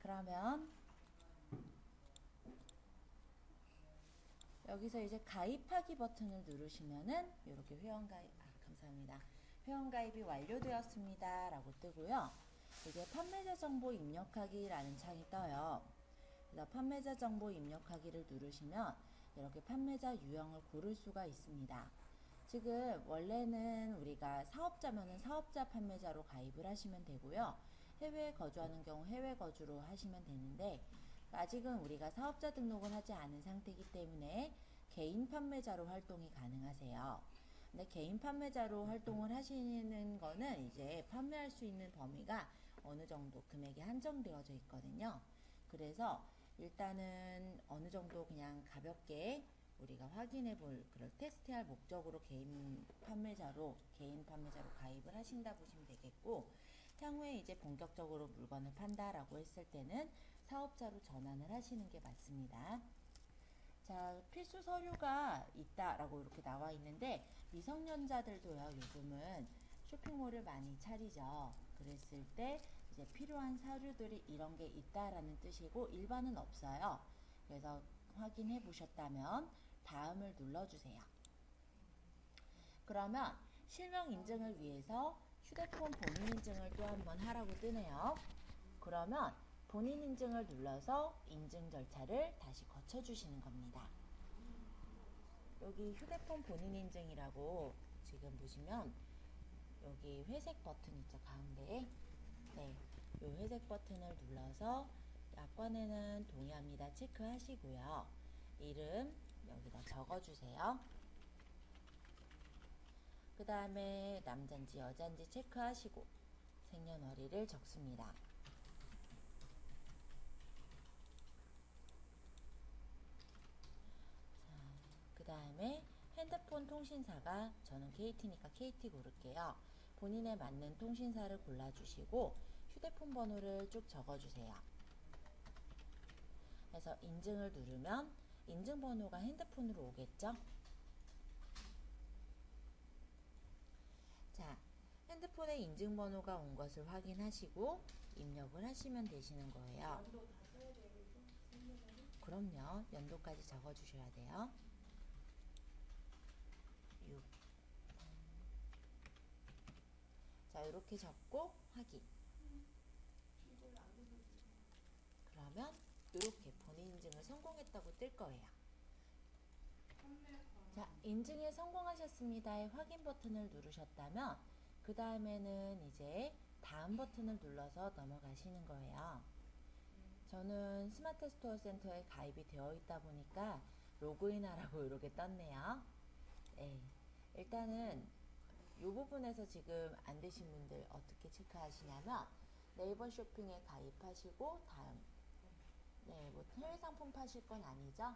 그러면 여기서 이제 가입하기 버튼을 누르시면은 이렇게 회원가입, 감사합니다. 회원가입이 완료되었습니다 라고 뜨고요. 이제 판매자 정보 입력하기라는 창이 떠요. 그래서 판매자 정보 입력하기를 누르시면 이렇게 판매자 유형을 고를 수가 있습니다. 지금 원래는 우리가 사업자면은 사업자 판매자로 가입을 하시면 되고요. 해외에 거주하는 경우 해외 거주로 하시면 되는데 아직은 우리가 사업자 등록을 하지 않은 상태이기 때문에 개인 판매자로 활동이 가능하세요. 근데 개인 판매자로 활동을 하시는 거는 이제 판매할 수 있는 범위가 어느 정도 금액이 한정되어져 있거든요. 그래서 일단은 어느 정도 그냥 가볍게 우리가 확인해 볼 그럴 테스트할 목적으로 개인 판매자로 가입을 하신다 보시면 되겠고, 향후에 이제 본격적으로 물건을 판다라고 했을 때는 사업자로 전환을 하시는 게 맞습니다. 자, 필수 서류가 있다라고 이렇게 나와 있는데 미성년자들도요, 요즘은 쇼핑몰을 많이 차리죠. 그랬을 때 이제 필요한 서류들이 이런 게 있다라는 뜻이고 일반은 없어요. 그래서 확인해 보셨다면 다음을 눌러주세요. 그러면 실명 인증을 위해서 휴대폰 본인 인증을 또 한번 하라고 뜨네요. 그러면 본인 인증을 눌러서 인증 절차를 다시 거쳐주시는 겁니다. 여기 휴대폰 본인 인증이라고 지금 보시면 여기 회색 버튼 있죠, 가운데에. 네, 이 회색 버튼을 눌러서 약관에는 동의합니다 체크하시고요. 이름 여기다 적어주세요. 그 다음에 남잔지 여잔지 체크하시고 생년월일을 적습니다. 그 다음에 핸드폰 통신사가 저는 KT니까 KT 고를게요. 본인에 맞는 통신사를 골라주시고 휴대폰 번호를 쭉 적어주세요. 그래서 인증을 누르면 인증번호가 핸드폰으로 오겠죠? 자, 핸드폰에 인증번호가 온 것을 확인하시고 입력을 하시면 되시는 거예요. 그럼요. 연도까지 적어주셔야 돼요. 6. 자, 이렇게 적고 확인. 그러면 이렇게 본인 인증을 성공했다고 뜰 거예요. 자, 인증에 성공하셨습니다의 확인 버튼을 누르셨다면 그 다음에는 이제 다음 버튼을 눌러서 넘어가시는 거예요. 저는 스마트 스토어 센터에 가입이 되어 있다 보니까 로그인하라고 이렇게 떴네요. 네, 일단은 이 부분에서 지금 안 되신 분들 어떻게 체크하시냐면 네이버 쇼핑에 가입하시고 다음, 네, 뭐 해외 상품 파실 건 아니죠?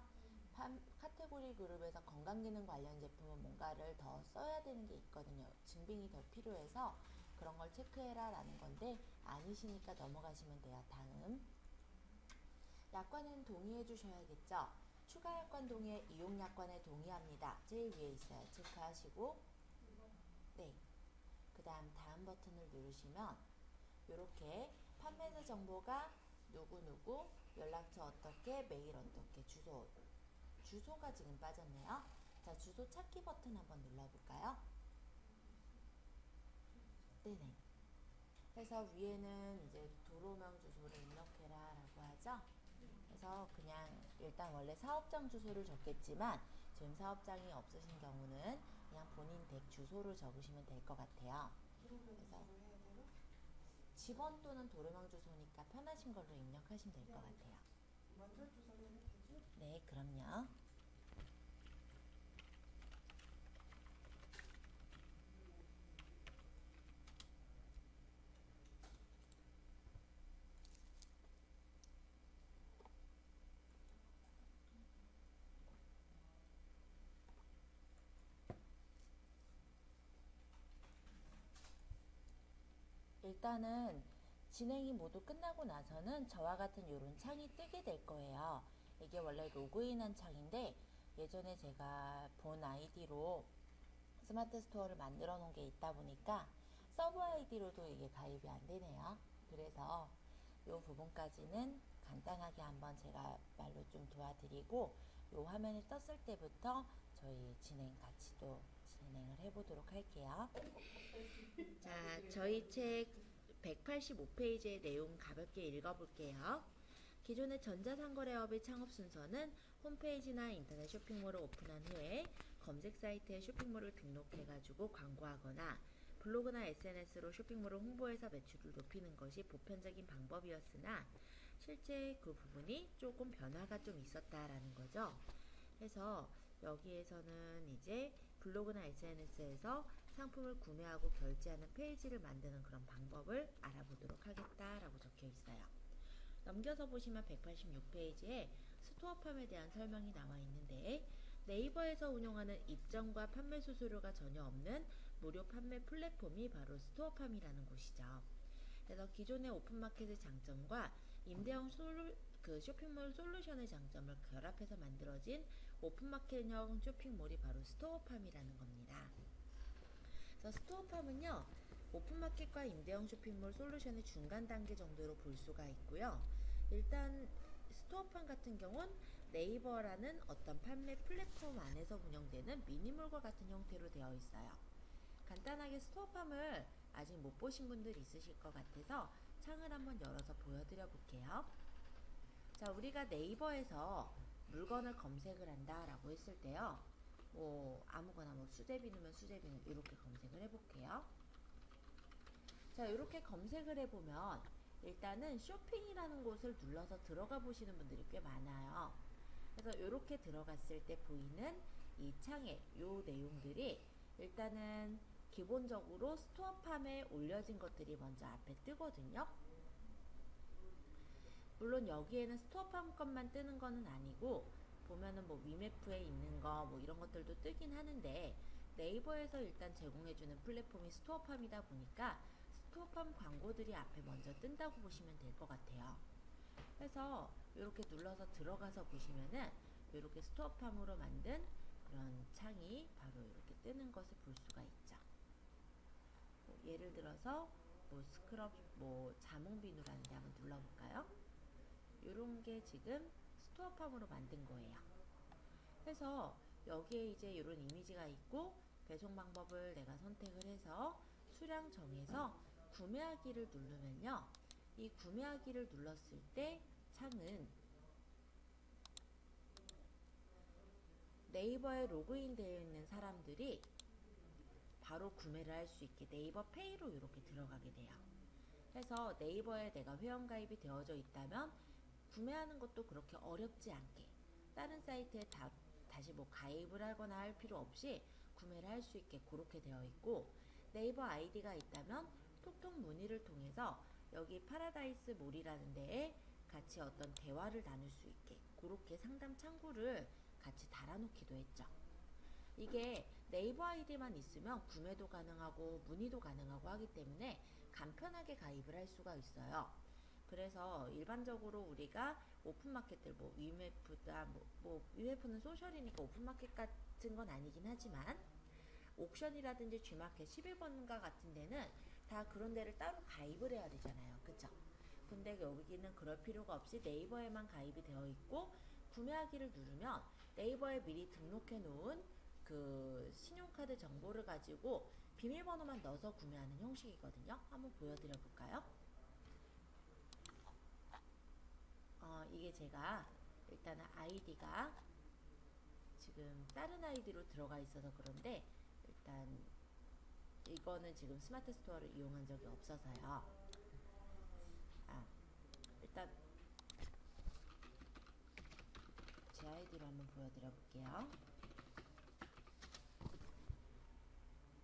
카테고리 그룹에서 건강기능 관련 제품은 뭔가를 더 써야 되는 게 있거든요. 증빙이 더 필요해서 그런 걸 체크해라 라는 건데 아니시니까 넘어가시면 돼요. 다음, 약관은 동의해 주셔야겠죠? 추가 약관 동의, 이용 약관에 동의합니다. 제일 위에 있어요. 체크하시고, 네, 그 다음 버튼을 누르시면 이렇게 판매자 정보가 누구누구, 연락처 어떻게, 메일 어떻게, 주소가 지금 빠졌네요. 자, 주소 찾기 버튼 한번 눌러볼까요? 네네. 그래서 위에는 이제 도로명 주소를 입력해라 라고 하죠. 그래서 그냥 일단 원래 사업장 주소를 적겠지만 지금 사업장이 없으신 경우는 그냥 본인 댁 주소를 적으시면 될 것 같아요. 그래서 집원 또는 도로명 주소니까 편하신 걸로 입력하시면 될 것 같아요. 먼저 주소를 해도 되죠? 네, 그럼요. 일단은 진행이 모두 끝나고 나서는 저와 같은 이런 창이 뜨게 될 거예요. 이게 원래 로그인한 창인데 예전에 제가 본 아이디로 스마트 스토어를 만들어 놓은 게 있다 보니까 서브 아이디로도 이게 가입이 안 되네요. 그래서 요 부분까지는 간단하게 한번 제가 말로 좀 도와드리고, 요 화면이 떴을 때부터 저희 같이 또 진행을 해보도록 할게요. 자, 저희 책 185페이지의 내용 가볍게 읽어볼게요. 기존의 전자상거래업의 창업 순서는 홈페이지나 인터넷 쇼핑몰을 오픈한 후에 검색 사이트에 쇼핑몰을 등록해가지고 광고하거나 블로그나 SNS로 쇼핑몰을 홍보해서 매출을 높이는 것이 보편적인 방법이었으나 실제 그 부분이 조금 변화가 좀 있었다라는 거죠. 그래서 여기에서는 이제 블로그나 SNS에서 상품을 구매하고 결제하는 페이지를 만드는 그런 방법을 알아보도록 하겠다라고 적혀 있어요. 넘겨서 보시면 186페이지에 스토어팜에 대한 설명이 나와 있는데, 네이버에서 운영하는 입점과 판매 수수료가 전혀 없는 무료 판매 플랫폼이 바로 스토어팜이라는 곳이죠. 그래서 기존의 오픈마켓의 장점과 임대형 쇼핑몰 솔루션의 장점을 결합해서 만들어진 오픈마켓형 쇼핑몰이 바로 스토어팜이라는 겁니다. 그래서 스토어팜은요, 오픈마켓과 임대형 쇼핑몰 솔루션의 중간 단계 정도로 볼 수가 있고요. 일단 스토어팜 같은 경우는 네이버라는 어떤 판매 플랫폼 안에서 운영되는 미니몰과 같은 형태로 되어 있어요. 간단하게 스토어팜을 아직 못 보신 분들 있으실 것 같아서 창을 한번 열어서 보여드려 볼게요. 자, 우리가 네이버에서 물건을 검색을 한다라고 했을 때요, 아무거나 수제비 넣으면 수제비 이렇게 검색을 해볼게요. 자, 이렇게 검색을 해보면 일단은 쇼핑이라는 곳을 눌러서 들어가 보시는 분들이 꽤 많아요. 그래서 이렇게 들어갔을 때 보이는 이 창에 요 내용들이 일단은 기본적으로 스토어팜에 올려진 것들이 먼저 앞에 뜨거든요. 물론 여기에는 스토어팜 것만 뜨는 거는 아니고, 보면은 위메프에 있는 거 이런 것들도 뜨긴 하는데, 네이버에서 일단 제공해주는 플랫폼이 스토어팜이다 보니까 스토어팜 광고들이 앞에 먼저 뜬다고 보시면 될 것 같아요. 그래서 이렇게 눌러서 들어가서 보시면은 이렇게 스토어팜으로 만든 그런 창이 바로 이렇게 뜨는 것을 볼 수가 있죠. 예를 들어서 스크럽 자몽비누라는 데 한번 눌러볼까요? 이런 게 지금 스토어팜으로 만든 거예요. 그래서 여기에 이제 이런 이미지가 있고, 배송 방법을 내가 선택을 해서 수량 정해서 구매하기를 누르면요, 이 구매하기를 눌렀을 때 창은 네이버에 로그인 되어 있는 사람들이 바로 구매를 할 수 있게 네이버 페이로 이렇게 들어가게 돼요. 그래서 네이버에 내가 회원가입이 되어져 있다면 구매하는 것도 그렇게 어렵지 않게 다른 사이트에 다시 가입을 하거나 할 필요 없이 구매를 할 수 있게 그렇게 되어 있고, 네이버 아이디가 있다면 톡톡 문의를 통해서 여기 파라다이스 몰이라는 데에 같이 어떤 대화를 나눌 수 있게 그렇게 상담 창구를 같이 달아놓기도 했죠. 이게 네이버 아이디만 있으면 구매도 가능하고 문의도 가능하고 하기 때문에 간편하게 가입을 할 수가 있어요. 그래서 일반적으로 우리가 오픈마켓들 위메프다 위메프는 소셜이니까 오픈마켓 같은 건 아니긴 하지만 옥션이라든지 G마켓 11번가 같은 데는 다 그런 데를 따로 가입을 해야 되잖아요. 그쵸? 근데 여기는 그럴 필요가 없이 네이버에만 가입이 되어 있고, 구매하기를 누르면 네이버에 미리 등록해 놓은 그 신용카드 정보를 가지고 비밀번호만 넣어서 구매하는 형식이거든요. 한번 보여드려 볼까요? 이게 제가 일단은 아이디가 지금 다른 아이디로 들어가 있어서 그런데, 일단 이거는 지금 스마트 스토어를 이용한 적이 없어서요. 일단 제 아이디로 한번 보여드려 볼게요.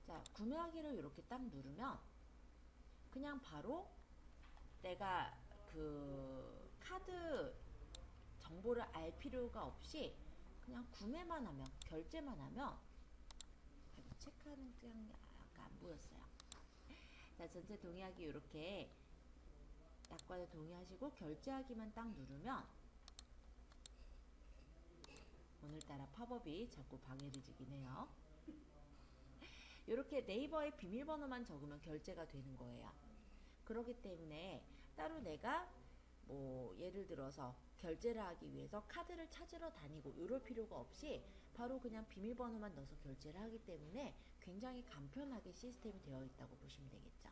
자, 구매하기를 이렇게 딱 누르면 그냥 바로 내가 그 카드 정보를 알 필요가 없이 그냥 구매만 하면, 결제만 하면, 체크하는 게 아까 안 보였어요. 자, 전체 동의하기 이렇게 약관에 동의하시고 결제하기만 딱 누르면, 오늘따라 팝업이 자꾸 방해를 주긴 해요. 이렇게 네이버에 비밀번호만 적으면 결제가 되는 거예요. 그렇기 때문에 따로 내가 뭐 예를 들어서 결제를 하기 위해서 카드를 찾으러 다니고 이럴 필요가 없이 바로 그냥 비밀번호만 넣어서 결제를 하기 때문에 굉장히 간편하게 시스템이 되어 있다고 보시면 되겠죠.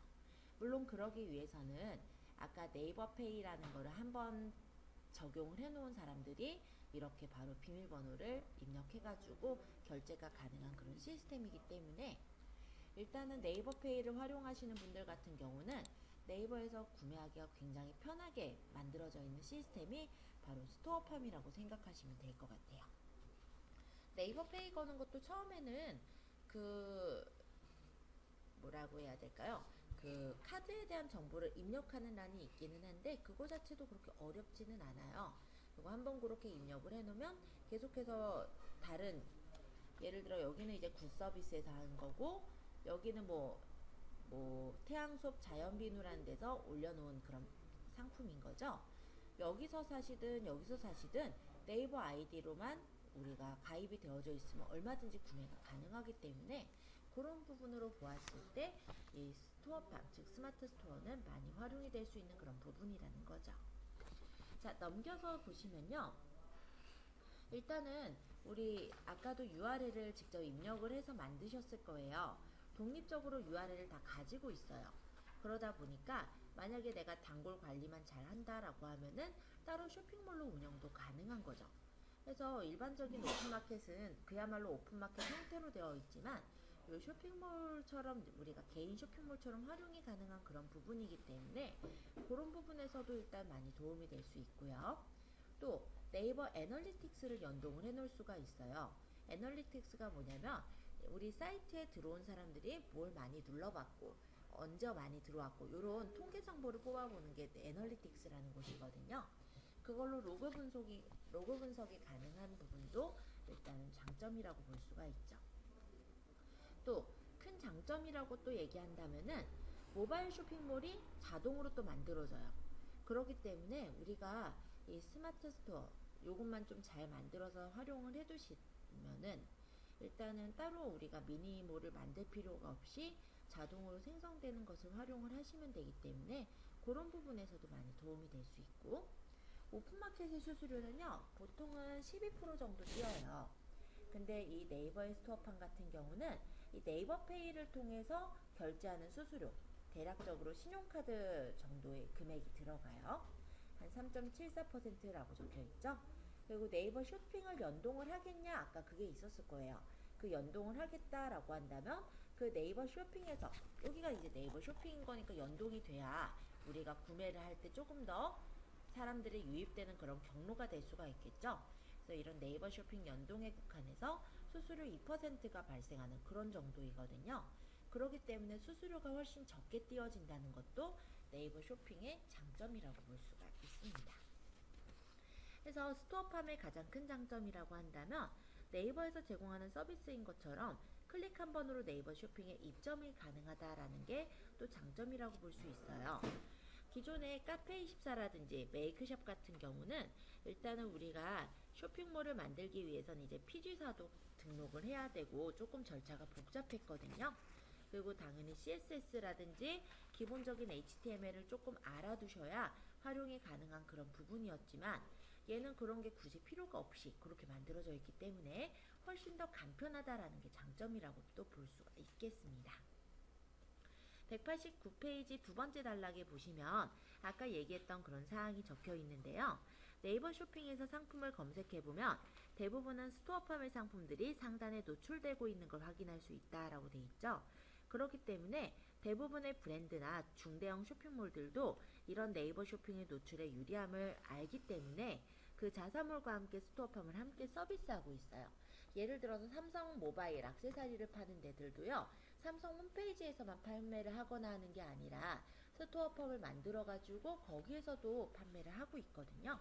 물론 그러기 위해서는 아까 네이버페이라는 거를 한번 적용을 해놓은 사람들이 이렇게 바로 비밀번호를 입력해가지고 결제가 가능한 그런 시스템이기 때문에 일단은 네이버페이를 활용하시는 분들 같은 경우는 네이버에서 구매하기가 굉장히 편하게 만들어져 있는 시스템이 바로 스토어팜이라고 생각하시면 될 것 같아요. 네이버페이 거는 것도 처음에는 그 뭐라고 해야 될까요? 그 카드에 대한 정보를 입력하는 란이 있기는 한데 그거 자체도 그렇게 어렵지는 않아요. 그거 한번 그렇게 입력을 해놓으면 계속해서 다른 예를 들어 여기는 이제 굿 서비스에서 하는 거고 여기는 뭐 태양속 자연비누라는 데서 올려놓은 그런 상품인 거죠. 여기서 사시든 여기서 사시든 네이버 아이디로만 우리가 가입이 되어져 있으면 얼마든지 구매가 가능하기 때문에 그런 부분으로 보았을 때 이 스토어팜, 즉 스마트 스토어는 많이 활용이 될 수 있는 그런 부분이라는 거죠. 자, 넘겨서 보시면요. 일단은 우리 아까도 URL을 직접 입력을 해서 만드셨을 거예요. 독립적으로 URL을 다 가지고 있어요. 그러다 보니까 만약에 내가 단골 관리만 잘 한다라고 하면은 따로 쇼핑몰로 운영도 가능한 거죠. 그래서 일반적인 오픈마켓은 그야말로 오픈마켓 형태로 되어 있지만 이 쇼핑몰처럼 우리가 개인 쇼핑몰처럼 활용이 가능한 그런 부분이기 때문에 그런 부분에서도 일단 많이 도움이 될 수 있고요. 또 네이버 애널리틱스를 연동을 해 놓을 수가 있어요. 애널리틱스가 뭐냐면 우리 사이트에 들어온 사람들이 뭘 많이 눌러봤고 언제 많이 들어왔고 이런 통계 정보를 뽑아보는 게 애널리틱스라는 곳이거든요. 그걸로 로그 분석이 가능한 부분도 일단은 장점이라고 볼 수가 있죠. 또 큰 장점이라고 또 얘기한다면은 모바일 쇼핑몰이 자동으로 또 만들어져요. 그렇기 때문에 우리가 이 스마트 스토어 요것만 좀 잘 만들어서 활용을 해두시면은 일단은 따로 우리가 미니몰을 만들 필요가 없이 자동으로 생성되는 것을 활용을 하시면 되기 때문에 그런 부분에서도 많이 도움이 될 수 있고 오픈마켓의 수수료는요 보통은 12% 정도 뛰어요. 근데 이 네이버의 스토어팜 같은 경우는 이 네이버페이를 통해서 결제하는 수수료 대략적으로 신용카드 정도의 금액이 들어가요. 한 3.74%라고 적혀 있죠. 그리고 네이버 쇼핑을 연동을 하겠냐? 아까 그게 있었을 거예요. 그 연동을 하겠다라고 한다면 그 네이버 쇼핑에서 여기가 이제 네이버 쇼핑인 거니까 연동이 돼야 우리가 구매를 할 때 조금 더 사람들이 유입되는 그런 경로가 될 수가 있겠죠. 그래서 이런 네이버 쇼핑 연동에 국한해서 수수료 2%가 발생하는 그런 정도이거든요. 그렇기 때문에 수수료가 훨씬 적게 띄어진다는 것도 네이버 쇼핑의 장점이라고 볼 수가 있습니다. 그래서 스토어팜의 가장 큰 장점이라고 한다면 네이버에서 제공하는 서비스인 것처럼 클릭 한 번으로 네이버 쇼핑에 입점이 가능하다라는 게 또 장점이라고 볼 수 있어요. 기존의 카페24라든지 메이크숍 같은 경우는 일단은 우리가 쇼핑몰을 만들기 위해서는 이제 PG사도 등록을 해야 되고 조금 절차가 복잡했거든요. 그리고 당연히 CSS라든지 기본적인 HTML을 조금 알아두셔야 활용이 가능한 그런 부분이었지만 얘는 그런 게 굳이 필요가 없이 그렇게 만들어져 있기 때문에 훨씬 더 간편하다라는 게 장점이라고 또 볼 수가 있겠습니다. 189페이지 두 번째 단락에 보시면 아까 얘기했던 그런 사항이 적혀 있는데요. 네이버 쇼핑에서 상품을 검색해보면 대부분은 스토어팜의 상품들이 상단에 노출되고 있는 걸 확인할 수 있다라고 돼 있죠. 그렇기 때문에 대부분의 브랜드나 중대형 쇼핑몰들도 이런 네이버 쇼핑의 노출의 유리함을 알기 때문에 그 자사몰과 함께 스토어팜을 함께 서비스하고 있어요. 예를 들어서 삼성 모바일 액세서리를 파는 데들도요. 삼성 홈페이지에서만 판매를 하거나 하는 게 아니라 스토어팜을 만들어가지고 거기에서도 판매를 하고 있거든요.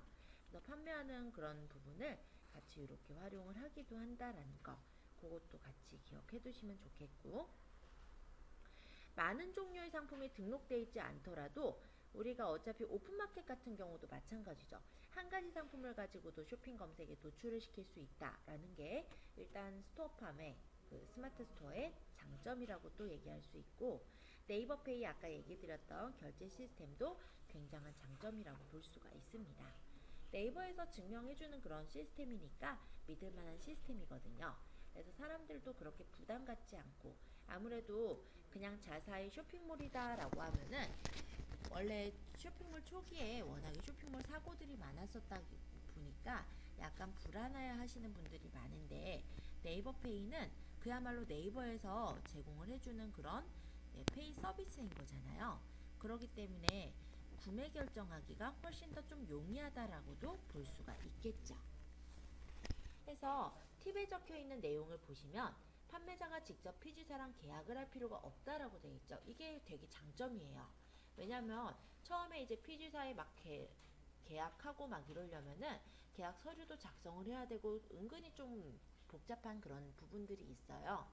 그래서 판매하는 그런 부분을 같이 이렇게 활용을 하기도 한다라는 거 그것도 같이 기억해 두시면 좋겠고 많은 종류의 상품이 등록되어 있지 않더라도 우리가 어차피 오픈마켓 같은 경우도 마찬가지죠. 한 가지 상품을 가지고도 쇼핑 검색에 노출을 시킬 수 있다라는 게 일단 스토어팜의 그 스마트 스토어의 장점이라고 또 얘기할 수 있고 네이버페이 아까 얘기 드렸던 결제 시스템도 굉장한 장점이라고 볼 수가 있습니다. 네이버에서 증명해주는 그런 시스템이니까 믿을만한 시스템이거든요. 그래서 사람들도 그렇게 부담 갖지 않고, 아무래도 그냥 자사의 쇼핑몰이다 라고 하면은 원래 쇼핑몰 초기에 워낙에 쇼핑몰 사고들이 많았었다 보니까 약간 불안해 하시는 분들이 많은데, 네이버페이는 그야말로 네이버에서 제공을 해주는 그런 페이 서비스인 거잖아요. 그렇기 때문에 구매 결정하기가 훨씬 더 좀 용이하다라고도 볼 수가 있겠죠. 해서 팁에 적혀 있는 내용을 보시면 판매자가 직접 피지사랑 계약을 할 필요가 없다라고 되어 있죠. 이게 되게 장점이에요. 왜냐면 처음에 이제 피지사에 막 계약하고 막 이러려면은 계약 서류도 작성을 해야 되고 은근히 좀 복잡한 그런 부분들이 있어요.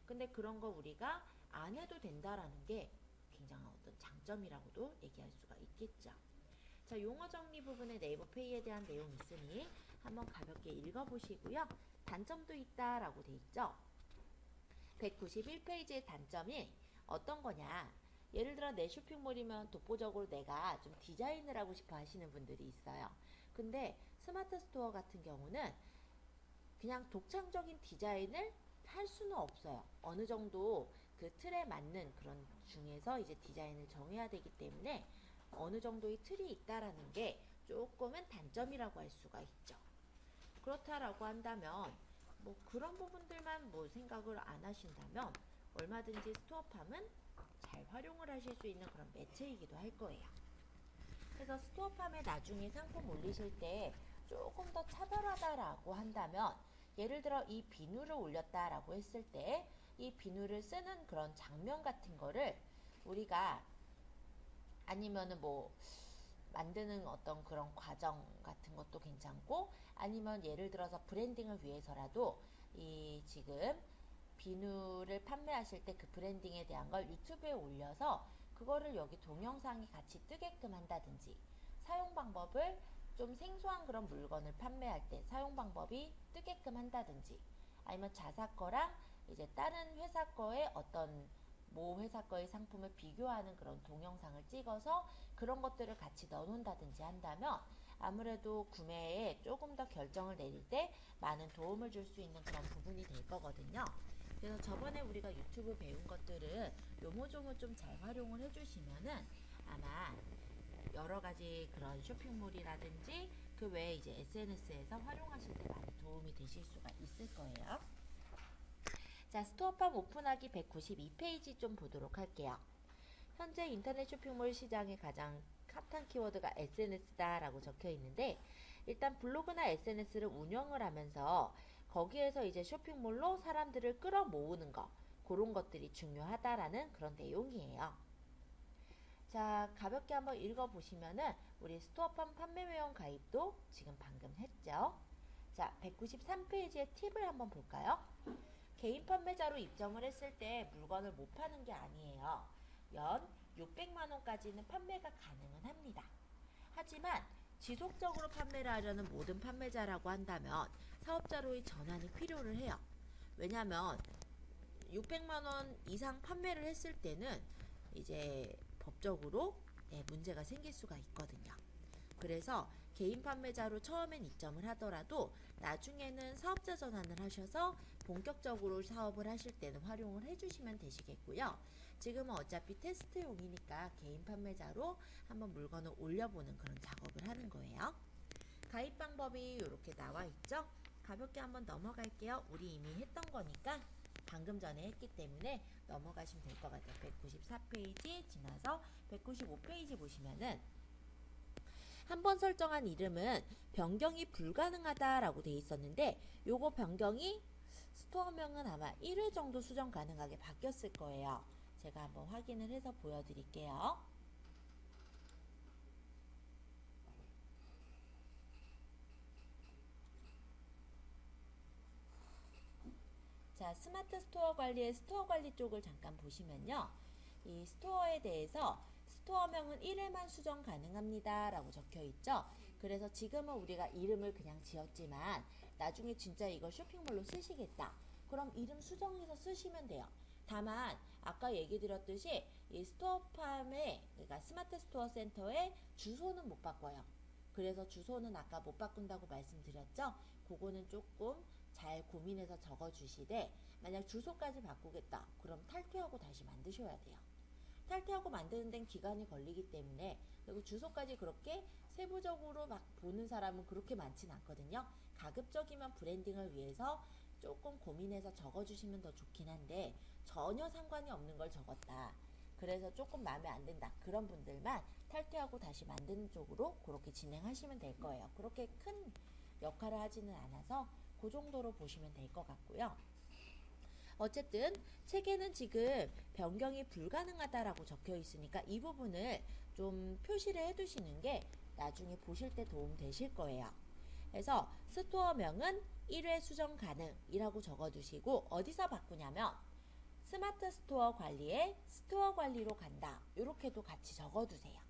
근데 그런 거 우리가 안 해도 된다라는 게 굉장한 어떤 장점이라고도 얘기할 수가 있겠죠. 자, 용어 정리 부분에 네이버 페이에 대한 내용이 있으니 한번 가볍게 읽어보시고요. 단점도 있다라고 돼 있죠. 191페이지의 단점이 어떤 거냐? 예를 들어 내 쇼핑몰이면 독보적으로 내가 좀 디자인을 하고 싶어 하시는 분들이 있어요. 근데 스마트 스토어 같은 경우는 그냥 독창적인 디자인을 할 수는 없어요. 어느 정도 그 틀에 맞는 그런 중에서 이제 디자인을 정해야 되기 때문에 어느 정도의 틀이 있다라는 게 조금은 단점이라고 할 수가 있죠. 그렇다라고 한다면 뭐 그런 부분들만 뭐 생각을 안 하신다면 얼마든지 스토어팜은 잘 활용을 하실 수 있는 그런 매체이기도 할 거예요. 그래서 스토어팜에 나중에 상품 올리실 때 조금 더 차별하다라고 한다면, 예를 들어 이 비누를 올렸다라고 했을 때 이 비누를 쓰는 그런 장면 같은 거를 우리가, 아니면은 뭐 만드는 어떤 그런 과정 같은 것도 괜찮고, 아니면 예를 들어서 브랜딩을 위해서라도 이 지금 비누를 판매하실 때 그 브랜딩에 대한 걸 유튜브에 올려서 그거를 여기 동영상이 같이 뜨게끔 한다든지, 사용 방법을 좀 생소한 그런 물건을 판매할 때 사용 방법이 뜨게끔 한다든지, 아니면 자사 거랑 이제 다른 회사 거의 어떤 모 회사 거의 상품을 비교하는 그런 동영상을 찍어서 그런 것들을 같이 넣어놓는다든지 한다면 아무래도 구매에 조금 더 결정을 내릴 때 많은 도움을 줄 수 있는 그런 부분이 될 거거든요. 그래서 저번에 우리가 유튜브 배운 것들을 요모조모 좀 잘 활용을 해주시면은 아마 여러 가지 그런 쇼핑몰이라든지 그 외에 이제 SNS에서 활용하실 때 많이 도움이 되실 수가 있을 거예요. 자, 스토어팜 오픈하기 192페이지 좀 보도록 할게요. 현재 인터넷 쇼핑몰 시장의 가장 핫한 키워드가 SNS다 라고 적혀 있는데, 일단 블로그나 SNS를 운영을 하면서 거기에서 이제 쇼핑몰로 사람들을 끌어모으는 거, 그런 것들이 중요하다라는 그런 내용이에요. 자, 가볍게 한번 읽어보시면은 우리 스토어팜 판매회원 가입도 지금 방금 했죠. 자, 193페이지의 팁을 한번 볼까요? 개인 판매자로 입점을 했을 때 물건을 못 파는 게 아니에요. 연 600만원까지는 판매가 가능은 합니다. 하지만 지속적으로 판매를 하려는 모든 판매자라고 한다면 사업자로의 전환이 필요를 해요. 왜냐하면 600만원 이상 판매를 했을 때는 이제 법적으로 문제가 생길 수가 있거든요. 그래서 개인 판매자로 처음엔 입점을 하더라도 나중에는 사업자 전환을 하셔서 본격적으로 사업을 하실 때는 활용을 해주시면 되시겠고요. 지금은 어차피 테스트용이니까 개인 판매자로 한번 물건을 올려보는 그런 작업을 하는 거예요. 가입 방법이 이렇게 나와 있죠. 가볍게 한번 넘어갈게요. 우리 이미 했던 거니까 방금 전에 했기 때문에 넘어가시면 될 것 같아요. 194페이지 지나서 195페이지 보시면은 한번 설정한 이름은 변경이 불가능하다라고 돼 있었는데, 요거 변경이 스토어명은 아마 1회 정도 수정 가능하게 바뀌었을 거예요. 제가 한번 확인을 해서 보여드릴게요. 자, 스마트 스토어 관리의 스토어 관리 쪽을 잠깐 보시면요. 이 스토어에 대해서 스토어명은 1회만 수정 가능합니다 라고 적혀 있죠. 그래서 지금은 우리가 이름을 그냥 지었지만 나중에 진짜 이걸 쇼핑몰로 쓰시겠다, 그럼 이름 수정해서 쓰시면 돼요. 다만 아까 얘기 드렸듯이 이 스토어팜에, 그러니까 스마트 스토어 센터에 주소는 못 바꿔요. 그래서 주소는 아까 못 바꾼다고 말씀드렸죠? 그거는 조금 잘 고민해서 적어주시되, 만약 주소까지 바꾸겠다. 그럼 탈퇴하고 다시 만드셔야 돼요. 탈퇴하고 만드는 데는 기간이 걸리기 때문에, 그리고 주소까지 그렇게 세부적으로 막 보는 사람은 그렇게 많진 않거든요. 가급적이면 브랜딩을 위해서 조금 고민해서 적어주시면 더 좋긴 한데, 전혀 상관이 없는 걸 적었다. 그래서 조금 마음에 안 든다. 그런 분들만 탈퇴하고 다시 만드는 쪽으로 그렇게 진행하시면 될 거예요. 그렇게 큰 역할을 하지는 않아서 그 정도로 보시면 될 것 같고요. 어쨌든 책에는 지금 변경이 불가능하다라고 적혀 있으니까 이 부분을 좀 표시를 해 두시는 게 나중에 보실 때 도움 되실 거예요. 그래서 스토어명은 1회 수정 가능이라고 적어 두시고, 어디서 바꾸냐면 스마트 스토어 관리에 스토어 관리로 간다. 이렇게도 같이 적어 두세요.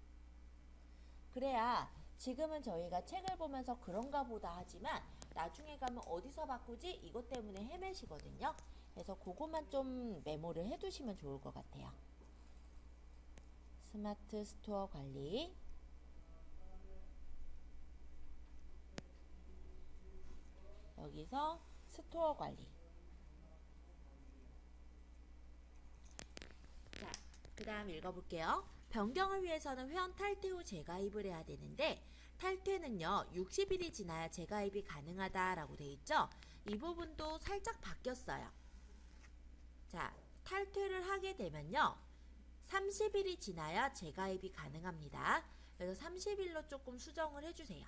그래야 지금은 저희가 책을 보면서 그런가 보다 하지만 나중에 가면 어디서 바꾸지? 이것 때문에 헤매시거든요. 그래서 그것만 좀 메모를 해두시면 좋을 것 같아요. 스마트 스토어 관리, 여기서 스토어 관리. 자, 그 다음 읽어볼게요. 변경을 위해서는 회원 탈퇴 후 재가입을 해야 되는데, 탈퇴는요 60일이 지나야 재가입이 가능하다라고 돼 있죠. 이 부분도 살짝 바뀌었어요. 자, 탈퇴를 하게 되면요 30일이 지나야 재가입이 가능합니다. 그래서 30일로 조금 수정을 해주세요.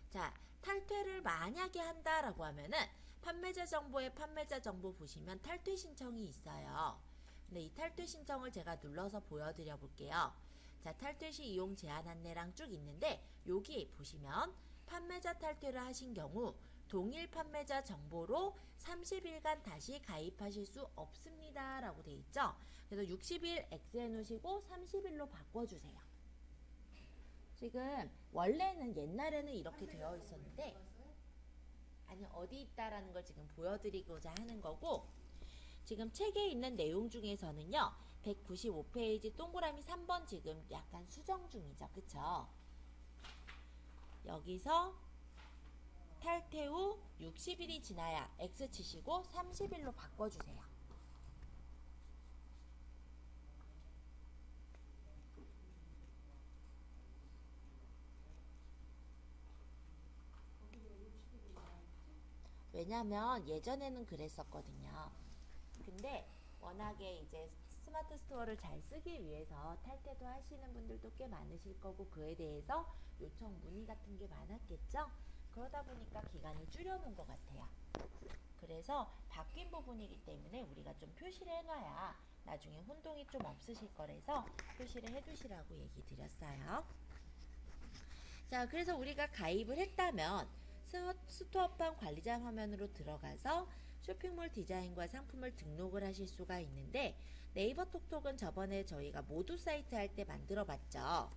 자, 탈퇴를 만약에 한다라고 하면은 판매자 정보에 판매자 정보 보시면 탈퇴 신청이 있어요. 근데 이 탈퇴 신청을 제가 눌러서 보여드려 볼게요. 자, 탈퇴 시 이용 제한 안내랑 쭉 있는데, 여기 보시면 판매자 탈퇴를 하신 경우 동일 판매자 정보로 30일간 다시 가입하실 수 없습니다 라고 돼 있죠. 그래서 60일 X해 놓으시고 30일로 바꿔주세요. 지금 원래는 옛날에는 이렇게 되어 있었는데, 아니 어디 있다라는 걸 지금 보여드리고자 하는 거고, 지금 책에 있는 내용 중에서는요 195페이지 동그라미 3번 지금 약간 수정 중이죠. 그쵸? 여기서 탈퇴 후 60일이 지나야 X 치시고 30일로 바꿔주세요. 왜냐면 예전에는 그랬었거든요. 근데 워낙에 이제 스마트 스토어를 잘 쓰기 위해서 탈퇴도 하시는 분들도 꽤 많으실 거고, 그에 대해서 요청 문의 같은 게 많았겠죠. 그러다 보니까 기간을 줄여놓은 것 같아요. 그래서 바뀐 부분이기 때문에 우리가 좀 표시를 해놔야 나중에 혼동이 좀 없으실 거라서 표시를 해두시라고 얘기 드렸어요. 자, 그래서 우리가 가입을 했다면 스토어팜 관리자 화면으로 들어가서 쇼핑몰 디자인과 상품을 등록을 하실 수가 있는데, 네이버 톡톡은 저번에 저희가 모두 사이트 할 때 만들어 봤죠.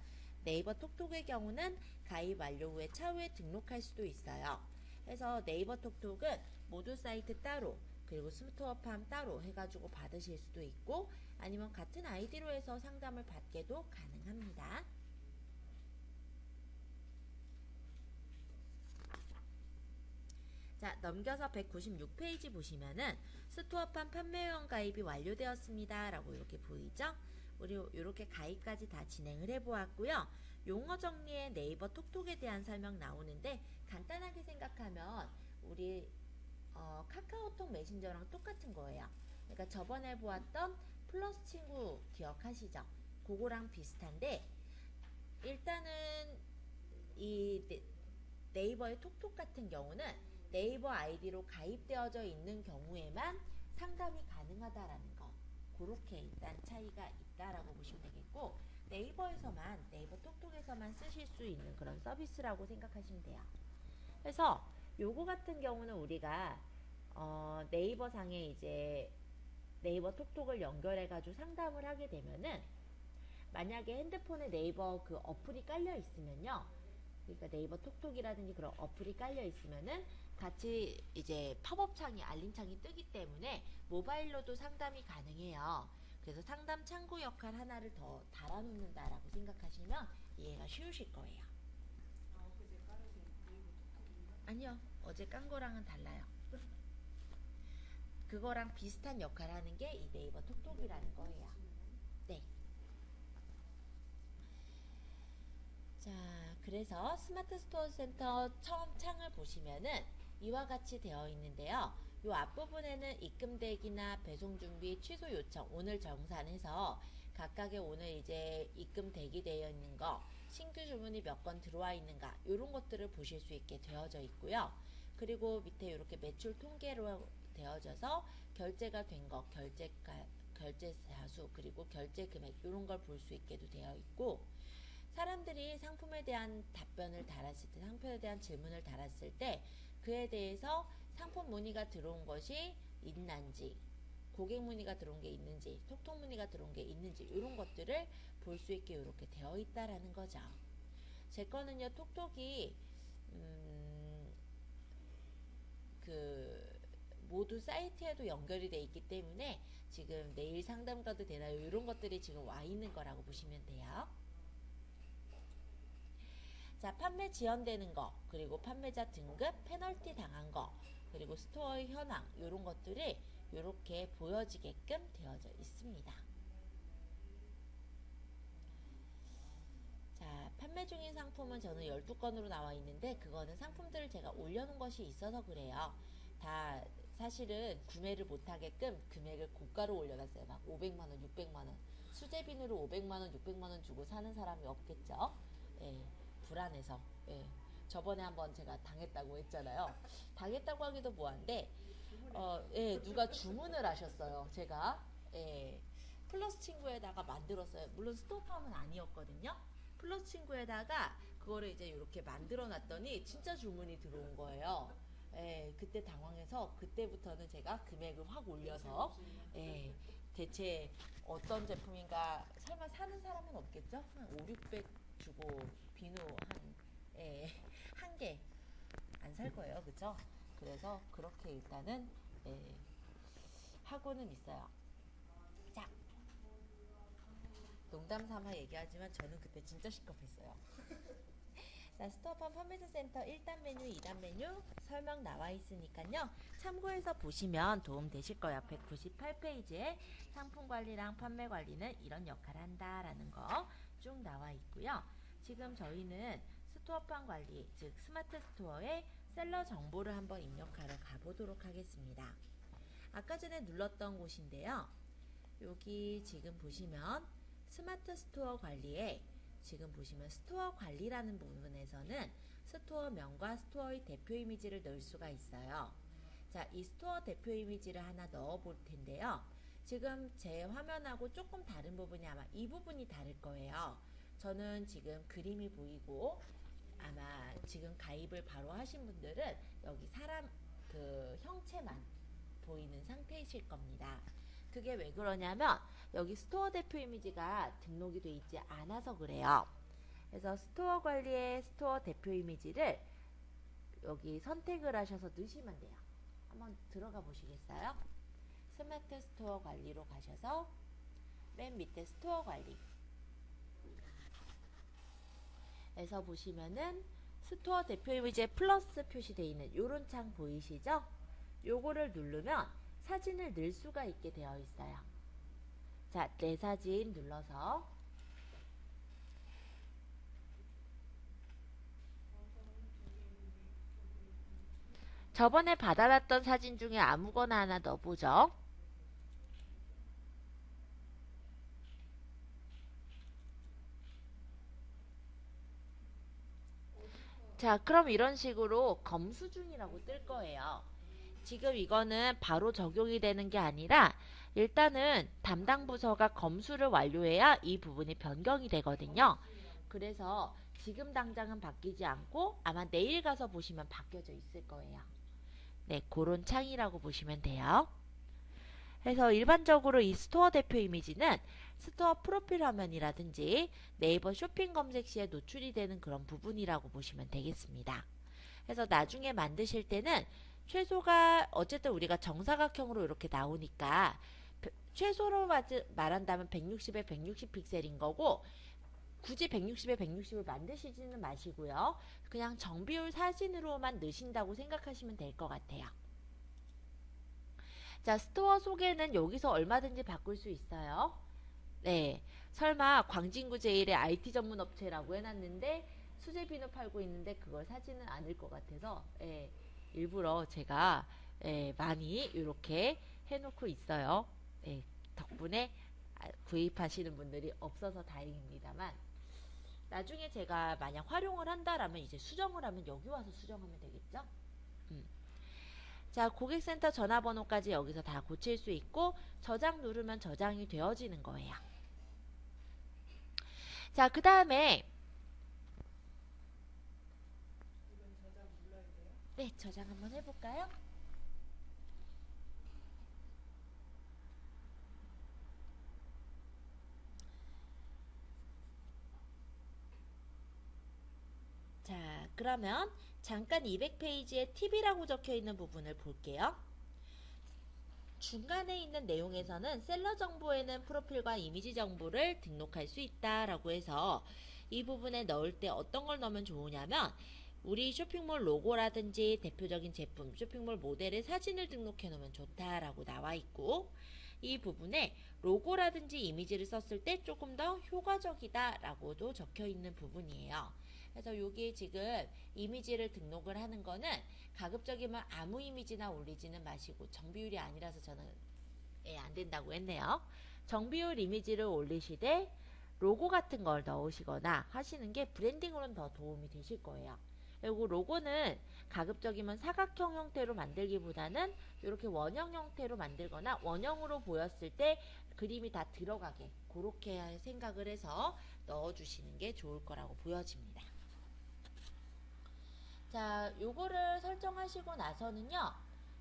네이버 톡톡의 경우는 가입 완료 후에 차후에 등록할 수도 있어요. 그래서 네이버 톡톡은 모두 사이트 따로, 그리고 스토어팜 따로 해가지고 받으실 수도 있고, 아니면 같은 아이디로 해서 상담을 받게도 가능합니다. 자, 넘겨서 196페이지 보시면은 스토어팜 판매회원 가입이 완료되었습니다 라고 이렇게 보이죠? 우리 이렇게 가입까지 다 진행을 해보았고요. 용어 정리에 네이버 톡톡에 대한 설명 나오는데, 간단하게 생각하면 우리 카카오톡 메신저랑 똑같은 거예요. 그러니까 저번에 보았던 플러스 친구 기억하시죠? 그거랑 비슷한데, 일단은 이 네이버의 톡톡 같은 경우는 네이버 아이디로 가입되어져 있는 경우에만 상담이 가능하다라는 거, 그렇게 일단 차이가 있다라고 보시면 되겠고, 네이버에서만, 네이버 톡톡에서만 쓰실 수 있는 그런 서비스라고 생각하시면 돼요. 그래서 요거 같은 경우는 우리가 네이버 상에 이제 네이버 톡톡을 연결해 가지고 상담을 하게 되면은, 만약에 핸드폰에 네이버 그 어플이 깔려 있으면요, 그러니까 네이버 톡톡이라든지 그런 어플이 깔려 있으면은 같이 이제 팝업 창이 알림창이 뜨기 때문에 모바일로도 상담이 가능해요. 그래서 상담 창구 역할 하나를 더 달아놓는다라고 생각하시면 이해가 쉬우실 거예요. 엊그제 깔은 게 네이버 톡톡인가? 아니요, 어제 깐 거랑은 달라요. 그거랑 비슷한 역할 하는 게 이 네이버 톡톡이라는 거예요. 네. 자, 그래서 스마트 스토어 센터 처음 창을 보시면은 이와 같이 되어 있는데요. 이 앞부분에는 입금 대기나 배송 준비, 취소 요청, 오늘 정산해서 각각의 오늘 이제 입금 대기되어 있는 거, 신규 주문이 몇 건 들어와 있는가, 이런 것들을 보실 수 있게 되어져 있고요. 그리고 밑에 이렇게 매출 통계로 되어져서 결제가 된 거, 결제 자수, 그리고 결제 금액, 이런 걸 볼 수 있게도 되어 있고, 사람들이 상품에 대한 답변을 달았을 때, 상품에 대한 질문을 달았을 때 그에 대해서 상품 문의가 들어온 것이 있는지, 고객 문의가 들어온 게 있는지, 톡톡 문의가 들어온 게 있는지, 이런 것들을 볼 수 있게 이렇게 되어 있다라는 거죠. 제 거는요, 톡톡이 모두 사이트에도 연결이 돼 있기 때문에 지금 내일 상담 가도 되나요? 이런 것들이 지금 와 있는 거라고 보시면 돼요. 자, 판매 지연되는 거, 그리고 판매자 등급, 페널티 당한 거, 그리고 스토어의 현황, 이런 것들이 이렇게 보여지게끔 되어져 있습니다. 자, 판매 중인 상품은 저는 12건으로 나와 있는데 그거는 상품들을 제가 올려놓은 것이 있어서 그래요. 다 사실은 구매를 못하게끔 금액을 고가로 올려놨어요. 막 500만원, 600만원. 수제비누로 500만원, 600만원 주고 사는 사람이 없겠죠? 예, 불안해서. 예. 저번에 한번 제가 당했다고 했잖아요. 당했다고 하기도 뭐한데, 예, 누가 주문을 하셨어요. 제가. 예, 플러스 친구에다가 만들었어요. 물론 스토어팜은 아니었거든요. 플러스 친구에다가 그거를 이제 이렇게 만들어 놨더니 진짜 주문이 들어온 거예요. 예, 그때 당황해서 그때부터는 제가 금액을 확 올려서, 예, 대체 어떤 제품인가, 설마 사는 사람은 없겠죠? 한 5, 600 주고 비누 한 개 안 살 거예요. 그쵸? 그래서 그렇게 일단은, 예, 하고는 있어요. 자, 농담 삼아 얘기하지만 저는 그때 진짜 시겁했어요. 자, 스토어팜 판매자 센터 1단 메뉴, 2단 메뉴 설명 나와 있으니까요. 참고해서 보시면 도움 되실 거예요. 198페이지에 상품 관리랑 판매 관리는 이런 역할을 한다라는 거 쭉 나와 있고요. 지금 저희는 스토어팜 관리, 즉 스마트 스토어의 셀러 정보를 한번 입력하러 가보도록 하겠습니다. 아까 전에 눌렀던 곳인데요. 여기 지금 보시면 스마트 스토어 관리에 지금 보시면 스토어 관리라는 부분에서는 스토어명과 스토어의 대표 이미지를 넣을 수가 있어요. 자, 이 스토어 대표 이미지를 하나 넣어 볼 텐데요. 지금 제 화면하고 조금 다른 부분이 아마 이 부분이 다를 거예요. 저는 지금 그림이 보이고 아마 지금 가입을 바로 하신 분들은 여기 사람 그 형체만 보이는 상태이실 겁니다. 그게 왜 그러냐면 여기 스토어 대표 이미지가 등록이 돼 있지 않아서 그래요. 그래서 스토어 관리의 스토어 대표 이미지를 여기 선택을 하셔서 넣으시면 돼요. 한번 들어가 보시겠어요? 스마트 스토어 관리로 가셔서 맨 밑에 스토어 관리 에서 보시면은 스토어 대표 이미지에 플러스 표시되어 있는 요런 창 보이시죠? 요거를 누르면 사진을 넣을 수가 있게 되어 있어요. 자, 내 사진 눌러서 저번에 받아놨던 사진 중에 아무거나 하나 넣어보죠. 자, 그럼 이런 식으로 검수 중이라고 뜰 거예요. 지금 이거는 바로 적용이 되는 게 아니라 일단은 담당 부서가 검수를 완료해야 이 부분이 변경이 되거든요. 그래서 지금 당장은 바뀌지 않고 아마 내일 가서 보시면 바뀌어져 있을 거예요. 네, 그런 창이라고 보시면 돼요. 그래서 일반적으로 이 스토어 대표 이미지는 스토어 프로필 화면이라든지 네이버 쇼핑 검색 시에 노출이 되는 그런 부분이라고 보시면 되겠습니다. 그래서 나중에 만드실 때는 최소가 어쨌든 우리가 정사각형으로 이렇게 나오니까 최소로 말한다면 160에 160 픽셀인 거고, 굳이 160에 160을 만드시지는 마시고요. 그냥 정비율 사진으로만 넣으신다고 생각하시면 될 것 같아요. 자, 스토어 소개는 여기서 얼마든지 바꿀 수 있어요. 네, 설마 광진구 제일의 IT 전문 업체라고 해놨는데 수제 비누 팔고 있는데 그걸 사지는 않을 것 같아서, 예, 일부러 제가 많이 이렇게 해놓고 있어요. 예, 덕분에 구입하시는 분들이 없어서 다행입니다만, 나중에 제가 만약 활용을 한다라면 이제 수정을 하면 여기 와서 수정하면 되겠죠. 자, 고객센터 전화번호까지 여기서 다 고칠 수 있고, 저장 누르면 저장이 되어지는 거예요. 자, 그 다음에 이건 저장 눌러야 돼요? 네, 저장 한번 해볼까요? 자, 그러면 잠깐 200페이지에 팁이라고 적혀있는 부분을 볼게요. 중간에 있는 내용에서는 셀러 정보에는 프로필과 이미지 정보를 등록할 수 있다라고 해서 이 부분에 넣을 때 어떤 걸 넣으면 좋으냐면, 우리 쇼핑몰 로고라든지 대표적인 제품, 쇼핑몰 모델의 사진을 등록해 놓으면 좋다라고 나와 있고, 이 부분에 로고라든지 이미지를 썼을 때 조금 더 효과적이다라고도 적혀 있는 부분이에요. 그래서 여기 지금 이미지를 등록을 하는 거는 가급적이면 아무 이미지나 올리지는 마시고, 정비율이 아니라서 저는 안 된다고 했네요. 정비율 이미지를 올리시되 로고 같은 걸 넣으시거나 하시는 게 브랜딩으로는 더 도움이 되실 거예요. 그리고 로고는 가급적이면 사각형 형태로 만들기보다는 이렇게 원형 형태로 만들거나 원형으로 보였을 때 그림이 다 들어가게 그렇게 생각을 해서 넣어주시는 게 좋을 거라고 보여집니다. 자, 요거를 설정하시고 나서는요,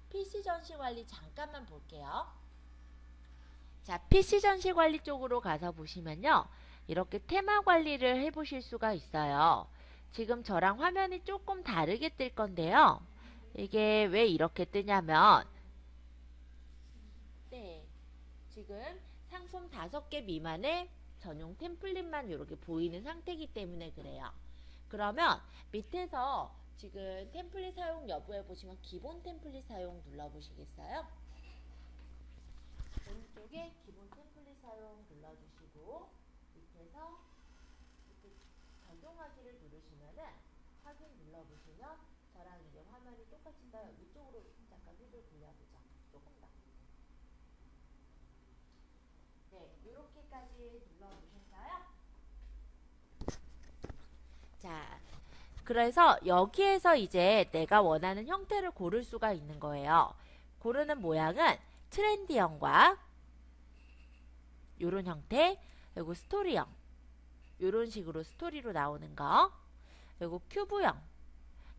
PC 전시 관리 잠깐만 볼게요. 자, PC 전시 관리 쪽으로 가서 보시면요, 이렇게 테마 관리를 해보실 수가 있어요. 지금 저랑 화면이 조금 다르게 뜰 건데요. 이게 왜 이렇게 뜨냐면, 네, 지금 상품 5개 미만의 전용 템플릿만 이렇게 보이는 상태이기 때문에 그래요. 그러면 밑에서 지금 템플릿 사용 여부에 보시면 기본 템플릿 사용 눌러보시겠어요? 오른쪽에 기본 템플릿 사용 눌러주시고, 밑에서 이렇게 적용하기를 누르시면은 확인 눌러보시면 저랑 이제 화면이 똑같이 떠요. 이쪽으로 잠깐 휘를 돌려보죠. 조금 더. 네, 이렇게까지 눌러주셨어요. 자, 그래서 여기에서 이제 내가 원하는 형태를 고를 수가 있는 거예요. 고르는 모양은 트렌디형과 요런 형태, 그리고 스토리형, 요런 식으로 스토리로 나오는 거, 그리고 큐브형,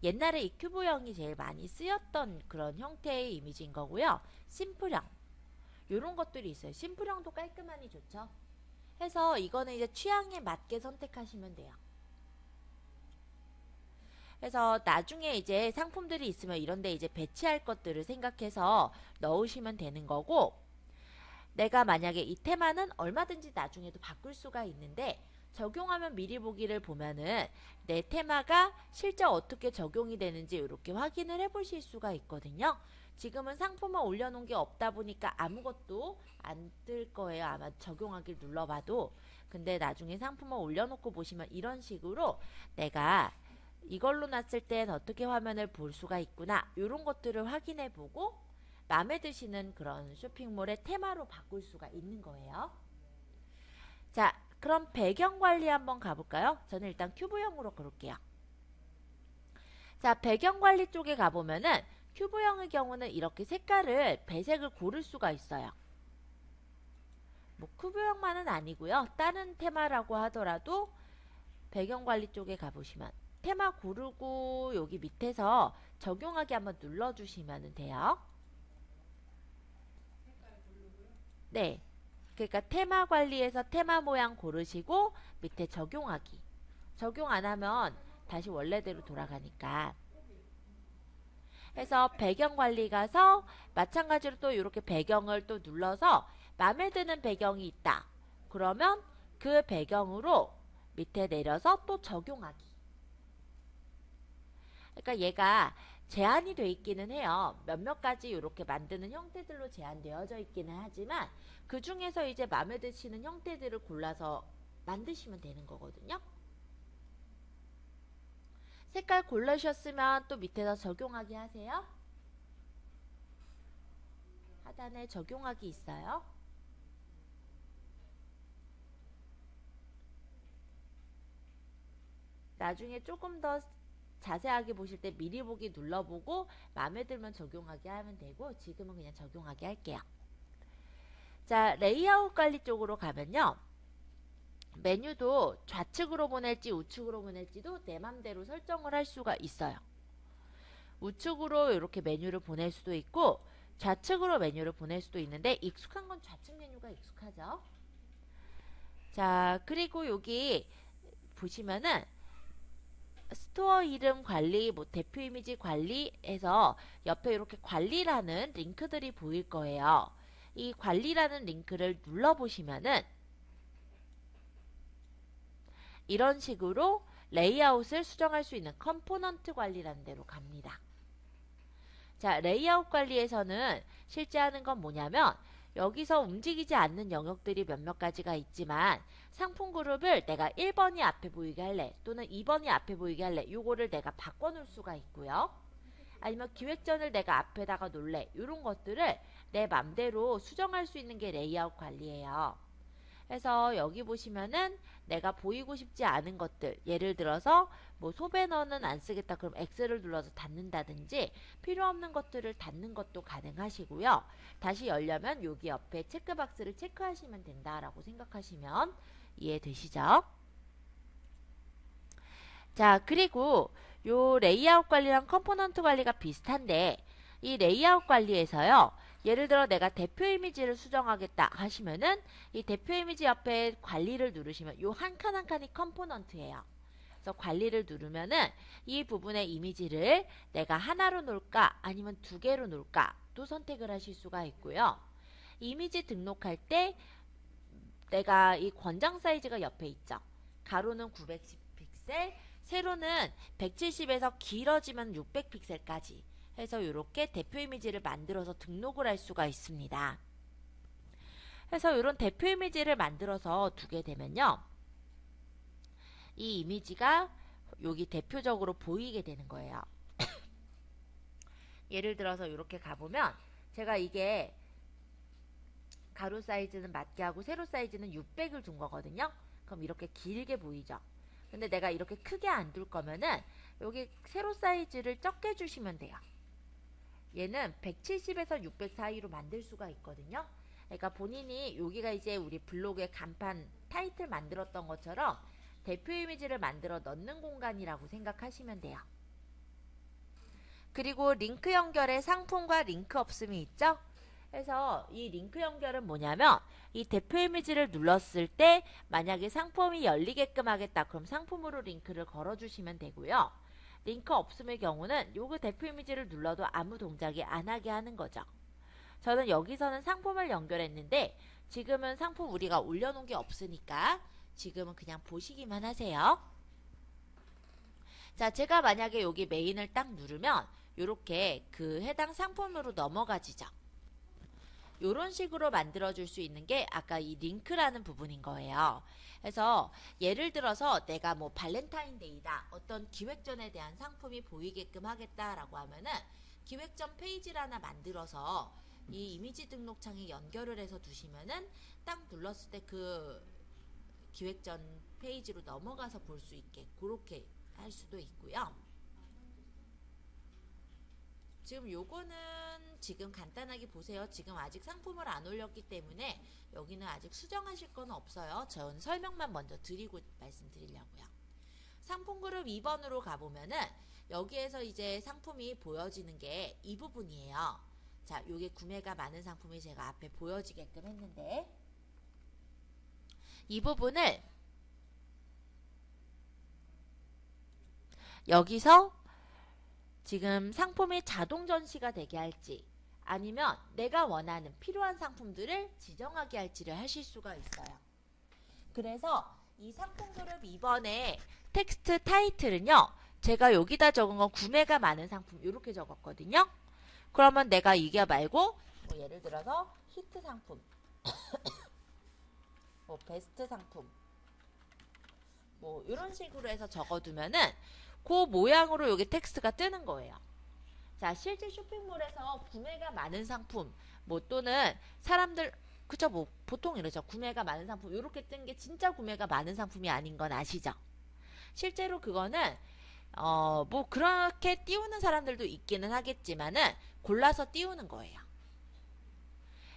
옛날에 이 큐브형이 제일 많이 쓰였던 그런 형태의 이미지인 거고요. 심플형, 요런 것들이 있어요. 심플형도 깔끔하니 좋죠. 해서 이거는 이제 취향에 맞게 선택하시면 돼요. 그래서 나중에 이제 상품들이 있으면 이런데 이제 배치할 것들을 생각해서 넣으시면 되는 거고, 내가 만약에 이 테마는 얼마든지 나중에도 바꿀 수가 있는데, 적용하면 미리 보기를 보면은 내 테마가 실제 어떻게 적용이 되는지 이렇게 확인을 해 보실 수가 있거든요. 지금은 상품만 올려놓은 게 없다 보니까 아무것도 안 뜰 거예요. 아마 적용하기를 눌러봐도. 근데 나중에 상품만 올려놓고 보시면 이런 식으로 내가 이걸로 놨을 땐 어떻게 화면을 볼 수가 있구나, 이런 것들을 확인해 보고 마음에 드시는 그런 쇼핑몰의 테마로 바꿀 수가 있는 거예요. 자, 그럼 배경 관리 한번 가볼까요? 저는 일단 큐브형으로 고를게요. 자, 배경 관리 쪽에 가보면은 큐브형의 경우는 이렇게 색깔을 배색을 고를 수가 있어요. 뭐 큐브형만은 아니고요. 다른 테마라고 하더라도 배경 관리 쪽에 가보시면 테마 고르고 여기 밑에서 적용하기 한번 눌러주시면 돼요. 네, 그러니까 테마 관리에서 테마 모양 고르시고 밑에 적용하기. 적용 안 하면 다시 원래대로 돌아가니까. 해서 배경 관리 가서 마찬가지로 또 이렇게 배경을 또 눌러서 마음에 드는 배경이 있다. 그러면 그 배경으로 밑에 내려서 또 적용하기. 그러니까 얘가 제한이 돼 있기는 해요. 몇몇 가지 이렇게 만드는 형태들로 제한되어져 있기는 하지만 그 중에서 이제 마음에 드시는 형태들을 골라서 만드시면 되는 거거든요. 색깔 고르셨으면 또 밑에서 적용하기 하세요. 하단에 적용하기 있어요. 나중에 조금 더 자세하게 보실 때 미리 보기 눌러보고 마음에 들면 적용하게 하면 되고 지금은 그냥 적용하게 할게요. 자, 레이아웃 관리 쪽으로 가면요. 메뉴도 좌측으로 보낼지 우측으로 보낼지도 내 맘대로 설정을 할 수가 있어요. 우측으로 이렇게 메뉴를 보낼 수도 있고 좌측으로 메뉴를 보낼 수도 있는데 익숙한 건 좌측 메뉴가 익숙하죠. 자, 그리고 여기 보시면은 스토어 이름 관리, 뭐 대표 이미지 관리에서 옆에 이렇게 관리라는 링크들이 보일 거예요. 이 관리라는 링크를 눌러보시면은 이런 식으로 레이아웃을 수정할 수 있는 컴포넌트 관리라는 데로 갑니다. 자, 레이아웃 관리에서는 실제 하는 건 뭐냐면 여기서 움직이지 않는 영역들이 몇몇 가지가 있지만 상품 그룹을 내가 1번이 앞에 보이게 할래 또는 2번이 앞에 보이게 할래 요거를 내가 바꿔놓을 수가 있고요. 아니면 기획전을 내가 앞에다가 놓을래 이런 것들을 내 맘대로 수정할 수 있는 게 레이아웃 관리예요. 그래서 여기 보시면은 내가 보이고 싶지 않은 것들 예를 들어서 뭐 소배너는 안 쓰겠다 그럼 X를 눌러서 닫는다든지 필요 없는 것들을 닫는 것도 가능하시고요. 다시 열려면 여기 옆에 체크박스를 체크하시면 된다라고 생각하시면 이해되시죠? 자, 그리고 요 레이아웃 관리랑 컴포넌트 관리가 비슷한데 이 레이아웃 관리에서요. 예를 들어 내가 대표 이미지를 수정하겠다 하시면은 이 대표 이미지 옆에 관리를 누르시면 요 한 칸 한 칸이 컴포넌트예요. 그래서 관리를 누르면은 이 부분의 이미지를 내가 하나로 놓을까 아니면 두 개로 놓을까 또 선택을 하실 수가 있고요. 이미지 등록할 때 내가 이 권장 사이즈가 옆에 있죠. 가로는 910 픽셀, 세로는 170에서 길어지면 600 픽셀까지 해서 이렇게 대표 이미지를 만들어서 등록을 할 수가 있습니다. 그래서 이런 대표 이미지를 만들어서 두게 되면요. 이 이미지가 여기 대표적으로 보이게 되는 거예요. 예를 들어서 이렇게 가보면 제가 이게 가로 사이즈는 맞게 하고 세로 사이즈는 600을 둔 거거든요. 그럼 이렇게 길게 보이죠. 근데 내가 이렇게 크게 안 둘 거면은 여기 세로 사이즈를 적게 주시면 돼요. 얘는 170에서 600 사이로 만들 수가 있거든요. 그러니까 본인이 여기가 이제 우리 블로그의 간판 타이틀 만들었던 것처럼 대표 이미지를 만들어 넣는 공간이라고 생각하시면 돼요. 그리고 링크 연결에 상품과 링크 없음이 있죠. 그래서 이 링크 연결은 뭐냐면 이 대표 이미지를 눌렀을 때 만약에 상품이 열리게끔 하겠다 그럼 상품으로 링크를 걸어 주시면 되고요. 링크 없음의 경우는 요거 대표 이미지를 눌러도 아무 동작이 안 하게 하는 거죠. 저는 여기서는 상품을 연결했는데 지금은 상품 우리가 올려놓은 게 없으니까 지금은 그냥 보시기만 하세요. 자, 제가 만약에 여기 메인을 딱 누르면 요렇게 그 해당 상품으로 넘어가지죠. 요런 식으로 만들어 줄 수 있는 게 아까 이 링크라는 부분인 거예요. 그래서 예를 들어서 내가 뭐 발렌타인데이다 어떤 기획전에 대한 상품이 보이게끔 하겠다라고 하면은 기획전 페이지를 하나 만들어서 이 이미지 등록창에 연결을 해서 두시면은 딱 눌렀을 때 그 기획전 페이지로 넘어가서 볼 수 있게 그렇게 할 수도 있고요. 지금 요거는 지금 간단하게 보세요. 지금 아직 상품을 안 올렸기 때문에 여기는 아직 수정하실 건 없어요. 저는 설명만 먼저 드리고 말씀드리려고요. 상품 그룹 2번으로 가보면은 여기에서 이제 상품이 보여지는 게 이 부분이에요. 자, 요게 구매가 많은 상품이 제가 앞에 보여지게끔 했는데 이 부분을 여기서 지금 상품이 자동 전시가 되게 할지 아니면 내가 원하는 필요한 상품들을 지정하게 할지를 하실 수가 있어요. 그래서 이 상품 그룹 2번에 텍스트 타이틀은요. 제가 여기다 적은 건 구매가 많은 상품 이렇게 적었거든요. 그러면 내가 이게 말고 뭐 예를 들어서 히트 상품 뭐 베스트 상품 뭐 이런 식으로 해서 적어두면은 그 모양으로 여기 텍스트가 뜨는 거예요. 자, 실제 쇼핑몰에서 구매가 많은 상품 뭐 또는 사람들 그쵸 뭐 보통 이러죠. 구매가 많은 상품 이렇게 뜬 게 진짜 구매가 많은 상품이 아닌 건 아시죠? 실제로 그거는 뭐 그렇게 띄우는 사람들도 있기는 하겠지만은 골라서 띄우는 거예요.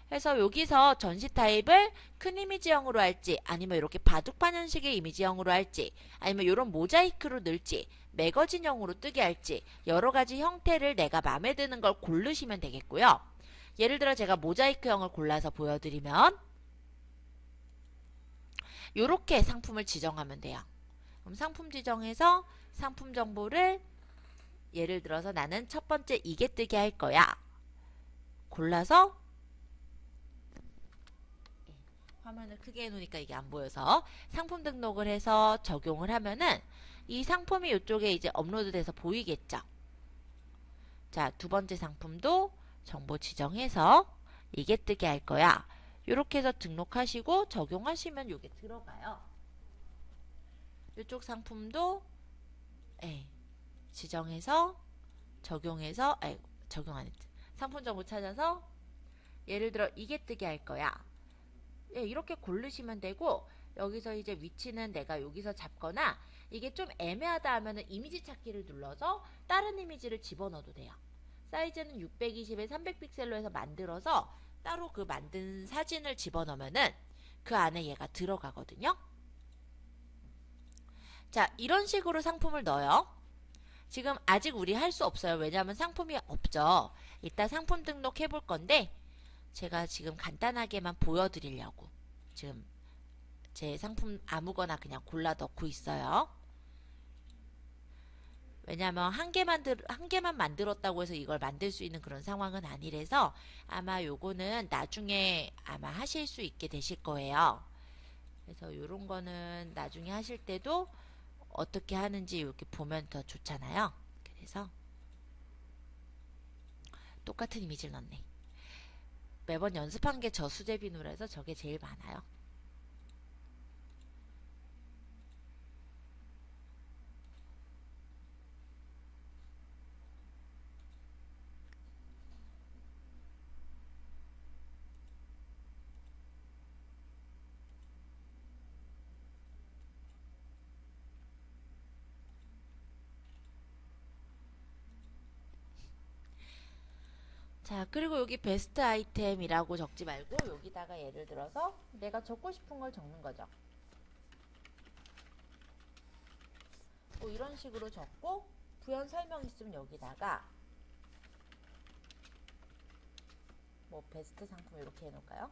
그래서 여기서 전시 타입을 큰 이미지형으로 할지 아니면 이렇게 바둑판 형식의 이미지형으로 할지 아니면 이런 모자이크로 넣을지 매거진형으로 뜨게 할지 여러 가지 형태를 내가 마음에 드는 걸 고르시면 되겠고요. 예를 들어 제가 모자이크형을 골라서 보여드리면 이렇게 상품을 지정하면 돼요. 그럼 상품 지정해서 상품 정보를 예를 들어서 나는 첫 번째 이게 뜨게 할 거야. 골라서 화면을 크게 해놓으니까 이게 안 보여서 상품 등록을 해서 적용을 하면은 이 상품이 이쪽에 이제 업로드돼서 보이겠죠. 자, 두 번째 상품도 정보 지정해서 이게 뜨게 할 거야. 이렇게 해서 등록하시고 적용하시면 이게 들어가요. 이쪽 상품도 지정해서 적용해서 적용 안 했지. 상품 정보 찾아서 예를 들어 이게 뜨게 할 거야. 이렇게 고르시면 되고 여기서 이제 위치는 내가 여기서 잡거나 이게 좀 애매하다 하면은 이미지 찾기를 눌러서 다른 이미지를 집어넣어도 돼요. 사이즈는 620에 300픽셀로 해서 만들어서 따로 그 만든 사진을 집어넣으면은 그 안에 얘가 들어가거든요. 자, 이런 식으로 상품을 넣어요. 지금 아직 우리 할 수 없어요. 왜냐하면 상품이 없죠. 이따 상품 등록해 볼 건데 제가 지금 간단하게만 보여드리려고 지금 제 상품 아무거나 그냥 골라 넣고 있어요. 왜냐하면 한 개만 만들었다고 해서 이걸 만들 수 있는 그런 상황은 아니라서 아마 요거는 나중에 아마 하실 수 있게 되실 거예요. 그래서 요런 거는 나중에 하실 때도 어떻게 하는지 이렇게 보면 더 좋잖아요. 그래서 똑같은 이미지를 넣네. 매번 연습한 게 저 수제 비누라서 저게 제일 많아요. 자, 그리고 여기 베스트 아이템이라고 적지 말고 여기다가 예를 들어서 내가 적고 싶은 걸 적는 거죠. 뭐 이런 식으로 적고 부연 설명 있으면 여기다가 뭐 베스트 상품 이렇게 해놓을까요?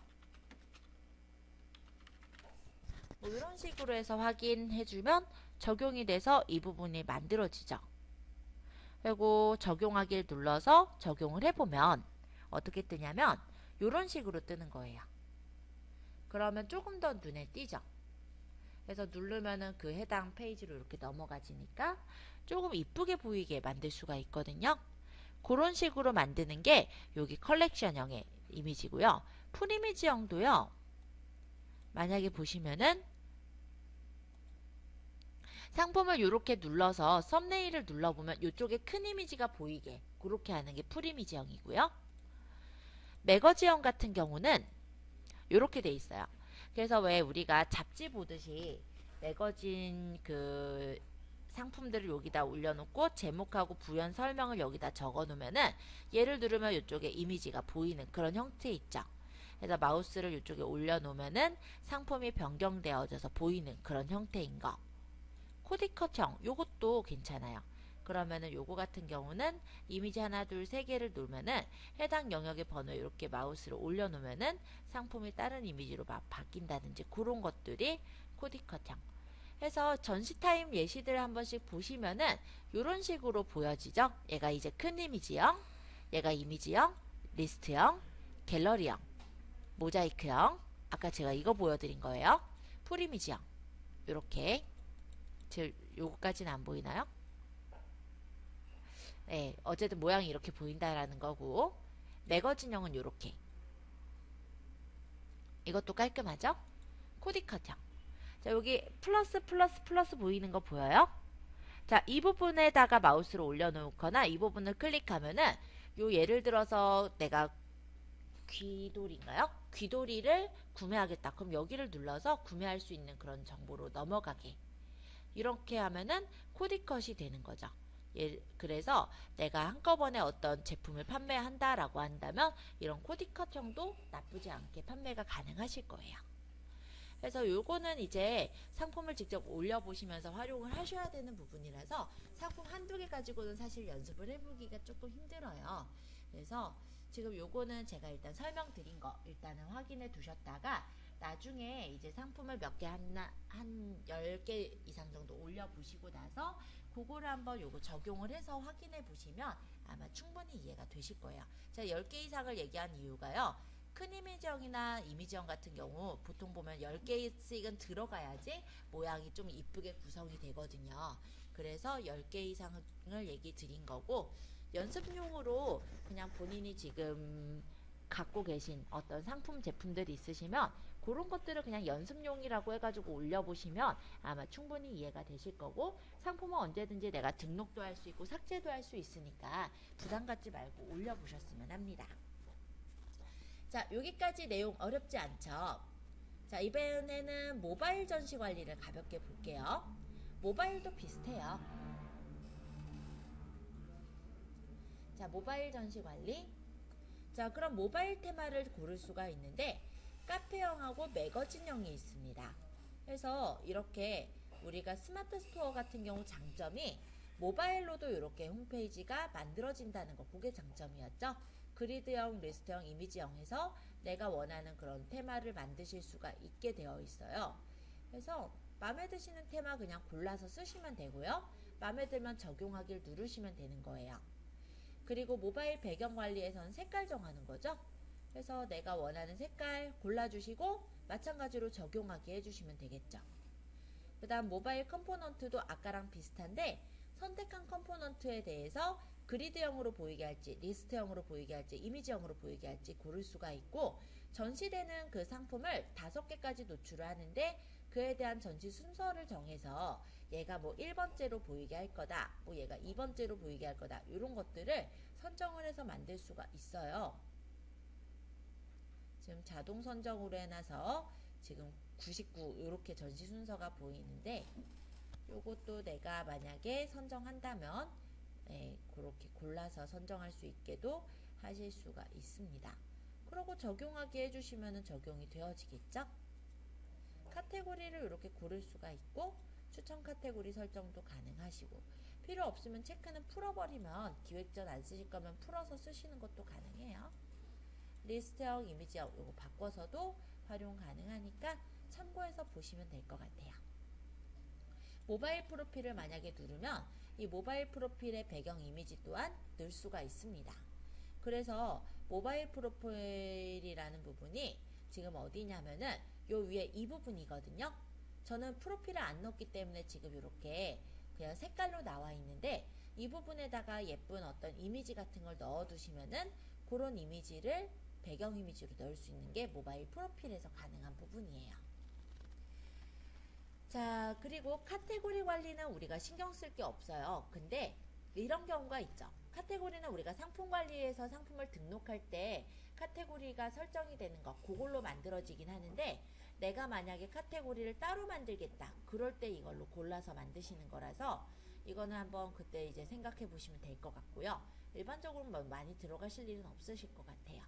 뭐 이런 식으로 해서 확인해주면 적용이 돼서 이 부분이 만들어지죠. 그리고 적용하기를 눌러서 적용을 해보면 어떻게 뜨냐면 이런 식으로 뜨는 거예요. 그러면 조금 더 눈에 띄죠. 그래서 누르면은 그 해당 페이지로 이렇게 넘어가지니까 조금 이쁘게 보이게 만들 수가 있거든요. 그런 식으로 만드는 게 여기 컬렉션형의 이미지고요. 풀이미지형도요. 만약에 보시면은 상품을 이렇게 눌러서 썸네일을 눌러보면 이쪽에 큰 이미지가 보이게 그렇게 하는 게 풀이미지형이고요. 매거지형 같은 경우는 이렇게 돼 있어요. 그래서 왜 우리가 잡지 보듯이 매거진 그 상품들을 여기다 올려놓고 제목하고 부연 설명을 여기다 적어 놓으면은 얘를 누르면 이쪽에 이미지가 보이는 그런 형태 있죠. 그래서 마우스를 이쪽에 올려놓으면은 상품이 변경되어져서 보이는 그런 형태인 거. 코디컷형 요것도 괜찮아요. 그러면은 요거 같은 경우는 이미지 하나 둘 세 개를 놓으면은 해당 영역의 번호에 이렇게 마우스를 올려놓으면은 상품이 다른 이미지로 막 바뀐다든지 그런 것들이 코디컷형. 해서 전시 타임 예시들 한 번씩 보시면은 이런 식으로 보여지죠. 얘가 이제 큰 이미지형, 얘가 이미지형, 리스트형, 갤러리형, 모자이크형, 아까 제가 이거 보여드린 거예요. 풀 이미지형. 요렇게. 지금 요거까지는 안 보이나요? 네, 어쨌든 모양이 이렇게 보인다라는 거고, 매거진형은 요렇게. 이것도 깔끔하죠? 코디컷형. 자, 여기 플러스 보이는 거 보여요? 자, 이 부분에다가 마우스를 올려놓거나 이 부분을 클릭하면은 요 예를 들어서 내가 귀돌이인가요? 귀돌이를 구매하겠다. 그럼 여기를 눌러서 구매할 수 있는 그런 정보로 넘어가게. 이렇게 하면은 코디컷이 되는 거죠. 그래서 내가 한꺼번에 어떤 제품을 판매한다라고 한다면 이런 코디컷형도 나쁘지 않게 판매가 가능하실 거예요. 그래서 요거는 이제 상품을 직접 올려보시면서 활용을 하셔야 되는 부분이라서 상품 한두 개 가지고는 사실 연습을 해보기가 조금 힘들어요. 그래서 지금 요거는 제가 일단 설명드린 거 일단은 확인해 두셨다가 나중에 이제 상품을 몇 개 한 10개 이상 정도 올려보시고 나서 그거를 한번 요거 적용을 해서 확인해 보시면 아마 충분히 이해가 되실 거예요. 제가 10개 이상을 얘기한 이유가요. 큰 이미지형이나 이미지형 같은 경우 보통 보면 10개씩은 들어가야지 모양이 좀 이쁘게 구성이 되거든요. 그래서 10개 이상을 얘기 드린 거고 연습용으로 그냥 본인이 지금 갖고 계신 어떤 상품 제품들이 있으시면 그런 것들을 그냥 연습용이라고 해가지고 올려보시면 아마 충분히 이해가 되실 거고 상품은 언제든지 내가 등록도 할 수 있고 삭제도 할 수 있으니까 부담 갖지 말고 올려보셨으면 합니다. 자, 여기까지 내용 어렵지 않죠? 자, 이번에는 모바일 전시 관리를 가볍게 볼게요. 모바일도 비슷해요. 자, 모바일 전시 관리. 자, 그럼 모바일 테마를 고를 수가 있는데 카페형하고 매거진형이 있습니다. 그래서 이렇게 우리가 스마트 스토어 같은 경우 장점이 모바일로도 이렇게 홈페이지가 만들어진다는 거, 그게 장점이었죠. 그리드형, 리스트형, 이미지형 해서 내가 원하는 그런 테마를 만드실 수가 있게 되어 있어요. 그래서 마음에 드시는 테마 그냥 골라서 쓰시면 되고요. 마음에 들면 적용하기를 누르시면 되는 거예요. 그리고 모바일 배경 관리에서는 색깔 정하는 거죠. 그래서 내가 원하는 색깔 골라주시고 마찬가지로 적용하기 해주시면 되겠죠. 그 다음 모바일 컴포넌트도 아까랑 비슷한데 선택한 컴포넌트에 대해서 그리드형으로 보이게 할지 리스트형으로 보이게 할지 이미지형으로 보이게 할지 고를 수가 있고 전시되는 그 상품을 5개까지 노출을 하는데 그에 대한 전시 순서를 정해서 얘가 뭐 1번째로 보이게 할 거다, 뭐 얘가 2번째로 보이게 할 거다, 이런 것들을 선정을 해서 만들 수가 있어요. 지금 자동 선정으로 해놔서 지금 99 이렇게 전시 순서가 보이는데 요것도 내가 만약에 선정한다면 그렇게 골라서 선정할 수 있게도 하실 수가 있습니다. 그리고 적용하기 해주시면 적용이 되어지겠죠? 카테고리를 이렇게 고를 수가 있고 추천 카테고리 설정도 가능하시고 필요 없으면 체크는 풀어버리면 기획전 안 쓰실 거면 풀어서 쓰시는 것도 가능해요. 리스트형, 이미지형 요거 바꿔서도 활용 가능하니까 참고해서 보시면 될 것 같아요. 모바일 프로필을 만약에 누르면 이 모바일 프로필의 배경 이미지 또한 넣을 수가 있습니다. 그래서 모바일 프로필이라는 부분이 지금 어디냐면은 요 위에 이 부분이거든요. 저는 프로필을 안 넣었기 때문에 지금 이렇게 그냥 색깔로 나와 있는데 이 부분에다가 예쁜 어떤 이미지 같은 걸 넣어 두시면은 그런 이미지를 배경 이미지로 넣을 수 있는 게 모바일 프로필에서 가능한 부분이에요. 자, 그리고 카테고리 관리는 우리가 신경 쓸 게 없어요. 근데 이런 경우가 있죠. 카테고리는 우리가 상품 관리에서 상품을 등록할 때 카테고리가 설정이 되는 거 그걸로 만들어지긴 하는데 내가 만약에 카테고리를 따로 만들겠다 그럴 때 이걸로 골라서 만드시는 거라서 이거는 한번 그때 이제 생각해 보시면 될 것 같고요. 일반적으로 뭐 많이 들어가실 일은 없으실 것 같아요.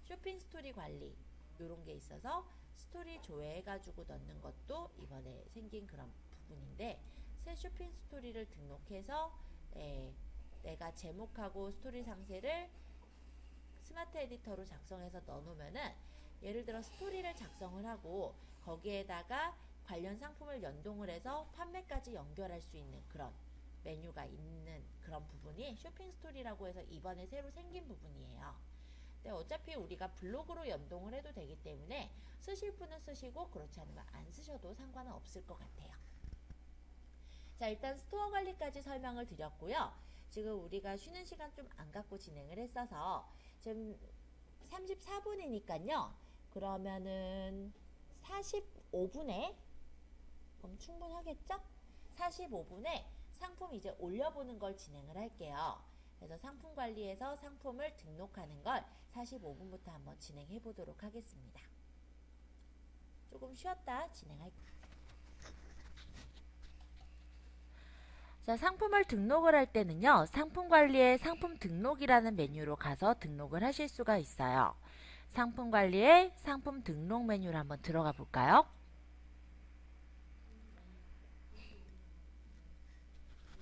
쇼핑 스토리 관리 요런 게 있어서 스토리 조회해가지고 넣는 것도 이번에 생긴 그런 부분인데 새 쇼핑 스토리를 등록해서 내가 제목하고 스토리 상세를 스마트 에디터로 작성해서 넣어놓으면은 예를 들어 스토리를 작성을 하고 거기에다가 관련 상품을 연동을 해서 판매까지 연결할 수 있는 그런 메뉴가 있는 그런 부분이 쇼핑 스토리라고 해서 이번에 새로 생긴 부분이에요. 근데 어차피 우리가 블로그로 연동을 해도 되기 때문에 쓰실 분은 쓰시고 그렇지 않으면 안 쓰셔도 상관은 없을 것 같아요. 자, 일단 스토어 관리까지 설명을 드렸고요. 지금 우리가 쉬는 시간 좀 안 갖고 진행을 했어서 지금 34분이니까요. 그러면은 45분에 그럼 충분하겠죠? 45분에 상품 이제 올려보는 걸 진행을 할게요. 그래서 상품 관리에서 상품을 등록하는 걸 45분부터 한번 진행해 보도록 하겠습니다. 조금 쉬었다 진행할게요. 자, 상품을 등록을 할 때는요, 상품 관리에 상품 등록이라는 메뉴로 가서 등록을 하실 수가 있어요. 상품 관리에 상품 등록 메뉴를 한번 들어가 볼까요?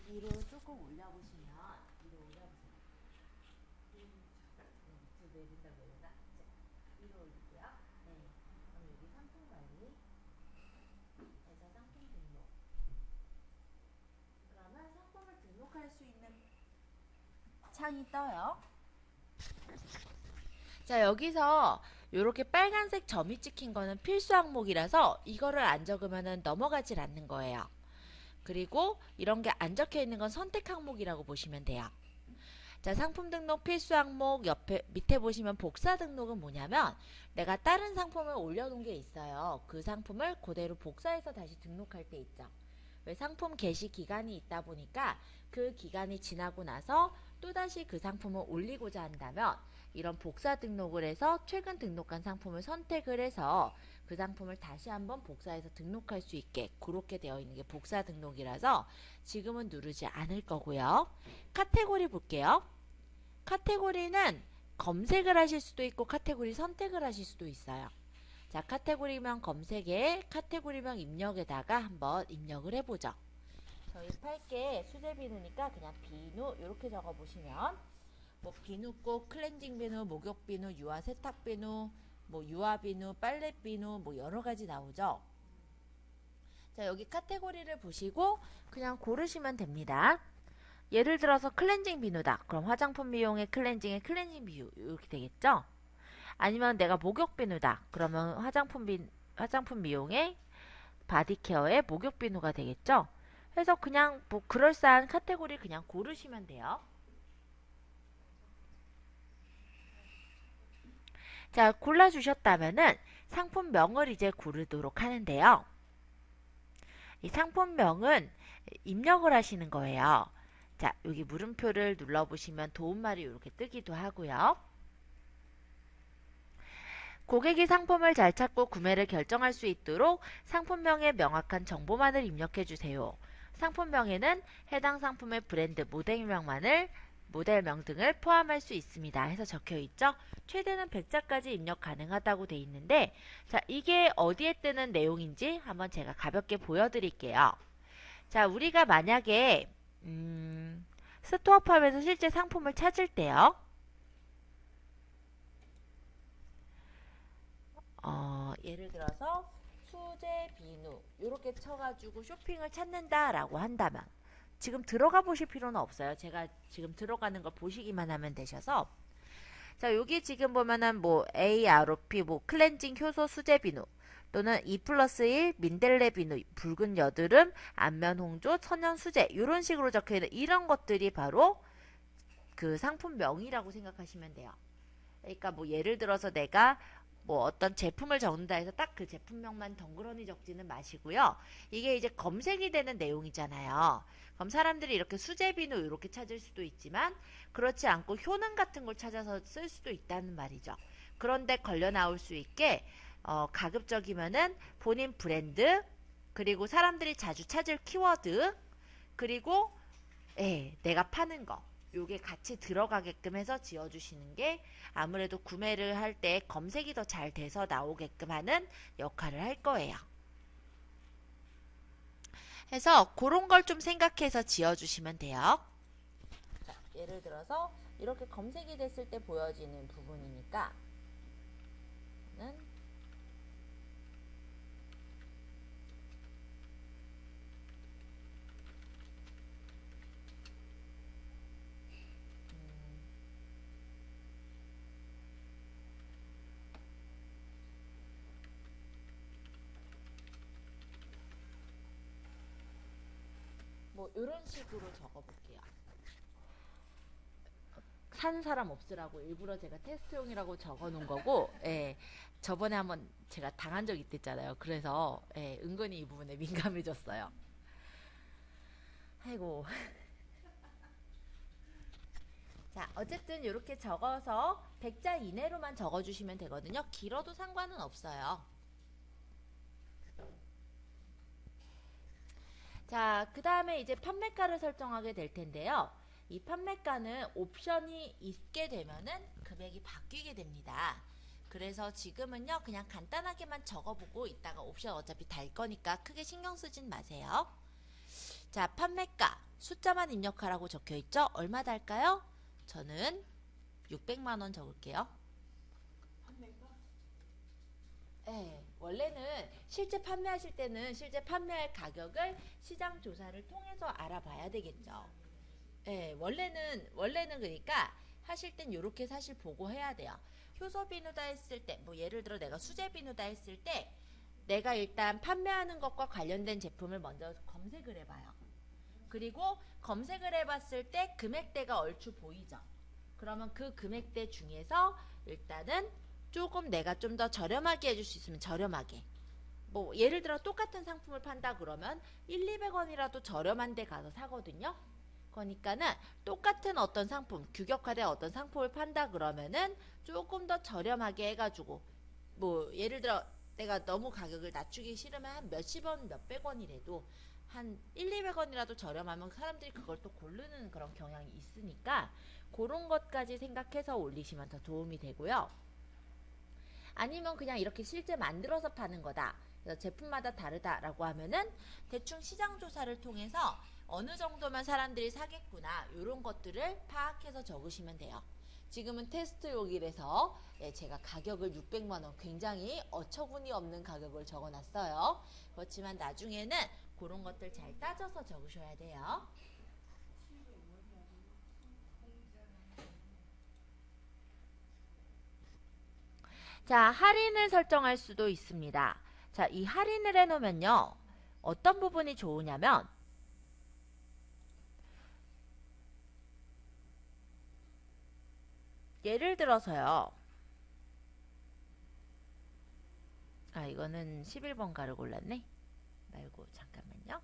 위로 조금 올려보시면, 위로 올려보세요. 밑으로 내린다고 해야 되나? 위로 올릴게요. 네. 그럼 여기 상품 관리, 해서 상품 등록. 그러면 상품을 등록할 수 있는 창이 떠요. 자, 여기서 이렇게 빨간색 점이 찍힌 거는 필수 항목이라서 이거를 안 적으면 넘어가질 않는 거예요. 그리고 이런 게 안 적혀 있는 건 선택 항목이라고 보시면 돼요. 자, 상품 등록 필수 항목 옆에 밑에 보시면 복사 등록은 뭐냐면 내가 다른 상품을 올려놓은 게 있어요. 그 상품을 그대로 복사해서 다시 등록할 때 있죠. 왜 상품 게시 기간이 있다 보니까 그 기간이 지나고 나서 또다시 그 상품을 올리고자 한다면 이런 복사 등록을 해서 최근 등록한 상품을 선택을 해서 그 상품을 다시 한번 복사해서 등록할 수 있게 그렇게 되어 있는 게 복사 등록이라서 지금은 누르지 않을 거고요. 카테고리 볼게요. 카테고리는 검색을 하실 수도 있고 카테고리 선택을 하실 수도 있어요. 자, 카테고리명 검색에 카테고리명 입력에다가 한번 입력을 해보죠. 저희 팔게 수제 비누니까 그냥 비누 이렇게 적어보시면 뭐 비누꽃, 클렌징 비누, 목욕 비누, 유화 세탁 비누, 뭐 유화 비누, 빨래 비누 뭐 여러 가지 나오죠. 자, 여기 카테고리를 보시고 그냥 고르시면 됩니다. 예를 들어서 클렌징 비누다. 그럼 화장품 미용의 클렌징의 클렌징 비누 이렇게 되겠죠? 아니면 내가 목욕 비누다. 그러면 화장품 미용의 바디케어의 목욕 비누가 되겠죠? 그래서 그냥 뭐 그럴싸한 카테고리 그냥 고르시면 돼요. 자, 골라주셨다면은 상품명을 이제 고르도록 하는데요. 이 상품명은 입력을 하시는 거예요. 자, 여기 물음표를 눌러보시면 도움말이 이렇게 뜨기도 하고요. 고객이 상품을 잘 찾고 구매를 결정할 수 있도록 상품명에 명확한 정보만을 입력해주세요. 상품명에는 해당 상품의 브랜드, 모델명 등을 포함할 수 있습니다. 해서 적혀있죠. 최대는 100자까지 입력 가능하다고 돼 있는데 자, 이게 어디에 뜨는 내용인지 한번 제가 가볍게 보여드릴게요. 자, 우리가 만약에 스토어팜에서 실제 상품을 찾을 때요. 예를 들어서 수제 비누 이렇게 쳐가지고 쇼핑을 찾는다라고 한다면 지금 들어가 보실 필요는 없어요. 제가 지금 들어가는 걸 보시기만 하면 되셔서 자, 여기 지금 보면은 뭐 AROP 뭐 클렌징 효소 수제 비누 또는 2+1 민들레 비누, 붉은 여드름, 안면 홍조, 천연 수제 이런 식으로 적혀있는 이런 것들이 바로 그 상품명이라고 생각하시면 돼요. 그러니까 뭐 예를 들어서 내가 뭐 어떤 제품을 적는다 해서 딱 그 제품명만 덩그러니 적지는 마시고요. 이게 이제 검색이 되는 내용이잖아요. 그럼 사람들이 이렇게 수제 비누 이렇게 찾을 수도 있지만 그렇지 않고 효능 같은 걸 찾아서 쓸 수도 있다는 말이죠. 그런데 걸려 나올 수 있게 가급적이면은 본인 브랜드 그리고 사람들이 자주 찾을 키워드 그리고 내가 파는 거 요게 같이 들어가게끔 해서 지어주시는 게 아무래도 구매를 할 때 검색이 더 잘 돼서 나오게끔 하는 역할을 할 거예요. 해서 그런 걸 좀 생각해서 지어주시면 돼요. 자, 예를 들어서 이렇게 검색이 됐을 때 보여지는 부분이니까 뭐 이런 식으로 적어볼게요. 산 사람 없으라고 일부러 제가 테스트용이라고 적어놓은 거고, 예, 저번에 한번 제가 당한 적 있댔잖아요. 그래서 예, 은근히 이 부분에 민감해졌어요. 아이고. 자, 어쨌든 이렇게 적어서 100자 이내로만 적어주시면 되거든요. 길어도 상관은 없어요. 자, 그 다음에 이제 판매가를 설정하게 될 텐데요. 이 판매가는 옵션이 있게 되면은 금액이 바뀌게 됩니다. 그래서 지금은요, 그냥 간단하게만 적어보고 이따가 옵션 어차피 달 거니까 크게 신경 쓰진 마세요. 자, 판매가 숫자만 입력하라고 적혀 있죠? 얼마 달까요? 저는 600만원 적을게요. 판매가? 네, 원래는 실제 판매하실 때는 실제 판매할 가격을 시장 조사를 통해서 알아봐야 되겠죠. 네, 원래는 그러니까 하실 땐 이렇게 사실 보고 해야 돼요. 효소 비누다 했을 때, 뭐 예를 들어 내가 수제 비누다 했을 때 내가 일단 판매하는 것과 관련된 제품을 먼저 검색을 해봐요. 그리고 검색을 해봤을 때 금액대가 얼추 보이죠. 그러면 그 금액대 중에서 일단은 조금 내가 좀 더 저렴하게 해줄 수 있으면 저렴하게, 뭐 예를 들어 똑같은 상품을 판다 그러면 1,200원이라도 저렴한 데 가서 사거든요. 그러니까는 똑같은 어떤 상품, 규격화된 어떤 상품을 판다 그러면은 조금 더 저렴하게 해가지고, 뭐 예를 들어 내가 너무 가격을 낮추기 싫으면 한 몇십 원, 몇백 원이라도 한 1,200원이라도 저렴하면 사람들이 그걸 또 고르는 그런 경향이 있으니까 그런 것까지 생각해서 올리시면 더 도움이 되고요. 아니면 그냥 이렇게 실제 만들어서 파는 거다, 그래서 제품마다 다르다라고 하면은 대충 시장 조사를 통해서 어느 정도면 사람들이 사겠구나, 이런 것들을 파악해서 적으시면 돼요. 지금은 테스트용이라서 제가 가격을 600만원, 굉장히 어처구니 없는 가격을 적어놨어요. 그렇지만 나중에는 그런 것들 잘 따져서 적으셔야 돼요. 자, 할인을 설정할 수도 있습니다. 자, 이 할인을 해놓으면요, 어떤 부분이 좋으냐면 예를 들어서요, 아 이거는 11번가를 골랐네. 말고 잠깐만요.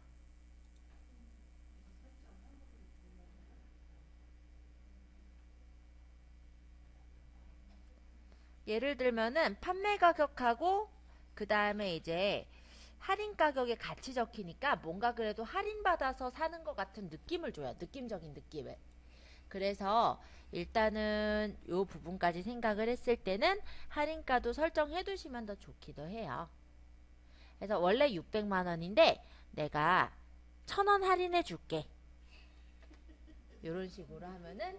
예를 들면은 판매 가격하고 그 다음에 이제 할인 가격에 같이 적히니까 뭔가 그래도 할인받아서 사는 것 같은 느낌을 줘요. 느낌적인 느낌을. 그래서 일단은 요 부분까지 생각을 했을 때는 할인가도 설정해 두시면 더 좋기도 해요. 그래서 원래 600만원인데 내가 1,000원 할인해 줄게, 요런 식으로 하면은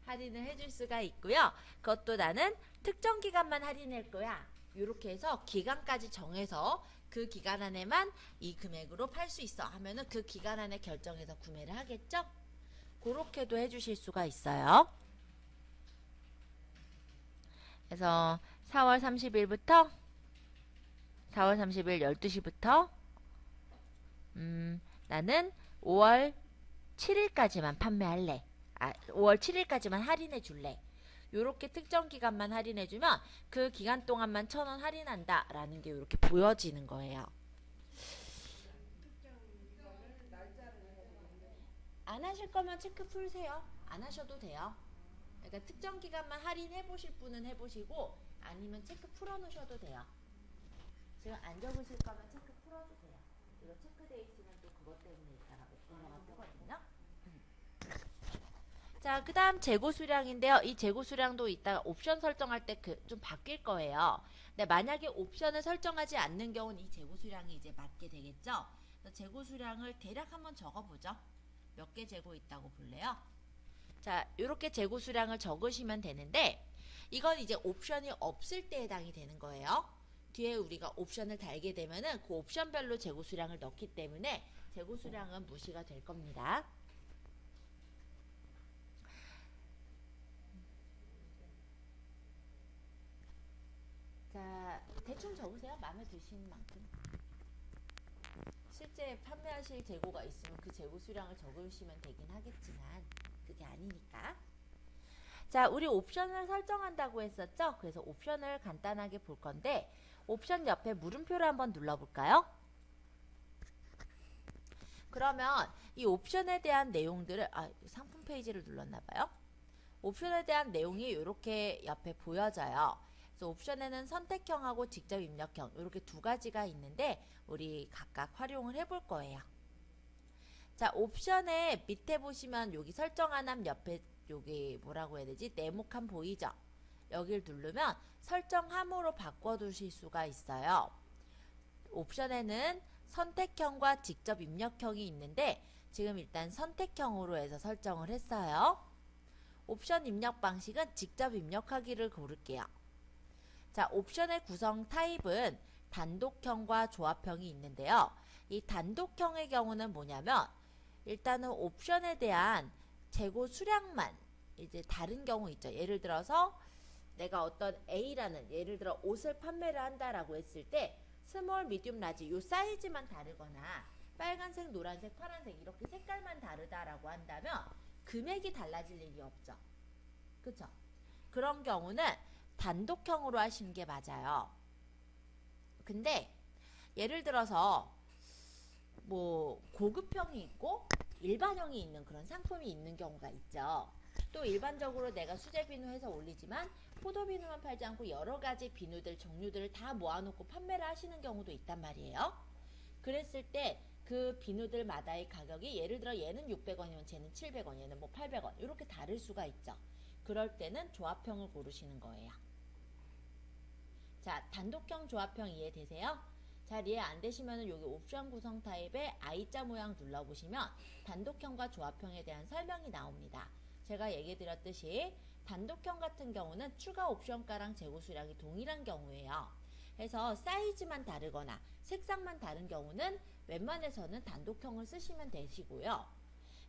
할인을 해줄 수가 있고요. 그것도 나는 특정 기간만 할인할 거야, 이렇게 해서 기간까지 정해서 그 기간 안에만 이 금액으로 팔 수 있어 하면은 그 기간 안에 결정해서 구매를 하겠죠. 그렇게도 해주실 수가 있어요. 그래서 4월 30일부터 4월 30일 12시부터 나는 5월 7일까지만 판매할래, 5월 7일까지만 할인해 줄래, 요렇게 특정 기간만 할인해주면 그 기간 동안만 1,000원 할인한다 라는 게 이렇게 보여지는 거예요. 안 하실 거면 체크 풀세요. 안 하셔도 돼요. 그러니까 특정 기간만 할인해 보실 분은 해보시고, 아니면 체크 풀어 놓으셔도 돼요. 지금 안 적으실 거면 체크 풀어주세요. 이거 체크돼 있으면 또 그것 때문에 이따가 에러가 뜨거든요. 자, 그 다음 재고 수량인데요. 이 재고 수량도 이따가 옵션 설정할 때 좀 바뀔 거예요. 근데 만약에 옵션을 설정하지 않는 경우는 이 재고 수량이 이제 맞게 되겠죠. 그래서 재고 수량을 대략 한번 적어보죠. 몇 개 재고 있다고 볼래요? 자, 이렇게 재고 수량을 적으시면 되는데, 이건 이제 옵션이 없을 때 해당이 되는 거예요. 뒤에 우리가 옵션을 달게 되면은 그 옵션별로 재고 수량을 넣기 때문에 재고 수량은 무시가 될 겁니다. 자, 대충 적으세요. 마음에 드시는 만큼. 실제 판매하실 재고가 있으면 그 재고 수량을 적으시면 되긴 하겠지만 그게 아니니까. 자, 우리 옵션을 설정한다고 했었죠? 그래서 옵션을 간단하게 볼 건데 옵션 옆에 물음표를 한번 눌러볼까요? 그러면 이 옵션에 대한 내용들을 상품 페이지를 눌렀나봐요. 옵션에 대한 내용이 이렇게 옆에 보여져요. 그래서 옵션에는 선택형하고 직접 입력형 이렇게 두 가지가 있는데 우리 각각 활용을 해볼 거예요. 자, 옵션에 밑에 보시면 여기 설정하남 옆에 여기 뭐라고 해야 되지? 네모칸 보이죠? 여기를 누르면 설정함으로 바꿔두실 수가 있어요. 옵션에는 선택형과 직접 입력형이 있는데 지금 일단 선택형으로 해서 설정을 했어요. 옵션 입력 방식은 직접 입력하기를 고를게요. 자, 옵션의 구성 타입은 단독형과 조합형이 있는데요. 이 단독형의 경우는 뭐냐면 일단은 옵션에 대한 재고 수량만 이제 다른 경우 있죠. 예를 들어서 내가 어떤 A라는 예를 들어 옷을 판매를 한다라고 했을 때 스몰, 미디움, 라지 요 사이즈만 다르거나 빨간색, 노란색, 파란색 이렇게 색깔만 다르다라고 한다면 금액이 달라질 일이 없죠. 그쵸? 그런 경우는 단독형으로 하시는 게 맞아요. 근데 예를 들어서 뭐 고급형이 있고 일반형이 있는 그런 상품이 있는 경우가 있죠. 또 일반적으로 내가 수제 비누 해서 올리지만 포도 비누만 팔지 않고 여러 가지 비누들 종류들을 다 모아놓고 판매를 하시는 경우도 있단 말이에요. 그랬을 때 그 비누들마다의 가격이 예를 들어 얘는 600원이면 쟤는 700원, 얘는 뭐 800원 이렇게 다를 수가 있죠. 그럴 때는 조합형을 고르시는 거예요. 자, 단독형, 조합형 이해되세요? 잘 이해 안 되시면 여기 옵션 구성 타입에 I자 모양 눌러보시면 단독형과 조합형에 대한 설명이 나옵니다. 제가 얘기 드렸듯이 단독형 같은 경우는 추가 옵션가랑 재고 수량이 동일한 경우예요. 그래서 사이즈만 다르거나 색상만 다른 경우는 웬만해서는 단독형을 쓰시면 되시고요.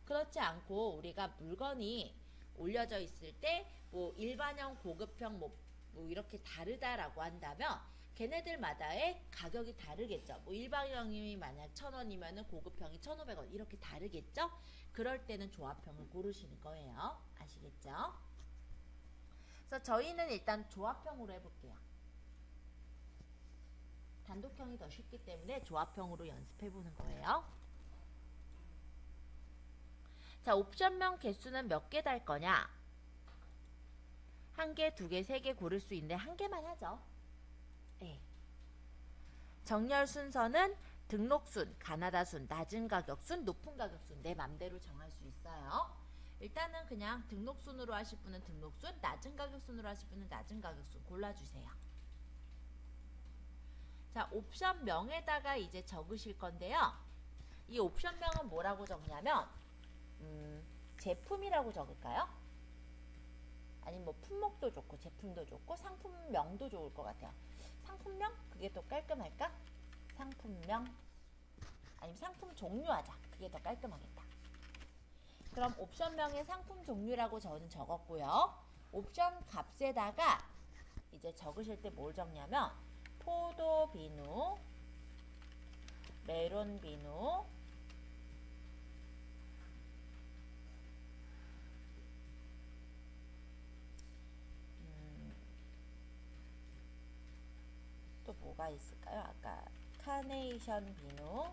그렇지 않고 우리가 물건이 올려져 있을 때 뭐 일반형, 고급형 뭐 이렇게 다르다라고 한다면 걔네들마다의 가격이 다르겠죠. 뭐 일반형이 만약 1,000원이면 고급형이 1,500원 이렇게 다르겠죠. 그럴 때는 조합형을 고르시는 거예요. 아시겠죠? 그래서 저희는 일단 조합형으로 해볼게요. 단독형이 더 쉽기 때문에 조합형으로 연습해보는 거예요. 자, 옵션명 개수는 몇 개 달 거냐? 한 개, 두 개, 세 개 고를 수 있는데 한 개만 하죠. 네. 정렬 순서는 등록순, 가나다순, 낮은 가격순, 높은 가격순 내 맘대로 정할 수 있어요. 일단은 그냥 등록순으로 하실 분은 등록순, 낮은 가격순으로 하실 분은 낮은 가격순 골라주세요. 자, 옵션명에다가 이제 적으실 건데요. 이 옵션명은 뭐라고 적냐면 제품이라고 적을까요? 아니면 뭐 품목도 좋고 제품도 좋고 상품명도 좋을 것 같아요. 상품명? 그게 더 깔끔할까? 상품명 아니면 상품 종류 하자. 그게 더 깔끔하겠다. 그럼 옵션명의 상품 종류라고 저는 적었고요. 옵션 값에다가 이제 적으실 때 뭘 적냐면 포도 비누, 메론 비누, 또 뭐가 있을까요? 아까 카네이션 비누,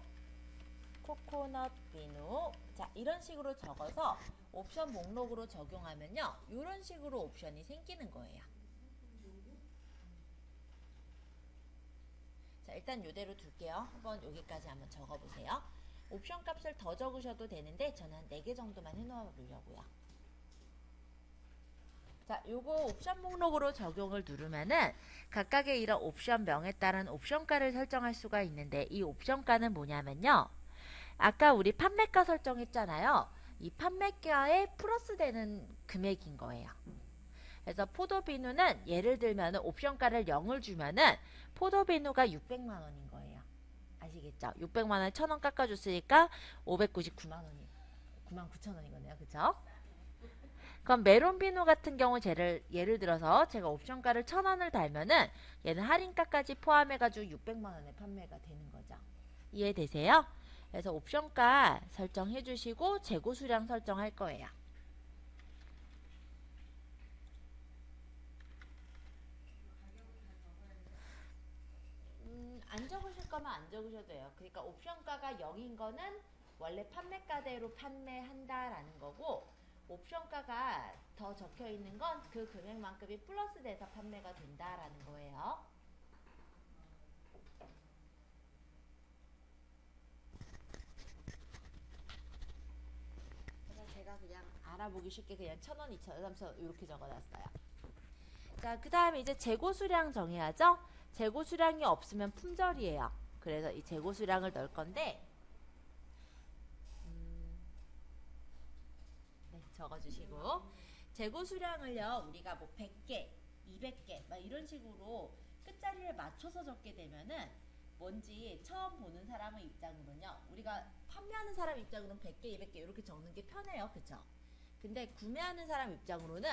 코코넛 비누. 자, 이런 식으로 적어서 옵션 목록으로 적용하면요 이런 식으로 옵션이 생기는 거예요. 자, 일단 이대로 둘게요. 한번 여기까지 한번 적어보세요. 옵션 값을 더 적으셔도 되는데 저는 한 4개 정도만 해놓아 보려고요. 자, 요거 옵션 목록으로 적용을 누르면은 각각의 이런 옵션명에 따른 옵션가를 설정할 수가 있는데 이 옵션가는 뭐냐면요. 아까 우리 판매가 설정했잖아요. 이 판매가에 플러스 되는 금액인 거예요. 그래서 포도비누는 예를 들면 옵션가를 0을 주면은 포도비누가 600만원인 거예요. 아시겠죠? 600만원에 1000원 깎아줬으니까 599만원이 99,000원이거든요. 그쵸? 그럼 메론비누 같은 경우 예를 들어서 제가 옵션가를 1000원을 달면은 얘는 할인가까지 포함해가지고 600만원에 판매가 되는 거죠. 이해되세요? 그래서 옵션가 설정해 주시고 재고 수량 설정할 거예요. 안 적으실 거면 안 적으셔도 돼요. 그러니까 옵션가가 0인 거는 원래 판매가대로 판매한다라는 거고, 옵션가가 더 적혀 있는 건 그 금액만큼이 플러스 돼서 판매가 된다라는 거예요. 그래서 제가 그냥 알아보기 쉽게 그냥 1,000원, 2,000원, 3,000원 이렇게 적어놨어요. 자, 그 다음에 이제 재고 수량 정해야죠. 재고 수량이 없으면 품절이에요. 그래서 이 재고 수량을 넣을 건데, 네, 적어주시고, 재고 수량을요, 우리가 뭐 100개, 200개, 막 이런 식으로 끝자리를 맞춰서 적게 되면은 뭔지 처음 보는 사람의 입장으로는요, 우리가 판매하는 사람 입장으로는 100개, 200개 이렇게 적는 게 편해요. 그쵸? 근데 구매하는 사람 입장으로는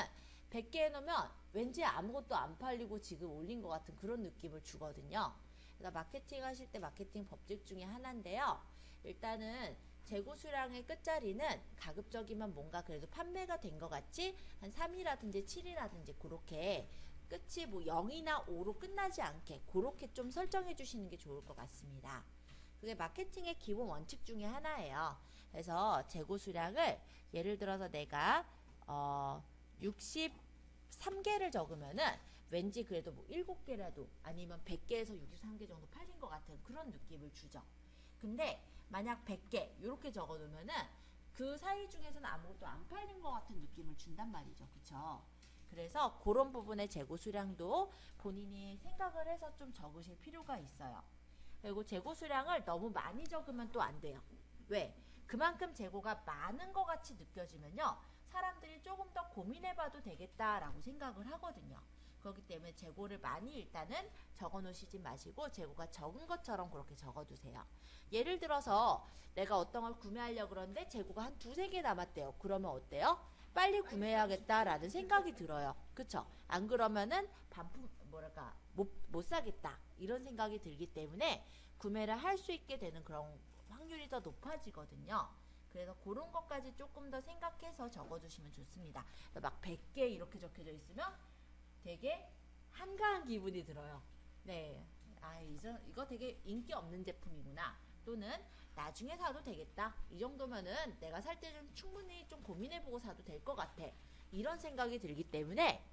100개 해놓으면 왠지 아무것도 안 팔리고 지금 올린 것 같은 그런 느낌을 주거든요. 그래서 마케팅 하실 때 마케팅 법칙 중에 하나인데요. 일단은 재고 수량의 끝자리는 가급적이면 뭔가 그래도 판매가 된 것 같이 한 3이라든지 7이라든지 그렇게 끝이 뭐 0이나 5로 끝나지 않게 그렇게 좀 설정해 주시는 게 좋을 것 같습니다. 그게 마케팅의 기본 원칙 중에 하나예요. 그래서 재고 수량을 예를 들어서 내가 63개를 적으면은 왠지 그래도 뭐 7개라도 아니면 100개에서 63개 정도 팔린 것 같은 그런 느낌을 주죠. 근데 만약 100개 이렇게 적어놓으면은 그 사이 중에서는 아무것도 안 팔린 것 같은 느낌을 준단 말이죠. 그쵸? 그래서 그런 부분의 재고 수량도 본인이 생각을 해서 좀 적으실 필요가 있어요. 그리고 재고 수량을 너무 많이 적으면 또 안 돼요. 왜? 그만큼 재고가 많은 것 같이 느껴지면요, 사람들이 조금 더 고민해봐도 되겠다라고 생각을 하거든요. 그렇기 때문에 재고를 많이 일단은 적어 놓으시지 마시고 재고가 적은 것처럼 그렇게 적어두세요. 예를 들어서 내가 어떤 걸 구매하려고 그러는데 재고가 한 2-3개 남았대요. 그러면 어때요? 빨리 구매해야겠다라는 생각이 들어요. 그쵸? 안 그러면은 반품 뭐랄까 못 사겠다 이런 생각이 들기 때문에 구매를 할 수 있게 되는 그런 확률이 더 높아지거든요. 그래서 그런 것까지 조금 더 생각해서 적어주시면 좋습니다. 막 100개 이렇게 적혀져 있으면 되게 한가한 기분이 들어요. 네, 이거 되게 인기 없는 제품이구나. 또는 나중에 사도 되겠다. 이 정도면은 내가 살 때 좀 충분히 좀 고민해보고 사도 될 것 같아. 이런 생각이 들기 때문에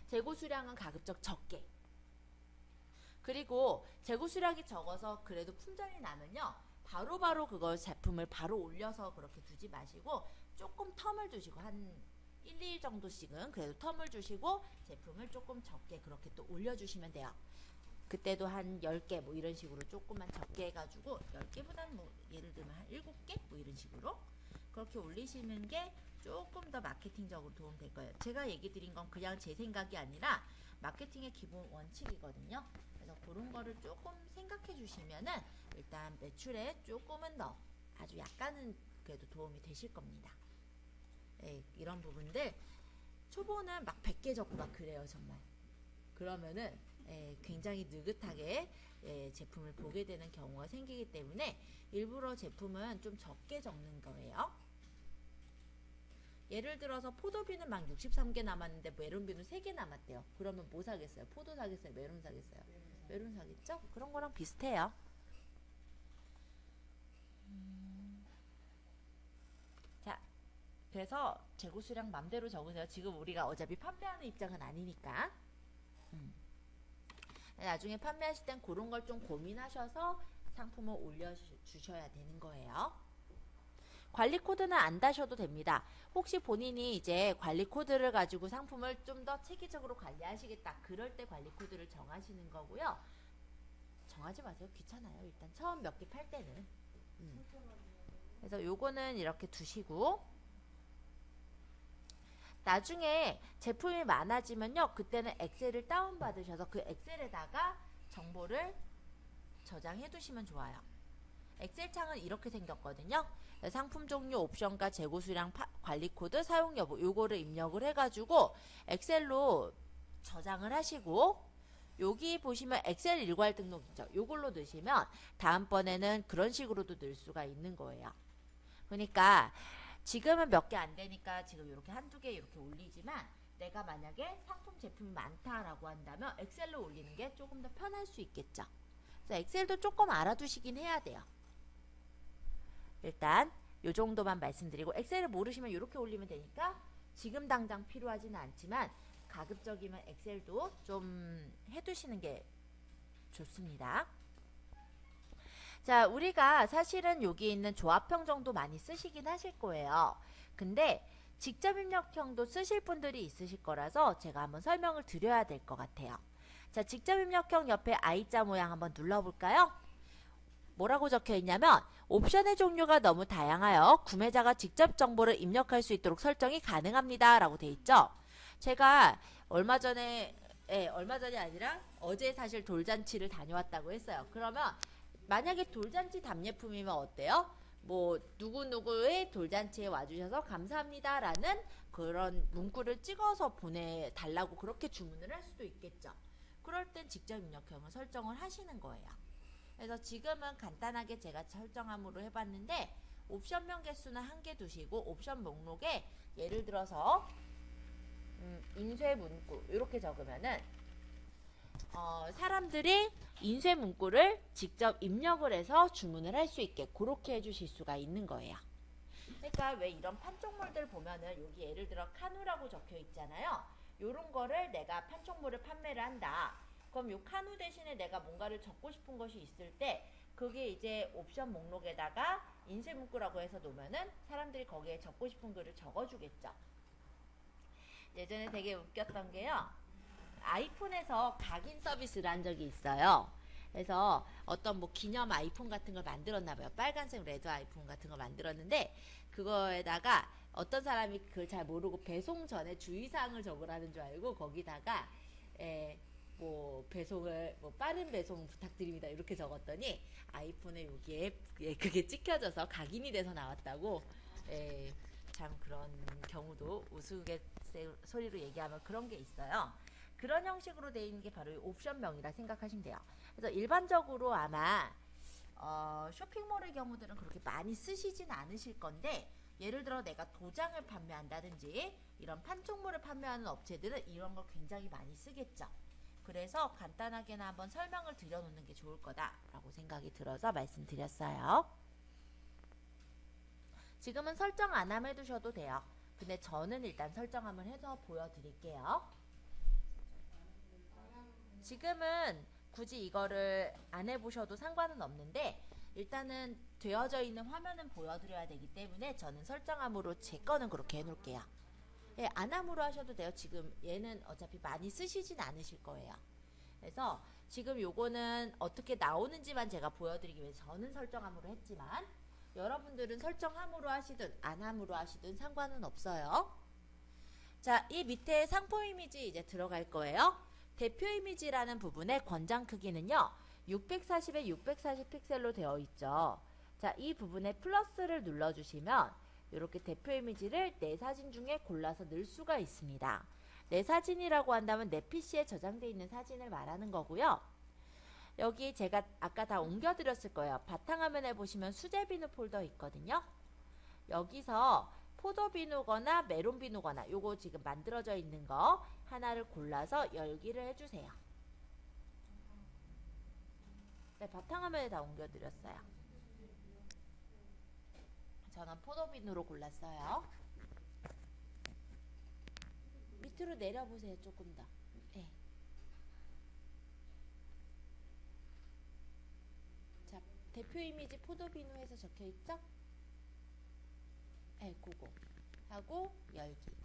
재고 수량은 가급적 적게. 그리고 재고 수량이 적어서 그래도 품절이 나면요, 바로바로 그걸 제품을 바로 올려서 그렇게 두지 마시고 조금 텀을 두시고 한 1-2일 정도씩은 그래도 텀을 주시고 제품을 조금 적게 그렇게 또 올려주시면 돼요. 그때도 한 10개 뭐 이런 식으로 조금만 적게 해가지고 10개보다는 뭐 예를 들면 한 7개 뭐 이런 식으로 그렇게 올리시는 게 조금 더 마케팅적으로 도움 될 거예요. 제가 얘기 드린 건 그냥 제 생각이 아니라 마케팅의 기본 원칙이거든요. 그래서 그런 거를 조금 생각해 주시면은 일단 매출에 조금은 더 아주 약간은 그래도 도움이 되실 겁니다. 네, 이런 부분들 초보는 막 100개 적고 막 그래요 정말. 그러면은 굉장히 느긋하게 제품을 보게 되는 경우가 생기기 때문에 일부러 제품은 좀 적게 적는 거예요. 예를 들어서 포도비는 막 63개 남았는데 메론비는 3개 남았대요. 그러면 뭐 사겠어요? 포도 사겠어요? 메론 사겠어요? 메론 사겠죠? 그런 거랑 비슷해요. 자, 그래서 재고 수량 맘대로 적으세요. 지금 우리가 어차피 판매하는 입장은 아니니까. 나중에 판매하실 땐 그런 걸 좀 고민하셔서 상품을 올려주셔야 되는 거예요. 관리 코드는 안 다셔도 됩니다. 혹시 본인이 이제 관리 코드를 가지고 상품을 좀 더 체계적으로 관리하시겠다. 그럴 때 관리 코드를 정하시는 거고요. 정하지 마세요. 귀찮아요. 일단 처음 몇 개 팔 때는. 그래서 요거는 이렇게 두시고 나중에 제품이 많아지면요, 그때는 엑셀을 다운받으셔서 그 엑셀에다가 정보를 저장해 두시면 좋아요. 엑셀 창은 이렇게 생겼거든요. 상품 종류, 옵션가, 재고 수량, 관리 코드, 사용 여부 요거를 입력을 해가지고 엑셀로 저장을 하시고 여기 보시면 엑셀 일괄 등록 있죠. 요걸로 넣으시면 다음번에는 그런 식으로도 넣을 수가 있는 거예요. 그러니까 지금은 몇 개 안 되니까 지금 이렇게 한두 개 이렇게 올리지만 내가 만약에 상품 제품이 많다라고 한다면 엑셀로 올리는 게 조금 더 편할 수 있겠죠. 그래서 엑셀도 조금 알아두시긴 해야 돼요. 일단 요 정도만 말씀드리고 엑셀을 모르시면 이렇게 올리면 되니까 지금 당장 필요하지는 않지만 가급적이면 엑셀도 좀 해두시는 게 좋습니다. 자, 우리가 사실은 여기 있는 조합형 정도 많이 쓰시긴 하실 거예요. 근데 직접 입력형도 쓰실 분들이 있으실 거라서 제가 한번 설명을 드려야 될 것 같아요. 자, 직접 입력형 옆에 I자 모양 한번 눌러볼까요? 뭐라고 적혀 있냐면 옵션의 종류가 너무 다양하여 구매자가 직접 정보를 입력할 수 있도록 설정이 가능합니다 라고 돼 있죠. 제가 얼마 전에 아니라 어제 사실 돌잔치를 다녀왔다고 했어요. 그러면 만약에 돌잔치 답례품이면 어때요? 뭐 누구누구의 돌잔치에 와주셔서 감사합니다 라는 그런 문구를 찍어서 보내달라고 그렇게 주문을 할 수도 있겠죠. 그럴 땐 직접 입력형을 설정을 하시는 거예요. 그래서 지금은 간단하게 제가 설정함으로 해봤는데 옵션명 개수는 1개 두시고 옵션 목록에 예를 들어서 인쇄 문구 이렇게 적으면은 사람들이 인쇄 문구를 직접 입력을 해서 주문을 할 수 있게 그렇게 해주실 수가 있는 거예요. 그러니까 왜 이런 판촉물들 보면은 여기 예를 들어 카누라고 적혀 있잖아요. 요런 거를 내가 판촉물을 판매를 한다. 그럼 요 카누 대신에 내가 뭔가를 적고 싶은 것이 있을 때 그게 이제 옵션 목록에다가 인쇄 문구라고 해서 놓으면은 사람들이 거기에 적고 싶은 글을 적어주겠죠. 예전에 되게 웃겼던 게요. 아이폰에서 각인 서비스를 한 적이 있어요. 그래서 어떤 뭐 기념 아이폰 같은 걸 만들었나 봐요. 빨간색 레드 아이폰 같은 걸 만들었는데 그거에다가 어떤 사람이 그걸 잘 모르고 배송 전에 주의사항을 적으라는 줄 알고 거기다가 뭐 배송을 뭐 빠른 배송 부탁드립니다 이렇게 적었더니 아이폰에 여기에 그게 찍혀져서 각인이 돼서 나왔다고. 참 그런 경우도 우스갯소리로 얘기하면 그런 게 있어요. 그런 형식으로 되어 있는 게 바로 옵션명이라 생각하시면 돼요. 그래서 일반적으로 아마 쇼핑몰의 경우들은 그렇게 많이 쓰시진 않으실 건데 예를 들어 내가 도장을 판매한다든지 이런 판촉물을 판매하는 업체들은 이런 걸 굉장히 많이 쓰겠죠. 그래서 간단하게나 한번 설명을 드려놓는 게 좋을 거다라고 생각이 들어서 말씀드렸어요. 지금은 설정 안 하면 해두셔도 돼요. 근데 저는 일단 설정함을 해서 보여드릴게요. 지금은 굳이 이거를 안 해보셔도 상관은 없는데 일단은 되어져 있는 화면은 보여드려야 되기 때문에 저는 설정함으로 제 거는 그렇게 해놓을게요. 안함으로 하셔도 돼요. 지금 얘는 어차피 많이 쓰시진 않으실 거예요. 그래서 지금 요거는 어떻게 나오는지만 제가 보여드리기 위해서 저는 설정함으로 했지만 여러분들은 설정함으로 하시든 안함으로 하시든 상관은 없어요. 자, 이 밑에 상품 이미지 이제 들어갈 거예요. 대표 이미지라는 부분의 권장 크기는요 640에 640 픽셀로 되어 있죠. 자, 이 부분에 플러스를 눌러주시면 이렇게 대표 이미지를 내 사진 중에 골라서 넣을 수가 있습니다. 내 사진이라고 한다면 내 PC에 저장되어 있는 사진을 말하는 거고요. 여기 제가 아까 다 옮겨드렸을 거예요. 바탕화면에 보시면 수제비누 폴더 있거든요. 여기서 포도비누거나 메론비누거나 요거 지금 만들어져 있는 거 하나를 골라서 열기를 해주세요. 네, 바탕화면에 다 옮겨드렸어요. 저는 포도비누로 골랐어요. 밑으로 내려보세요. 조금 더. 네. 자, 대표 이미지 포도비누에서 적혀있죠? 네, 그거 하고 열기.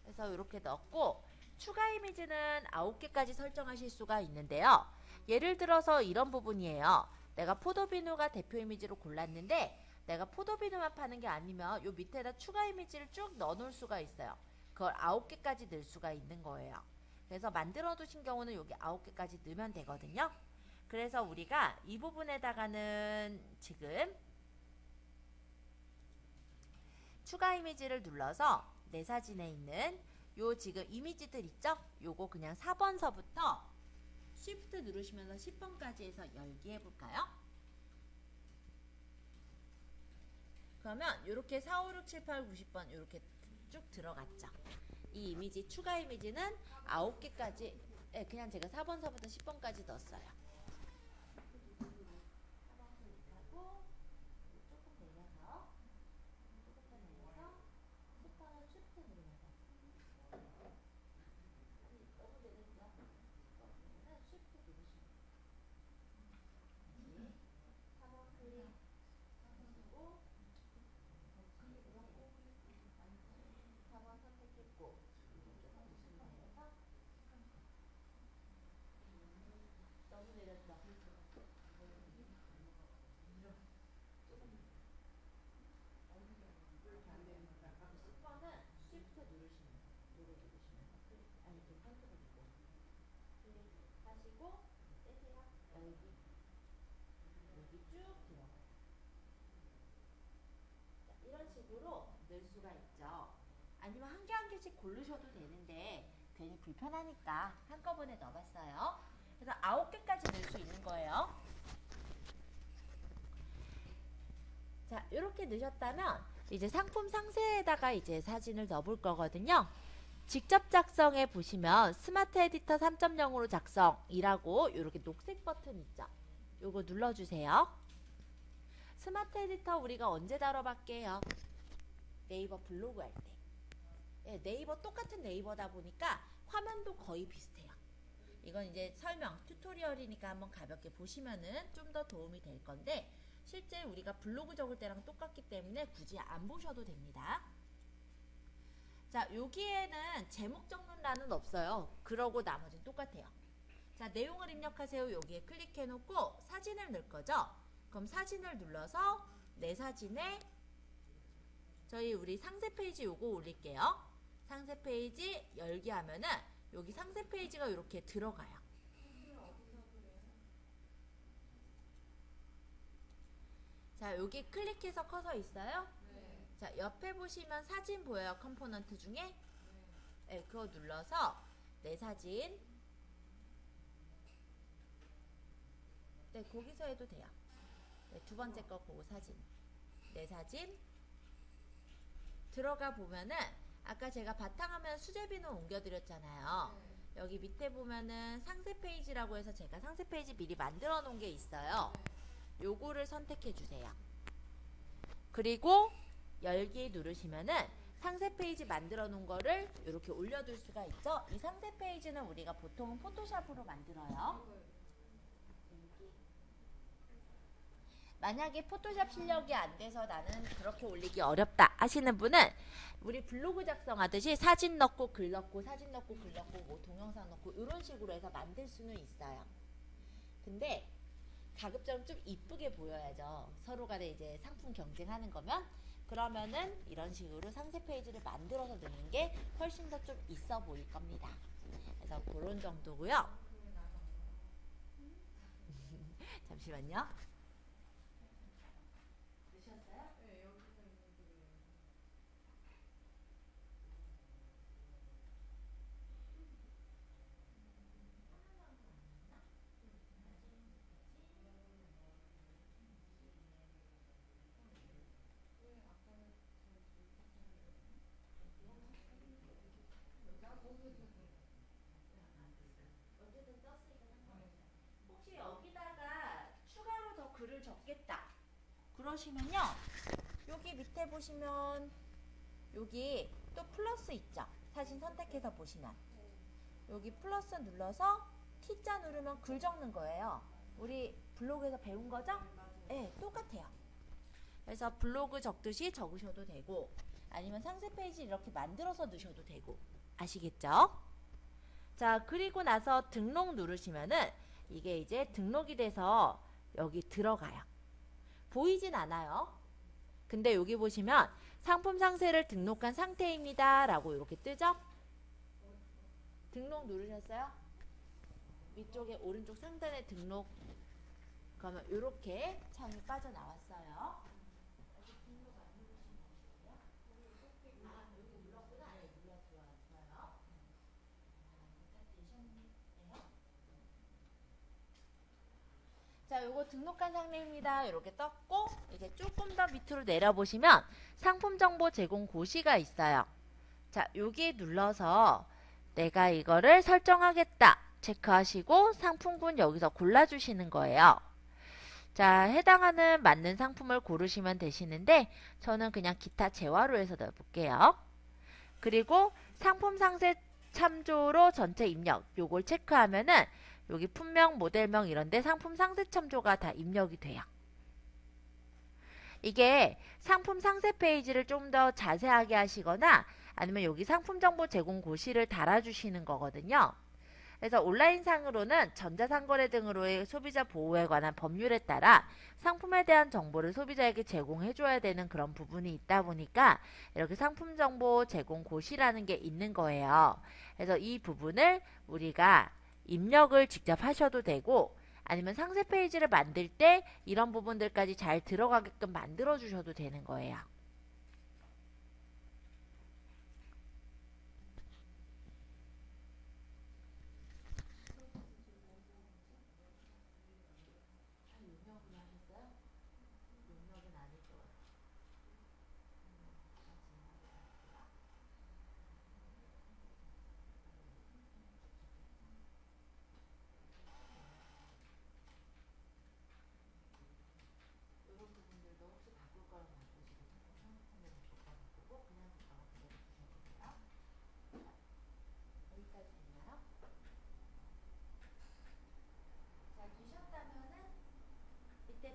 그래서 이렇게 넣었고 추가 이미지는 9개까지 설정하실 수가 있는데요. 예를 들어서 이런 부분이에요. 내가 포도비누가 대표 이미지로 골랐는데 내가 포도비누만 파는 게 아니면 요 밑에다 추가 이미지를 쭉 넣어 놓을 수가 있어요. 그걸 9개까지 넣을 수가 있는 거예요. 그래서 만들어 두신 경우는 여기 9개까지 넣으면 되거든요. 그래서 우리가 이 부분에다가는 지금 추가 이미지를 눌러서 내 사진에 있는 요 지금 이미지들 있죠? 요거 그냥 4번서부터 Shift 누르시면서 10번까지 해서 열기 해볼까요? 그러면 이렇게 4, 5, 6, 7, 8, 90번 이렇게 쭉 들어갔죠. 이 이미지 추가 이미지는 9개까지 그냥 제가 4번서부터 10번까지 넣었어요. 4번 클릭하고 조금 내려서 10번은 Shift 누르면서 너무 내렸죠? 그러면 Shift 누르시면 돼요. 4번 클릭 하시고 4번 선택했고 너무 내렸죠? 10번은 Shift 누르시면서 아니 그 컨트롤이고 클릭하시고 떼세요. 여기 쭉 들어가요. 자, 이런 식으로 넣을 수가 있죠. 아니면 한 개 한 개씩 고르셔도 되는데 괜히 불편하니까 한꺼번에 넣어봤어요. 그래서 9개까지 넣을 수 있는 거예요. 자, 이렇게 넣으셨다면 이제 상품 상세에다가 이제 사진을 넣어볼 거거든요. 직접 작성해 보시면 스마트 에디터 3.0으로 작성이라고 이렇게 녹색 버튼 있죠. 요거 눌러주세요. 스마트 에디터 우리가 언제 다뤄봤게요? 네이버 블로그 할 때. 네, 네이버 똑같은 네이버다 보니까 화면도 거의 비슷해요. 이건 이제 설명, 튜토리얼이니까 한번 가볍게 보시면은 좀 더 도움이 될 건데 실제 우리가 블로그 적을 때랑 똑같기 때문에 굳이 안 보셔도 됩니다. 자, 여기에는 제목 적는欄은 없어요. 그러고 나머지는 똑같아요. 자, 내용을 입력하세요. 여기에 클릭해 놓고 사진을 넣을 거죠. 그럼 사진을 눌러서 내 사진에 우리 상세 페이지 요거 올릴게요. 상세 페이지 열기 하면은 여기 상세 페이지가 이렇게 들어가요. 자, 여기 클릭해서 커서 있어요. 네. 자, 옆에 보시면 사진 보여요. 컴포넌트 중에. 네, 그거 눌러서 내 사진. 네, 거기서 해도 돼요. 네, 두 번째 거 보고 사진. 내 사진. 들어가 보면은 아까 제가 바탕화면 수제비는 옮겨드렸잖아요. 네. 여기 밑에 보면은 상세 페이지라고 해서 제가 상세 페이지 미리 만들어 놓은 게 있어요. 요거를 선택해 주세요. 그리고 열기 누르시면은 상세 페이지 만들어 놓은 거를 이렇게 올려둘 수가 있죠. 이 상세 페이지는 우리가 보통 포토샵으로 만들어요. 만약에 포토샵 실력이 안 돼서 나는 그렇게 올리기 어렵다 하시는 분은 우리 블로그 작성하듯이 사진 넣고 글 넣고 사진 넣고 글 넣고 뭐 동영상 넣고 이런 식으로 해서 만들 수는 있어요. 근데 가급적 좀 이쁘게 보여야죠. 서로 간에 이제 상품 경쟁하는 거면. 그러면은 이런 식으로 상세 페이지를 만들어서 넣는 게 훨씬 더 좀 있어 보일 겁니다. 그래서 그런 정도고요. 잠시만요. 되셨어요? 네, 여기서 있는 그래요. 어쨌든 떴으니까 상관없어요. 혹시 여기다가 추가로 더 글을 적겠다 그러시면요, 여기 밑에 보시면 여기 또 플러스 있죠. 사진 선택해서 보시면 여기 플러스 눌러서 T자 누르면 글 적는 거예요. 우리 블로그에서 배운 거죠? 네, 똑같아요. 그래서 블로그 적듯이 적으셔도 되고 아니면 상세 페이지 이렇게 만들어서 넣으셔도 되고. 아시겠죠? 자, 그리고 나서 등록 누르시면은 이게 이제 등록이 돼서 여기 들어가요. 보이진 않아요. 근데 여기 보시면 상품 상세를 등록한 상태입니다 라고 이렇게 뜨죠? 등록 누르셨어요? 위쪽에 오른쪽 상단에 등록. 그러면 이렇게 창이 빠져나왔어요. 자, 요거 등록한 상례입니다. 이렇게 떴고 이제 조금 더 밑으로 내려보시면 상품 정보 제공 고시가 있어요. 자, 여기 눌러서 내가 이거를 설정하겠다 체크하시고 상품군 여기서 골라주시는 거예요. 자, 해당하는 맞는 상품을 고르시면 되시는데 저는 그냥 기타 재화로 해서 넣어볼게요. 그리고 상품 상세 참조로 전체 입력 요걸 체크하면은 여기 품명, 모델명 이런데 상품 상세 참조가 다 입력이 돼요. 이게 상품 상세 페이지를 좀 더 자세하게 하시거나 아니면 여기 상품 정보 제공 고시를 달아주시는 거거든요. 그래서 온라인상으로는 전자상거래 등으로의 소비자 보호에 관한 법률에 따라 상품에 대한 정보를 소비자에게 제공해줘야 되는 그런 부분이 있다 보니까 이렇게 상품 정보 제공 고시라는 게 있는 거예요. 그래서 이 부분을 우리가 입력을 직접 하셔도 되고 아니면 상세 페이지를 만들 때 이런 부분들까지 잘 들어가게끔 만들어 주셔도 되는 거예요.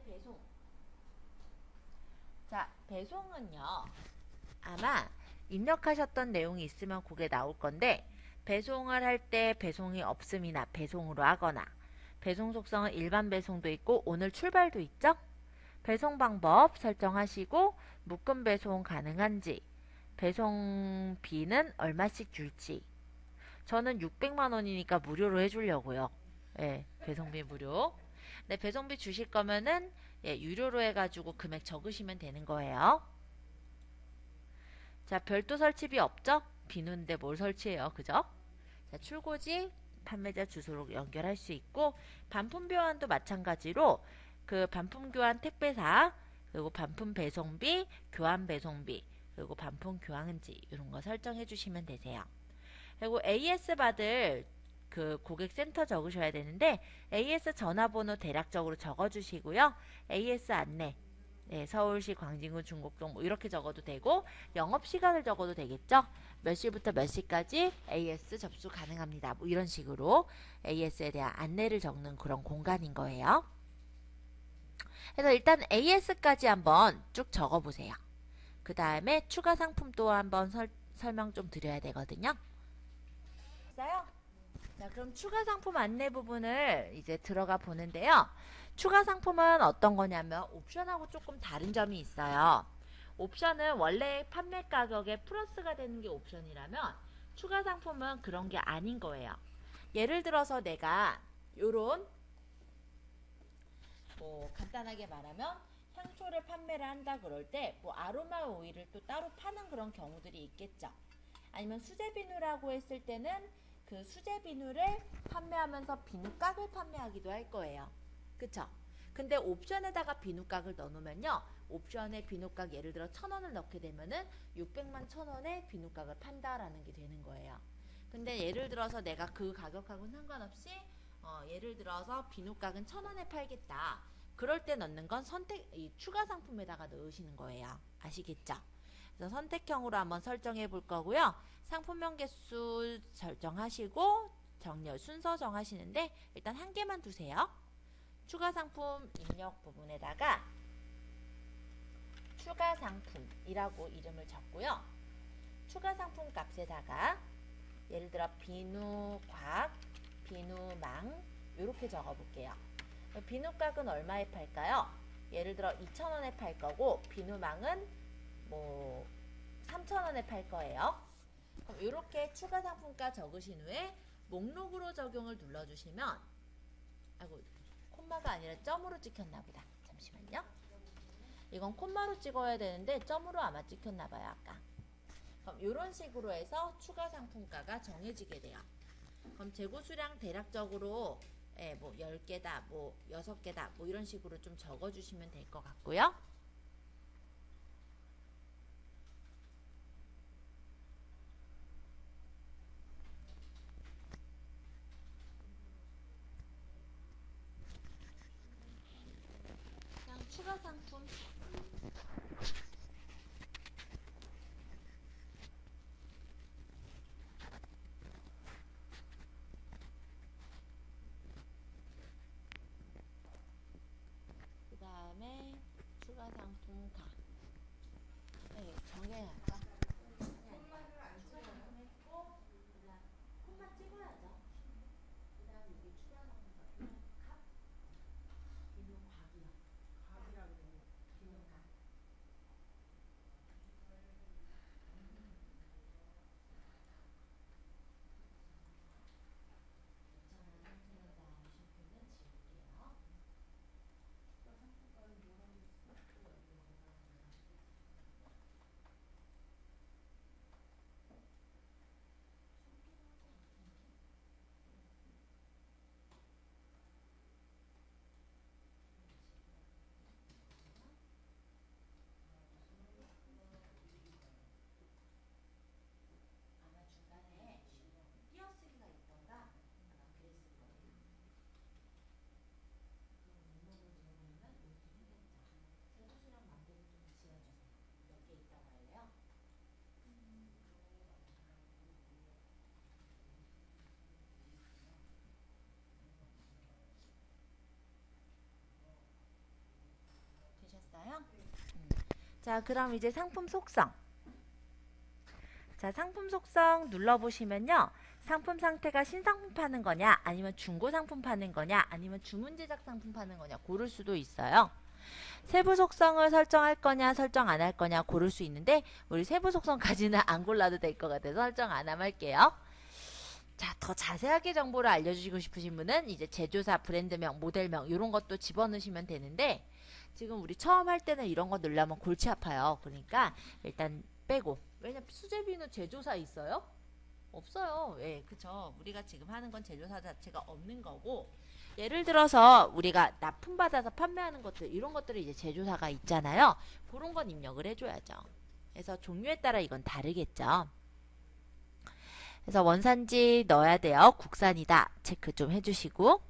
배송. 자, 배송은요. 아마 입력하셨던 내용이 있으면 그게 나올 건데 배송을 할 때 배송이 없음이나 배송으로 하거나 배송 속성은 일반 배송도 있고 오늘 출발도 있죠? 배송 방법 설정하시고 묶음 배송 가능한지 배송비는 얼마씩 줄지 저는 600만 원이니까 무료로 해주려고요. 예, 배송비 무료. 네, 배송비 주실 거면은 예, 유료로 해가지고 금액 적으시면 되는 거예요. 자, 별도 설치비 없죠? 비누인데 뭘 설치해요, 그죠? 자, 출고지 판매자 주소로 연결할 수 있고 반품 교환도 마찬가지로 그 반품 교환 택배사 그리고 반품 배송비, 교환 배송비 그리고 반품 교환지 이런 거 설정해 주시면 되세요. 그리고 AS 받을 그 고객센터 적으셔야 되는데 AS 전화번호 대략적으로 적어주시고요. AS 안내 네, 서울시 광진구 중곡동 뭐 이렇게 적어도 되고 영업시간을 적어도 되겠죠. 몇 시부터 몇 시까지 AS 접수 가능합니다. 뭐 이런 식으로 AS에 대한 안내를 적는 그런 공간인 거예요. 그래서 일단 AS까지 한번 쭉 적어보세요. 그 다음에 추가 상품 또 한번 설명 좀 드려야 되거든요. 있어요? 자, 그럼 추가 상품 안내 부분을 이제 들어가 보는데요. 추가 상품은 어떤 거냐면 옵션하고 조금 다른 점이 있어요. 옵션은 원래 판매 가격에 플러스가 되는 게 옵션이라면 추가 상품은 그런 게 아닌 거예요. 예를 들어서 내가 요런 뭐 간단하게 말하면 향초를 판매를 한다 그럴 때 뭐 아로마 오일을 또 따로 파는 그런 경우들이 있겠죠. 아니면 수제 비누라고 했을 때는 그 수제 비누를 판매하면서 비누깍을 판매하기도 할 거예요. 그쵸? 근데 옵션에다가 비누깍을 넣어놓으면요. 옵션에 비누깍 예를 들어 1,000원을 넣게 되면은 600만 1,000원에 비누깍을 판다라는 게 되는 거예요. 근데 예를 들어서 내가 그 가격하고는 상관없이 예를 들어서 비누깍은 1,000원에 팔겠다. 그럴 때 넣는 건 이 추가 상품에다가 넣으시는 거예요. 아시겠죠? 그래서 선택형으로 한번 설정해 볼 거고요. 상품명 개수 설정하시고 정렬 순서 정하시는데 일단 한 개만 두세요. 추가 상품 입력 부분에다가 추가 상품이라고 이름을 적고요. 추가 상품 값에다가 예를 들어 비누곽, 비누망 이렇게 적어 볼게요. 비누곽은 얼마에 팔까요? 예를 들어 2,000원에 팔 거고 비누망은 뭐 3,000원에 팔 거예요. 그럼 이렇게 추가 상품가 적으신 후에 목록으로 적용을 눌러주시면 아이고 콤마가 아니라 점으로 찍혔나 보다. 잠시만요. 이건 콤마로 찍어야 되는데 점으로 아마 찍혔나 봐요. 아까. 그럼 이런 식으로 해서 추가 상품가가 정해지게 돼요. 그럼 재고 수량 대략적으로 예, 뭐 10개다, 뭐 6개다, 뭐 이런 식으로 좀 적어주시면 될 것 같고요. 그냥 추가 상품. 그 다음에 추가 상품 가. 네, 정해야죠. 추가 상품 했고, 그다음 콤마 찍어야죠. 그다음 여기 추가 상품 가. 값, 비누 곽이요. 밥이라고 그러네. 비누 곽. 괜찮은 상태로 나온 슈프는 지울게요. 아마 중간에 띄어쓰기가 있던가 아마 그랬을 거예요. 그럼 목록을 들어보면 이렇게 생겼죠. 세부수량 만들기 좀 지어주세요. 몇 개 있다고 할래요? 되셨어요? 자, 그럼 이제 상품 속성. 자, 상품 속성 눌러보시면요. 상품 상태가 신상품 파는 거냐, 아니면 중고 상품 파는 거냐, 아니면 주문 제작 상품 파는 거냐 고를 수도 있어요. 세부 속성을 설정할 거냐, 설정 안 할 거냐 고를 수 있는데 우리 세부 속성까지는 안 골라도 될 것 같아서 설정 안 함 할게요. 자, 더 자세하게 정보를 알려주시고 싶으신 분은 이제 제조사, 브랜드명, 모델명 이런 것도 집어넣으시면 되는데 지금 우리 처음 할 때는 이런 거 넣으려면 골치 아파요. 그러니까 일단 빼고. 왜냐면 수제비누 제조사 있어요? 없어요. 예, 그쵸. 우리가 지금 하는 건 제조사 자체가 없는 거고, 예를 들어서 우리가 납품받아서 판매하는 것들, 이런 것들이 이제 제조사가 있잖아요. 그런 건 입력을 해줘야죠. 그래서 종류에 따라 이건 다르겠죠. 그래서 원산지 넣어야 돼요. 국산이다. 체크 좀 해주시고.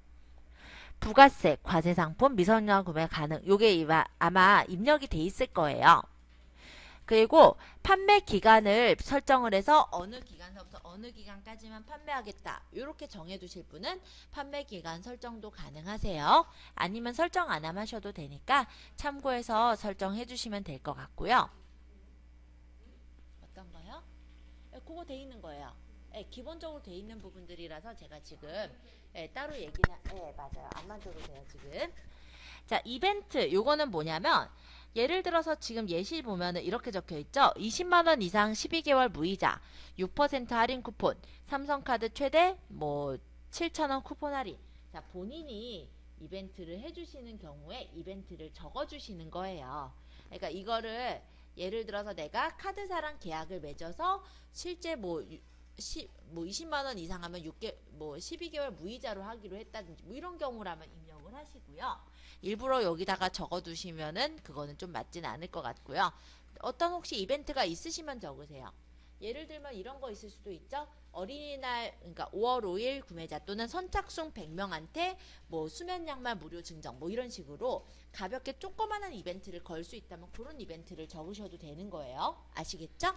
부가세, 과세상품, 미성년 구매 가능. 요게 아마 입력이 돼 있을 거예요. 그리고 판매 기간을 설정을 해서 어느 기간서부터 어느 기간까지만 판매하겠다. 이렇게 정해 두실 분은 판매 기간 설정도 가능하세요. 아니면 설정 안 하셔도 되니까 참고해서 설정해 주시면 될 것 같고요. 어떤 거요? 그거 돼 있는 거예요. 기본적으로 돼 있는 부분들이라서 제가 지금 따로 얘기는 맞아요. 안 만져도 돼요, 지금. 자, 이벤트 요거는 뭐냐면 예를 들어서 지금 예시 보면은 이렇게 적혀 있죠. 20만원 이상 12개월 무이자, 6% 할인 쿠폰, 삼성카드 최대 뭐 7,000원 쿠폰 할인. 자, 본인이 이벤트를 해주시는 경우에 이벤트를 적어주시는 거예요. 그러니까 이거를 예를 들어서 내가 카드사랑 계약을 맺어서 실제 뭐 20만원 이상 하면 12개월 무이자로 하기로 했다든지 뭐 이런 경우라면 입력을 하시고요. 일부러 여기다가 적어두시면은 그거는 좀 맞진 않을 것 같고요. 어떤 혹시 이벤트가 있으시면 적으세요. 예를 들면 이런 거 있을 수도 있죠. 어린이날 그러니까 5월 5일 구매자 또는 선착순 100명한테 뭐 수면 양말 무료 증정 뭐 이런 식으로 가볍게 조그마한 이벤트를 걸 수 있다면 그런 이벤트를 적으셔도 되는 거예요. 아시겠죠?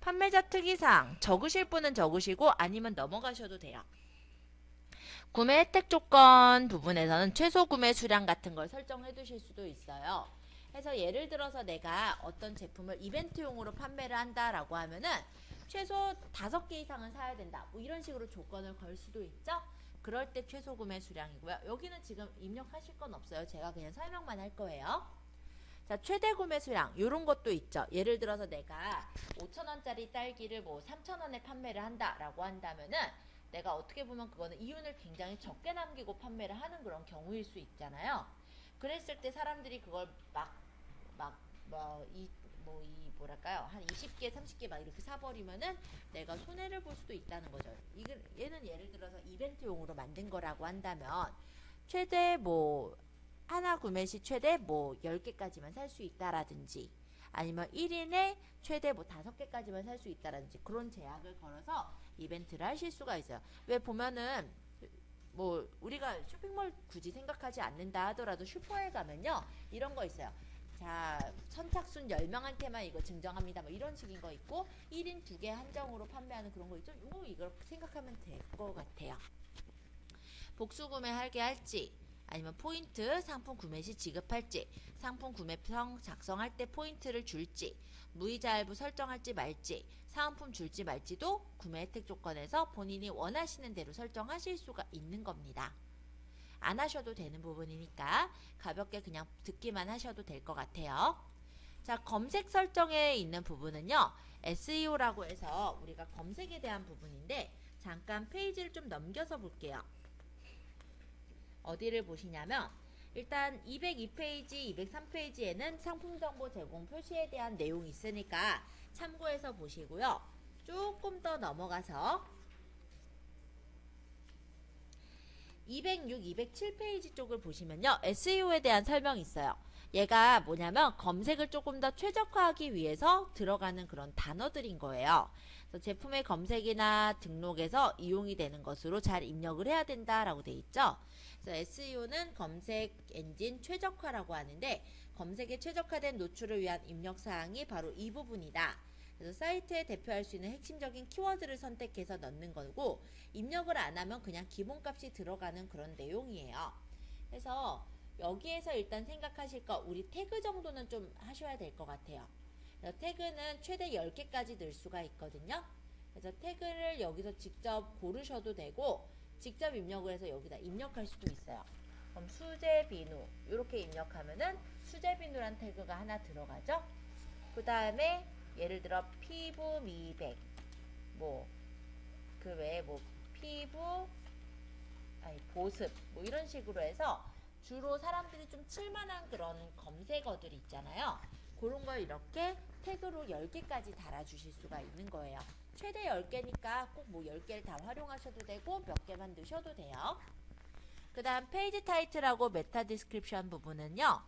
판매자 특이사항 적으실 분은 적으시고 아니면 넘어가셔도 돼요. 구매 혜택 조건 부분에서는 최소 구매 수량 같은 걸 설정해 두실 수도 있어요. 그래서 예를 들어서 내가 어떤 제품을 이벤트용으로 판매를 한다라고 하면은 최소 5개 이상은 사야 된다. 뭐 이런 식으로 조건을 걸 수도 있죠. 그럴 때 최소 구매 수량이고요. 여기는 지금 입력하실 건 없어요. 제가 그냥 설명만 할 거예요. 자, 최대 구매 수량 이런 것도 있죠. 예를 들어서 내가 5,000원짜리 딸기를 뭐 3,000원에 판매를 한다라고 한다면은 내가 어떻게 보면 그거는 이윤을 굉장히 적게 남기고 판매를 하는 그런 경우일 수 있잖아요. 그랬을 때 사람들이 그걸 뭐랄까요? 한 20개, 30개 막 이렇게 사버리면은 내가 손해를 볼 수도 있다는 거죠. 얘는 예를 들어서 이벤트용으로 만든 거라고 한다면 최대 뭐 하나 구매 시 최대 뭐 10개까지만 살 수 있다라든지 아니면 1인에 최대 뭐 5개까지만 살 수 있다라든지 그런 제약을 걸어서 이벤트를 하실 수가 있어요. 왜 보면은 뭐 우리가 쇼핑몰 굳이 생각하지 않는다 하더라도 슈퍼에 가면요 이런 거 있어요. 자, 선착순 10명한테만 이거 증정합니다. 뭐 이런 식인 거 있고 1인 2개 한정으로 판매하는 그런 거 있죠. 이걸 생각하면 될 것 같아요. 복수 구매하게 할지 아니면 포인트 상품 구매 시 지급할지 상품 구매평 작성할 때 포인트를 줄지 무이자 할부 설정할지 말지 사은품 줄지 말지도 구매 혜택 조건에서 본인이 원하시는 대로 설정하실 수가 있는 겁니다. 안 하셔도 되는 부분이니까 가볍게 그냥 듣기만 하셔도 될 것 같아요. 자, 검색 설정에 있는 부분은요. SEO라고 해서 우리가 검색에 대한 부분인데 잠깐 페이지를 좀 넘겨서 볼게요. 어디를 보시냐면 일단 202페이지, 203페이지에는 상품 정보 제공 표시에 대한 내용이 있으니까 참고해서 보시고요. 조금 더 넘어가서 206, 207페이지 쪽을 보시면요. SEO에 대한 설명이 있어요. 얘가 뭐냐면 검색을 조금 더 최적화하기 위해서 들어가는 그런 단어들인 거예요. 그래서 제품의 검색이나 등록에서 이용이 되는 것으로 잘 입력을 해야 된다라고 돼 있죠. 그래서 SEO는 검색 엔진 최적화라고 하는데 검색에 최적화된 노출을 위한 입력 사항이 바로 이 부분이다. 그래서 사이트에 대표할 수 있는 핵심적인 키워드를 선택해서 넣는 거고 입력을 안 하면 그냥 기본값이 들어가는 그런 내용이에요. 그래서 여기에서 일단 생각하실 거 우리 태그 정도는 좀 하셔야 될 것 같아요. 그래서 태그는 최대 10개까지 넣을 수가 있거든요. 그래서 태그를 여기서 직접 고르셔도 되고 직접 입력을 해서 여기다 입력할 수도 있어요. 그럼 수제 비누 이렇게 입력하면은 수제 비누란 태그가 하나 들어가죠. 그 다음에 예를 들어 피부 미백 뭐 그 외에 뭐 피부 보습 뭐 이런 식으로 해서 주로 사람들이 좀 칠만한 그런 검색어들 있잖아요. 그런 걸 이렇게 태그로 10개까지 달아주실 수가 있는 거예요. 최대 10개니까 꼭 뭐 10개를 다 활용하셔도 되고 몇 개만 넣으셔도 돼요. 그 다음 페이지 타이틀하고 메타 디스크립션 부분은요.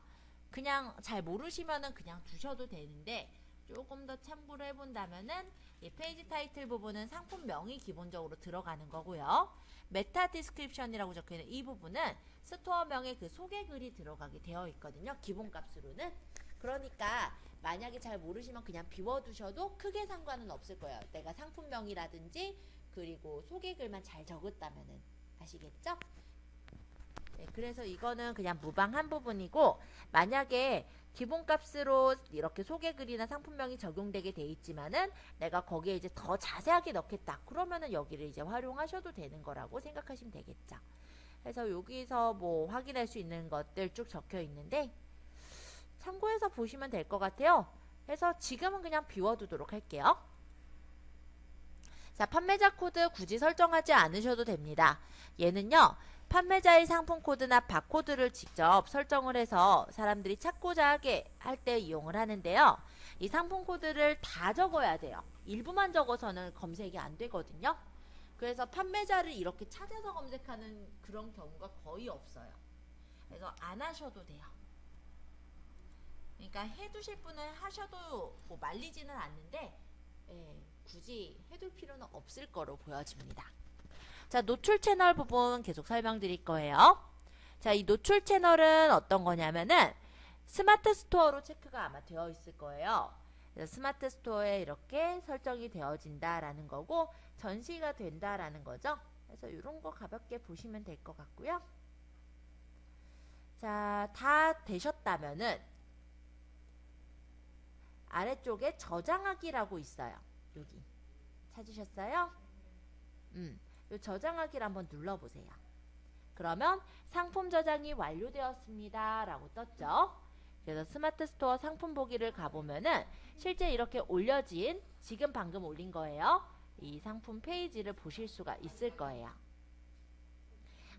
그냥 잘 모르시면은 그냥 두셔도 되는데 조금 더 참고를 해본다면은 이 페이지 타이틀 부분은 상품명이 기본적으로 들어가는 거고요. 메타 디스크립션이라고 적혀있는 이 부분은 스토어명의 그 소개글이 들어가게 되어 있거든요. 기본값으로는. 그러니까 만약에 잘 모르시면 그냥 비워두셔도 크게 상관은 없을 거예요. 내가 상품명이라든지 그리고 소개글만 잘 적었다면은. 아시겠죠? 네, 그래서 이거는 그냥 무방한 부분이고 만약에 기본값으로 이렇게 소개글이나 상품명이 적용되게 돼 있지만은 내가 거기에 이제 더 자세하게 넣겠다. 그러면은 여기를 이제 활용하셔도 되는 거라고 생각하시면 되겠죠. 그래서 여기서 뭐 확인할 수 있는 것들 쭉 적혀 있는데 참고해서 보시면 될 것 같아요. 그래서 지금은 그냥 비워두도록 할게요. 자, 판매자 코드 굳이 설정하지 않으셔도 됩니다. 얘는요. 판매자의 상품 코드나 바코드를 직접 설정을 해서 사람들이 찾고자 하게 할 때 이용을 하는데요. 이 상품 코드를 다 적어야 돼요. 일부만 적어서는 검색이 안 되거든요. 그래서 판매자를 이렇게 찾아서 검색하는 그런 경우가 거의 없어요. 그래서 안 하셔도 돼요. 그러니까 해두실 분은 하셔도 뭐 말리지는 않는데 굳이 해둘 필요는 없을 거로 보여집니다. 자, 노출 채널 부분 계속 설명드릴 거예요. 자, 이 노출 채널은 어떤 거냐면은 스마트 스토어로 체크가 아마 되어 있을 거예요. 그래서 스마트 스토어에 이렇게 설정이 되어진다라는 거고 전시가 된다라는 거죠. 그래서 이런 거 가볍게 보시면 될 것 같고요. 자, 다 되셨다면은 아래쪽에 저장하기라고 있어요. 여기 찾으셨어요? 이 저장하기를 한번 눌러보세요. 그러면 상품 저장이 완료되었습니다 라고 떴죠. 그래서 스마트 스토어 상품 보기를 가보면은 실제 이렇게 올려진 지금 방금 올린 거예요. 이 상품 페이지를 보실 수가 있을 거예요.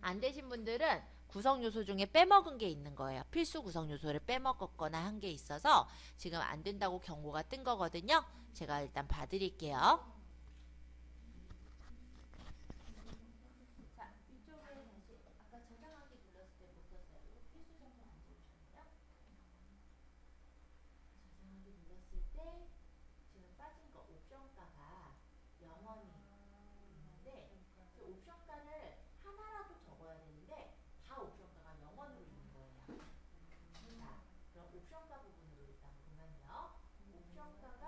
안 되신 분들은 구성 요소 중에 빼먹은 게 있는 거예요. 필수 구성 요소를 빼먹었거나 한 게 있어서 지금 안 된다고 경고가 뜬 거거든요. 제가 일단 봐드릴게요. 때 지금 빠진 거 옵션가가 0원이 있는데 그 옵션가를 하나라도 적어야 되는데 다 옵션가가 0원으로 있는 거예요. 자, 그럼 옵션가 부분으로 일단 보면요. 옵션가가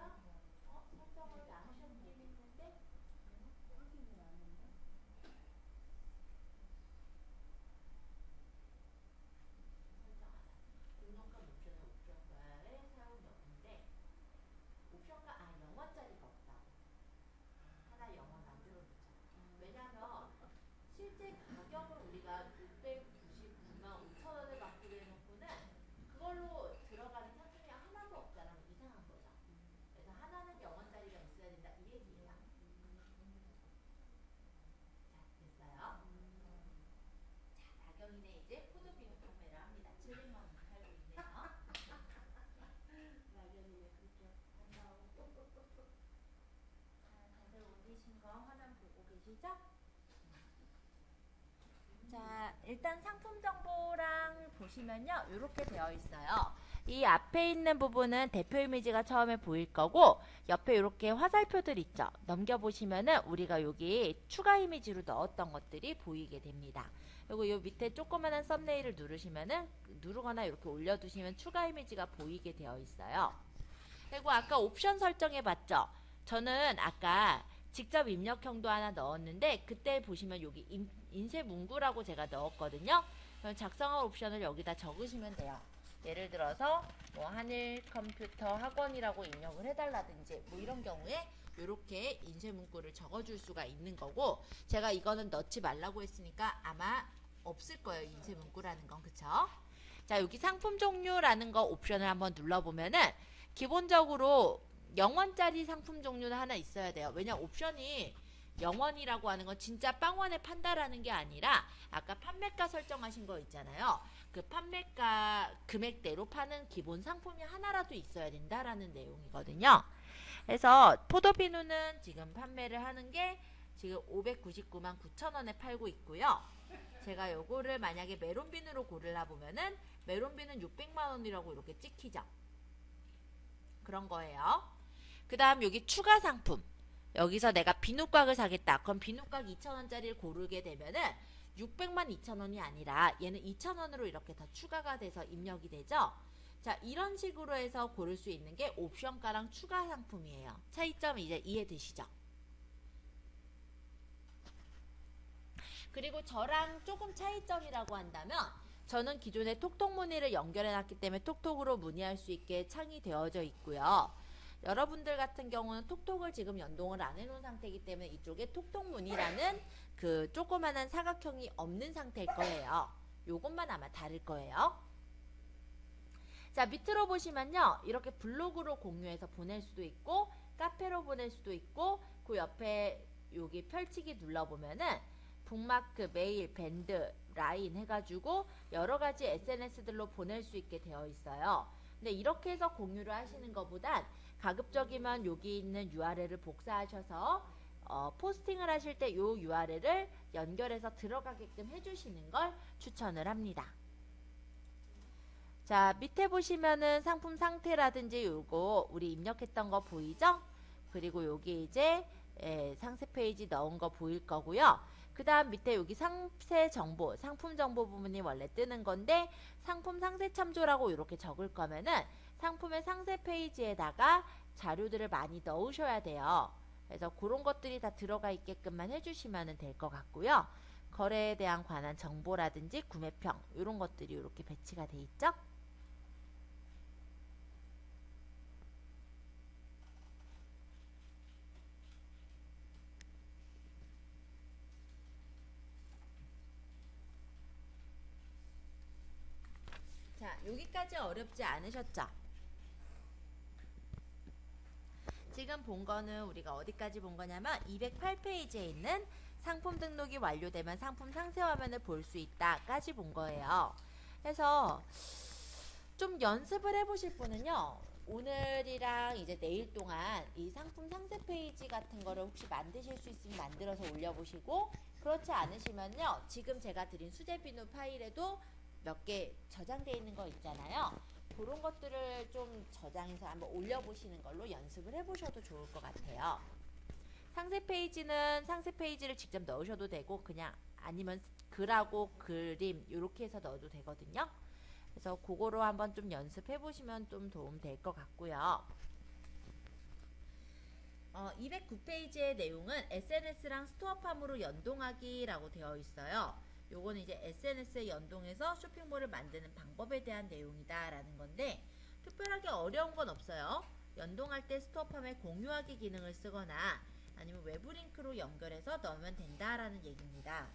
설정을 다 하셨긴 했는데 설정 안 하고 등록한 옵션은 옵션가의 사용 여부인데 옵션가 0원짜리가 없다고. 하나 0원 만들어 놓자. 왜냐면 실제 가격을 우리가 699만 5천 원을 받기로 해놓고는 그걸로 들어가는 상품이 하나도 없다라면 이상한 거죠. 그래서 하나는 0원짜리가 있어야 된다 이 얘기예요. 자, 됐어요? 자, 다경이네 이제 포도비누 판매를 합니다. 700만 원 팔고 있네요. 막연히네 그렇게 한다고. 다들 올리신 거 화면 보고 계시죠? 자, 일단 상품 정보랑 보시면요. 이렇게 되어 있어요. 이 앞에 있는 부분은 대표 이미지가 처음에 보일 거고 옆에 이렇게 화살표들 있죠. 넘겨보시면은 우리가 여기 추가 이미지로 넣었던 것들이 보이게 됩니다. 그리고 이 밑에 조그만한 썸네일을 누르시면은 누르거나 이렇게 올려두시면 추가 이미지가 보이게 되어 있어요. 그리고 아까 옵션 설정해 봤죠. 저는 아까 직접 입력형도 하나 넣었는데 그때 보시면 여기 인쇄 문구라고 제가 넣었거든요. 그럼 작성할 옵션을 여기다 적으시면 돼요. 예를 들어서 뭐 한일 컴퓨터 학원이라고 입력을 해달라든지 뭐 이런 경우에 이렇게 인쇄 문구를 적어줄 수가 있는 거고 제가 이거는 넣지 말라고 했으니까 아마 없을 거예요. 인쇄 문구라는 건. 그쵸? 자, 여기 상품 종류라는 거 옵션을 한번 눌러보면은 기본적으로 0원짜리 상품 종류는 하나 있어야 돼요. 왜냐 옵션이 0원이라고 하는 건 진짜 빵원에 판다라는 게 아니라 아까 판매가 설정하신 거 있잖아요. 그 판매가 금액대로 파는 기본 상품이 하나라도 있어야 된다라는 내용이거든요. 그래서 포도비누는 지금 판매를 하는 게 지금 599만 9천 원에 팔고 있고요. 제가 요거를 만약에 메론비누로 고르려 보면은 메론비누는 600만 원이라고 이렇게 찍히죠. 그런 거예요. 그 다음 여기 추가 상품. 여기서 내가 비누곽을 사겠다. 그럼 비누곽 2,000원짜리를 고르게 되면은 600만 2,000원이 아니라 얘는 2,000원으로 이렇게 더 추가가 돼서 입력이 되죠. 자, 이런 식으로 해서 고를 수 있는 게 옵션가랑 추가 상품이에요. 차이점 이제 이해되시죠? 그리고 저랑 조금 차이점이라고 한다면 저는 기존에 톡톡 문의를 연결해 놨기 때문에 톡톡으로 문의할 수 있게 창이 되어져 있고요. 여러분들 같은 경우는 톡톡을 지금 연동을 안 해놓은 상태이기 때문에 이쪽에 톡톡 문의라는 그 조그만한 사각형이 없는 상태일 거예요. 요것만 아마 다를 거예요. 자, 밑으로 보시면요. 이렇게 블로그로 공유해서 보낼 수도 있고 카페로 보낼 수도 있고 그 옆에 여기 펼치기 눌러보면은 북마크, 메일, 밴드, 라인 해가지고 여러가지 SNS들로 보낼 수 있게 되어 있어요. 근데 이렇게 해서 공유를 하시는 것보단 가급적이면 여기 있는 URL을 복사하셔서 포스팅을 하실 때 이 URL을 연결해서 들어가게끔 해주시는 걸 추천을 합니다. 자, 밑에 보시면은 상품 상태라든지 요거 우리 입력했던 거 보이죠? 그리고 여기 이제 상세 페이지 넣은 거 보일 거고요. 그 다음 밑에 여기 상세 정보, 상품 정보 부분이 원래 뜨는 건데 상품 상세 참조라고 이렇게 적을 거면은 상품의 상세 페이지에다가 자료들을 많이 넣으셔야 돼요. 그래서 그런 것들이 다 들어가 있게끔만 해주시면 될 것 같고요. 거래에 대한 관한 정보라든지 구매평 이런 것들이 이렇게 배치가 돼 있죠. 자, 여기까지 어렵지 않으셨죠? 지금 본 거는 우리가 어디까지 본 거냐면 208페이지에 있는 상품 등록이 완료되면 상품 상세 화면을 볼 수 있다까지 본 거예요. 그래서 좀 연습을 해보실 분은요. 오늘이랑 이제 내일 동안 이 상품 상세 페이지 같은 거를 혹시 만드실 수 있으면 만들어서 올려보시고 그렇지 않으시면요. 지금 제가 드린 수제 비누 파일에도 몇 개 저장되어 있는 거 있잖아요. 그런 것들을 좀 저장해서 한번 올려보시는 걸로 연습을 해보셔도 좋을 것 같아요. 상세 페이지는 상세 페이지를 직접 넣으셔도 되고 그냥 아니면 글하고 그림 이렇게 해서 넣어도 되거든요. 그래서 그거로 한번 좀 연습해 보시면 좀 도움 될 것 같고요. 209페이지의 내용은 SNS랑 스토어팜으로 연동하기라고 되어 있어요. 요거는 이제 SNS에 연동해서 쇼핑몰을 만드는 방법에 대한 내용이다 라는 건데, 특별하게 어려운 건 없어요. 연동할 때 스토어팜의 공유하기 기능을 쓰거나 아니면 외부 링크로 연결해서 넣으면 된다라는 얘기입니다.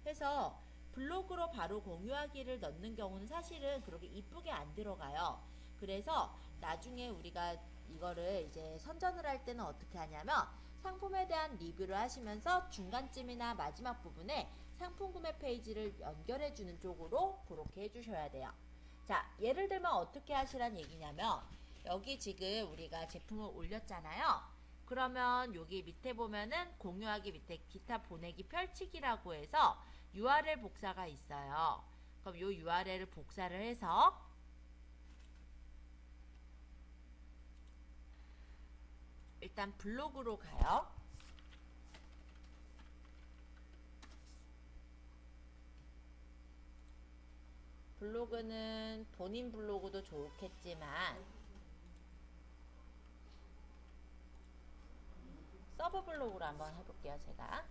해서 블로그로 바로 공유하기를 넣는 경우는 사실은 그렇게 이쁘게 안 들어가요. 그래서 나중에 우리가 이거를 이제 선전을 할 때는 어떻게 하냐면, 상품에 대한 리뷰를 하시면서 중간쯤이나 마지막 부분에 상품 구매 페이지를 연결해 주는 쪽으로 그렇게 해주셔야 돼요. 자, 예를 들면 어떻게 하시란 얘기냐면, 여기 지금 우리가 제품을 올렸잖아요. 그러면 여기 밑에 보면은 공유하기 밑에 기타 보내기 펼치기라고 해서 URL 복사가 있어요. 그럼 이 URL을 복사를 해서 일단 블로그로 가요. 블로그는 본인 블로그도 좋겠지만 서브 블로그로 한번 해볼게요. 제가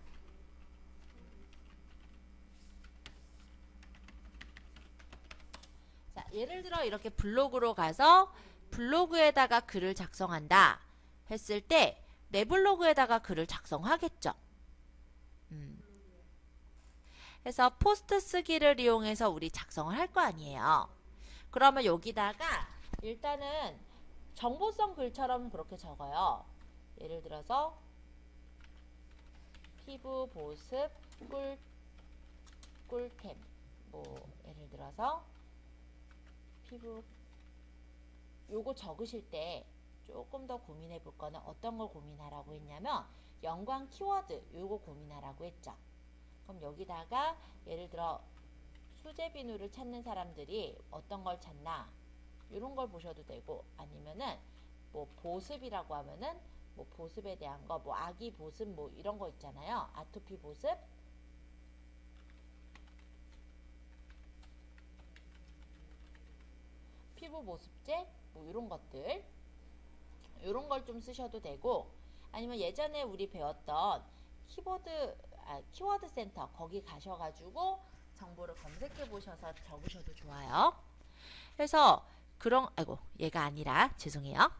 자, 예를 들어 이렇게 블로그로 가서 블로그에다가 글을 작성한다 했을 때 내 블로그에다가 글을 작성하겠죠. 그래서 포스트 쓰기를 이용해서 우리 작성을 할 거 아니에요. 그러면 여기다가 일단은 정보성 글처럼 그렇게 적어요. 예를 들어서 피부 보습 꿀템, 뭐 예를 들어서 피부, 요거 적으실 때 조금 더 고민해 볼 거는 어떤 걸 고민하라고 했냐면 연관 키워드 요거 고민하라고 했죠. 그럼 여기다가 예를 들어 수제 비누를 찾는 사람들이 어떤 걸 찾나 이런 걸 보셔도 되고, 아니면은 뭐 보습이라고 하면은 뭐 보습에 대한 거, 뭐 아기 보습 뭐 이런 거 있잖아요. 아토피 보습, 피부 보습제 뭐 이런 것들, 이런 걸 좀 쓰셔도 되고, 아니면 예전에 우리 배웠던 키워드 센터 거기 가셔가지고 정보를 검색해 보셔서 적으셔도 좋아요. 그래서 그런, 아이고 얘가 아니라 죄송해요.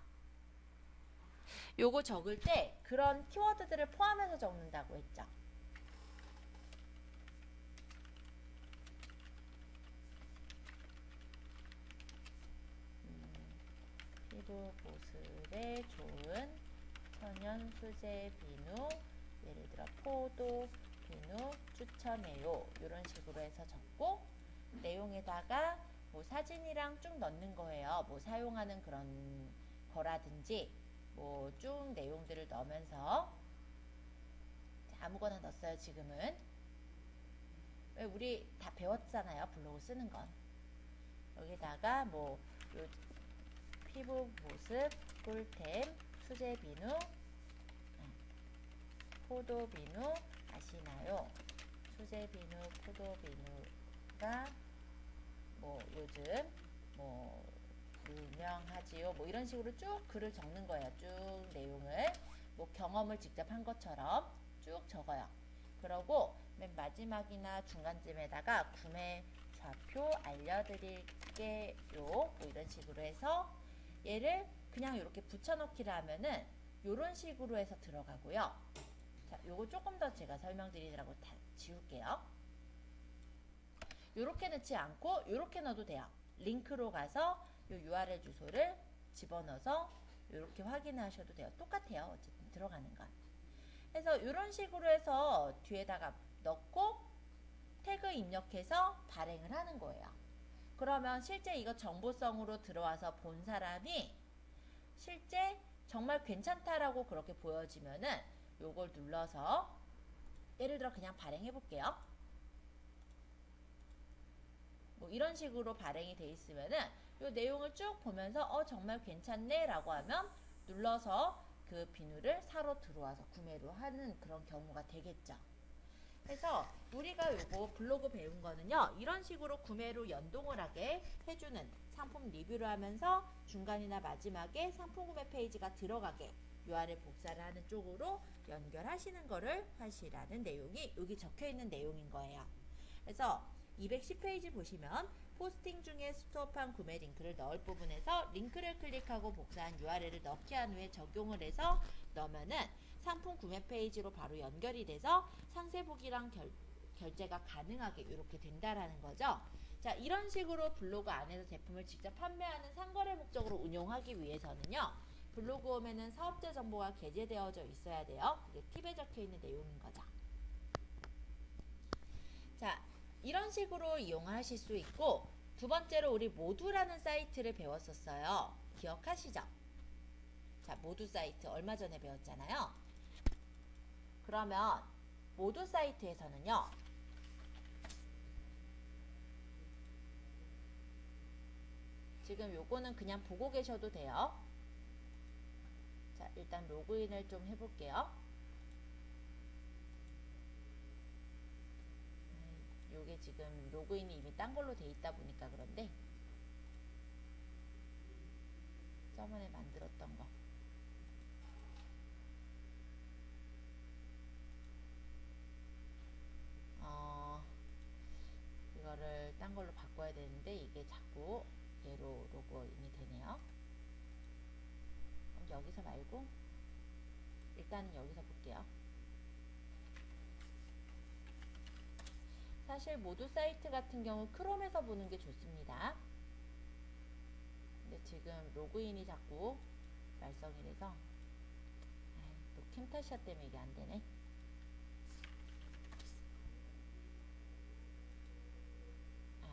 요거 적을 때 그런 키워드들을 포함해서 적는다고 했죠. 피부 보습에 좋은 천연 수제 비누, 예를 들어 포도 비누 추천해요. 이런 식으로 해서 적고, 내용에다가 뭐 사진이랑 쭉 넣는 거예요. 뭐 사용하는 그런 거라든지 뭐 쭉 내용들을 넣으면서 아무거나 넣었어요. 지금은 왜 우리 다 배웠잖아요. 블로그 쓰는 건. 여기다가 뭐 요 피부 보습 꿀템 수제 비누, 포도 비누 아시나요? 수제 비누, 포도 비누가 뭐 요즘 뭐 유명하지요. 뭐 이런 식으로 쭉 글을 적는 거예요. 쭉 내용을 뭐 경험을 직접 한 것처럼 쭉 적어요. 그러고 맨 마지막이나 중간쯤에다가 구매 좌표 알려드릴게요. 뭐 이런 식으로 해서 얘를 그냥 이렇게 붙여넣기를 하면은 이런 식으로 해서 들어가고요. 자, 요거 조금 더 제가 설명드리느라고 다 지울게요. 요렇게 넣지 않고 요렇게 넣어도 돼요. 링크로 가서 요 URL 주소를 집어넣어서 요렇게 확인하셔도 돼요. 똑같아요. 어쨌든 들어가는 건. 그래서 이런 식으로 해서 뒤에다가 넣고 태그 입력해서 발행을 하는 거예요. 그러면 실제 이거 정보성으로 들어와서 본 사람이 실제 정말 괜찮다라고 그렇게 보여지면은 요걸 눌러서 예를 들어 그냥 발행해 볼게요. 뭐 이런 식으로 발행이 돼 있으면은 이 내용을 쭉 보면서 정말 괜찮네 라고 하면 눌러서 그 비누를 사러 들어와서 구매로 하는 그런 경우가 되겠죠. 그래서 우리가 요거 블로그 배운 거는요, 이런 식으로 구매로 연동을 하게 해주는 상품 리뷰를 하면서 중간이나 마지막에 상품 구매 페이지가 들어가게 URL 복사를 하는 쪽으로 연결하시는 거를 하시라는 내용이 여기 적혀 있는 내용인 거예요. 그래서 210페이지 보시면 포스팅 중에 스토어판 구매 링크를 넣을 부분에서 링크를 클릭하고 복사한 URL을 넣게 한 후에 적용을 해서 넣으면은 상품 구매 페이지로 바로 연결이 돼서 상세 보기랑 결제가 가능하게 이렇게 된다라는 거죠. 자, 이런 식으로 블로그 안에서 제품을 직접 판매하는 상거래 목적으로 운용하기 위해서는요, 블로그 홈에는 사업자 정보가 게재되어져 있어야 돼요. 그게 팁에 적혀 있는 내용인 거죠. 자, 이런 식으로 이용하실 수 있고, 두 번째로 우리 모두라는 사이트를 배웠었어요. 기억하시죠? 자, 모두 사이트 얼마 전에 배웠잖아요. 그러면 모두 사이트에서는요, 지금 요거는 그냥 보고 계셔도 돼요. 자, 일단 로그인을 좀 해볼게요. 요게 지금 로그인이 이미 딴 걸로 돼 있다 보니까 그런데, 저번에 만들었던 거. 이거를 딴 걸로 바꿔야 되는데 이게 자꾸 얘로 로그인이 되네요. 그럼 여기서 말고 일단은 여기서 볼게요. 사실 모두 사이트 같은 경우 크롬에서 보는 게 좋습니다. 근데 지금 로그인이 자꾸 말썽이 돼서 또 캠타시아 때문에 이게 안 되네.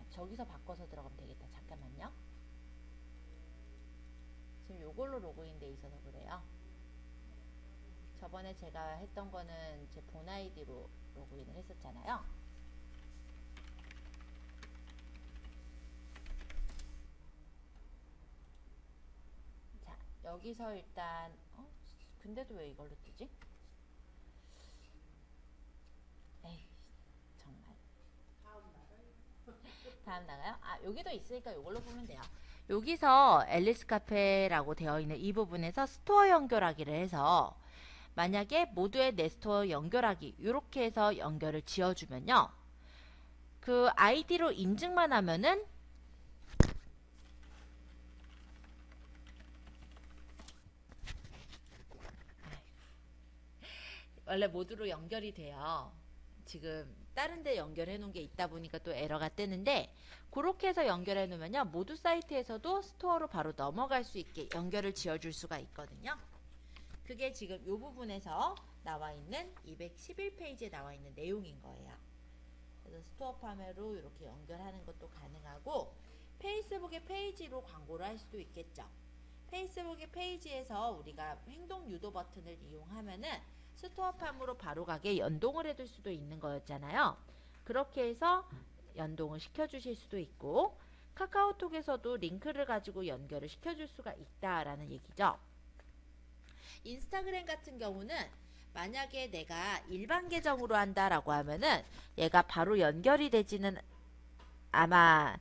저기서 바꿔서 들어가면 되겠다. 잠깐만요. 지금 요걸로 로그인 돼 있어서 그래요. 저번에 제가 했던 거는 제 본 아이디로 로그인을 했었잖아요. 자, 여기서 일단 근데도 왜 이걸로 뜨지? 에이, 정말. 다음 나가요? 여기도 있으니까 이걸로 보면 돼요. 여기서 앨리스 카페라고 되어 있는 이 부분에서 스토어 연결하기를 해서, 만약에 모두의 내 스토어 연결하기 이렇게 해서 연결을 지어주면요, 그 아이디로 인증만 하면은 원래 모두로 연결이 돼요. 지금 다른 데 연결해 놓은 게 있다 보니까 또 에러가 뜨는데, 그렇게 해서 연결해 놓으면요, 모두 사이트에서도 스토어로 바로 넘어갈 수 있게 연결을 지어줄 수가 있거든요. 그게 지금 이 부분에서 나와 있는 211페이지에 나와 있는 내용인 거예요. 그래서 스토어 판매로 이렇게 연결하는 것도 가능하고, 페이스북의 페이지로 광고를 할 수도 있겠죠. 페이스북의 페이지에서 우리가 행동 유도 버튼을 이용하면은 스토어팜으로 바로 가게 연동을 해둘 수도 있는 거였잖아요. 그렇게 해서 연동을 시켜주실 수도 있고, 카카오톡에서도 링크를 가지고 연결을 시켜줄 수가 있다라는 얘기죠. 인스타그램 같은 경우는 만약에 내가 일반 계정으로 한다라고 하면은 얘가 바로 연결이 되지는, 아마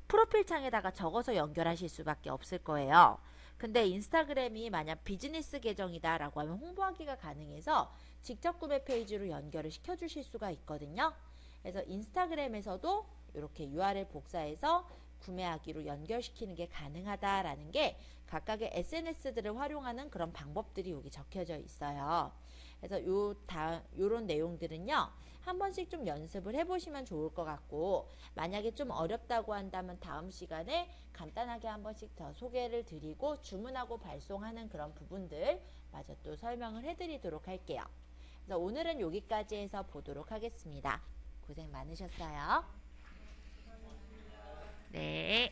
프로필 창에다가 적어서 연결하실 수밖에 없을 거예요. 근데 인스타그램이 만약 비즈니스 계정이다 라고 하면 홍보하기가 가능해서 직접 구매 페이지로 연결을 시켜주실 수가 있거든요. 그래서 인스타그램에서도 이렇게 URL 복사해서 구매하기로 연결시키는 게 가능하다라는 게 각각의 SNS들을 활용하는 그런 방법들이 여기 적혀져 있어요. 그래서 요런 내용들은요, 한 번씩 좀 연습을 해보시면 좋을 것 같고, 만약에 좀 어렵다고 한다면 다음 시간에 간단하게 한 번씩 더 소개를 드리고 주문하고 발송하는 그런 부분들 마저 또 설명을 해드리도록 할게요. 그래서 오늘은 여기까지 해서 보도록 하겠습니다. 고생 많으셨어요. 네.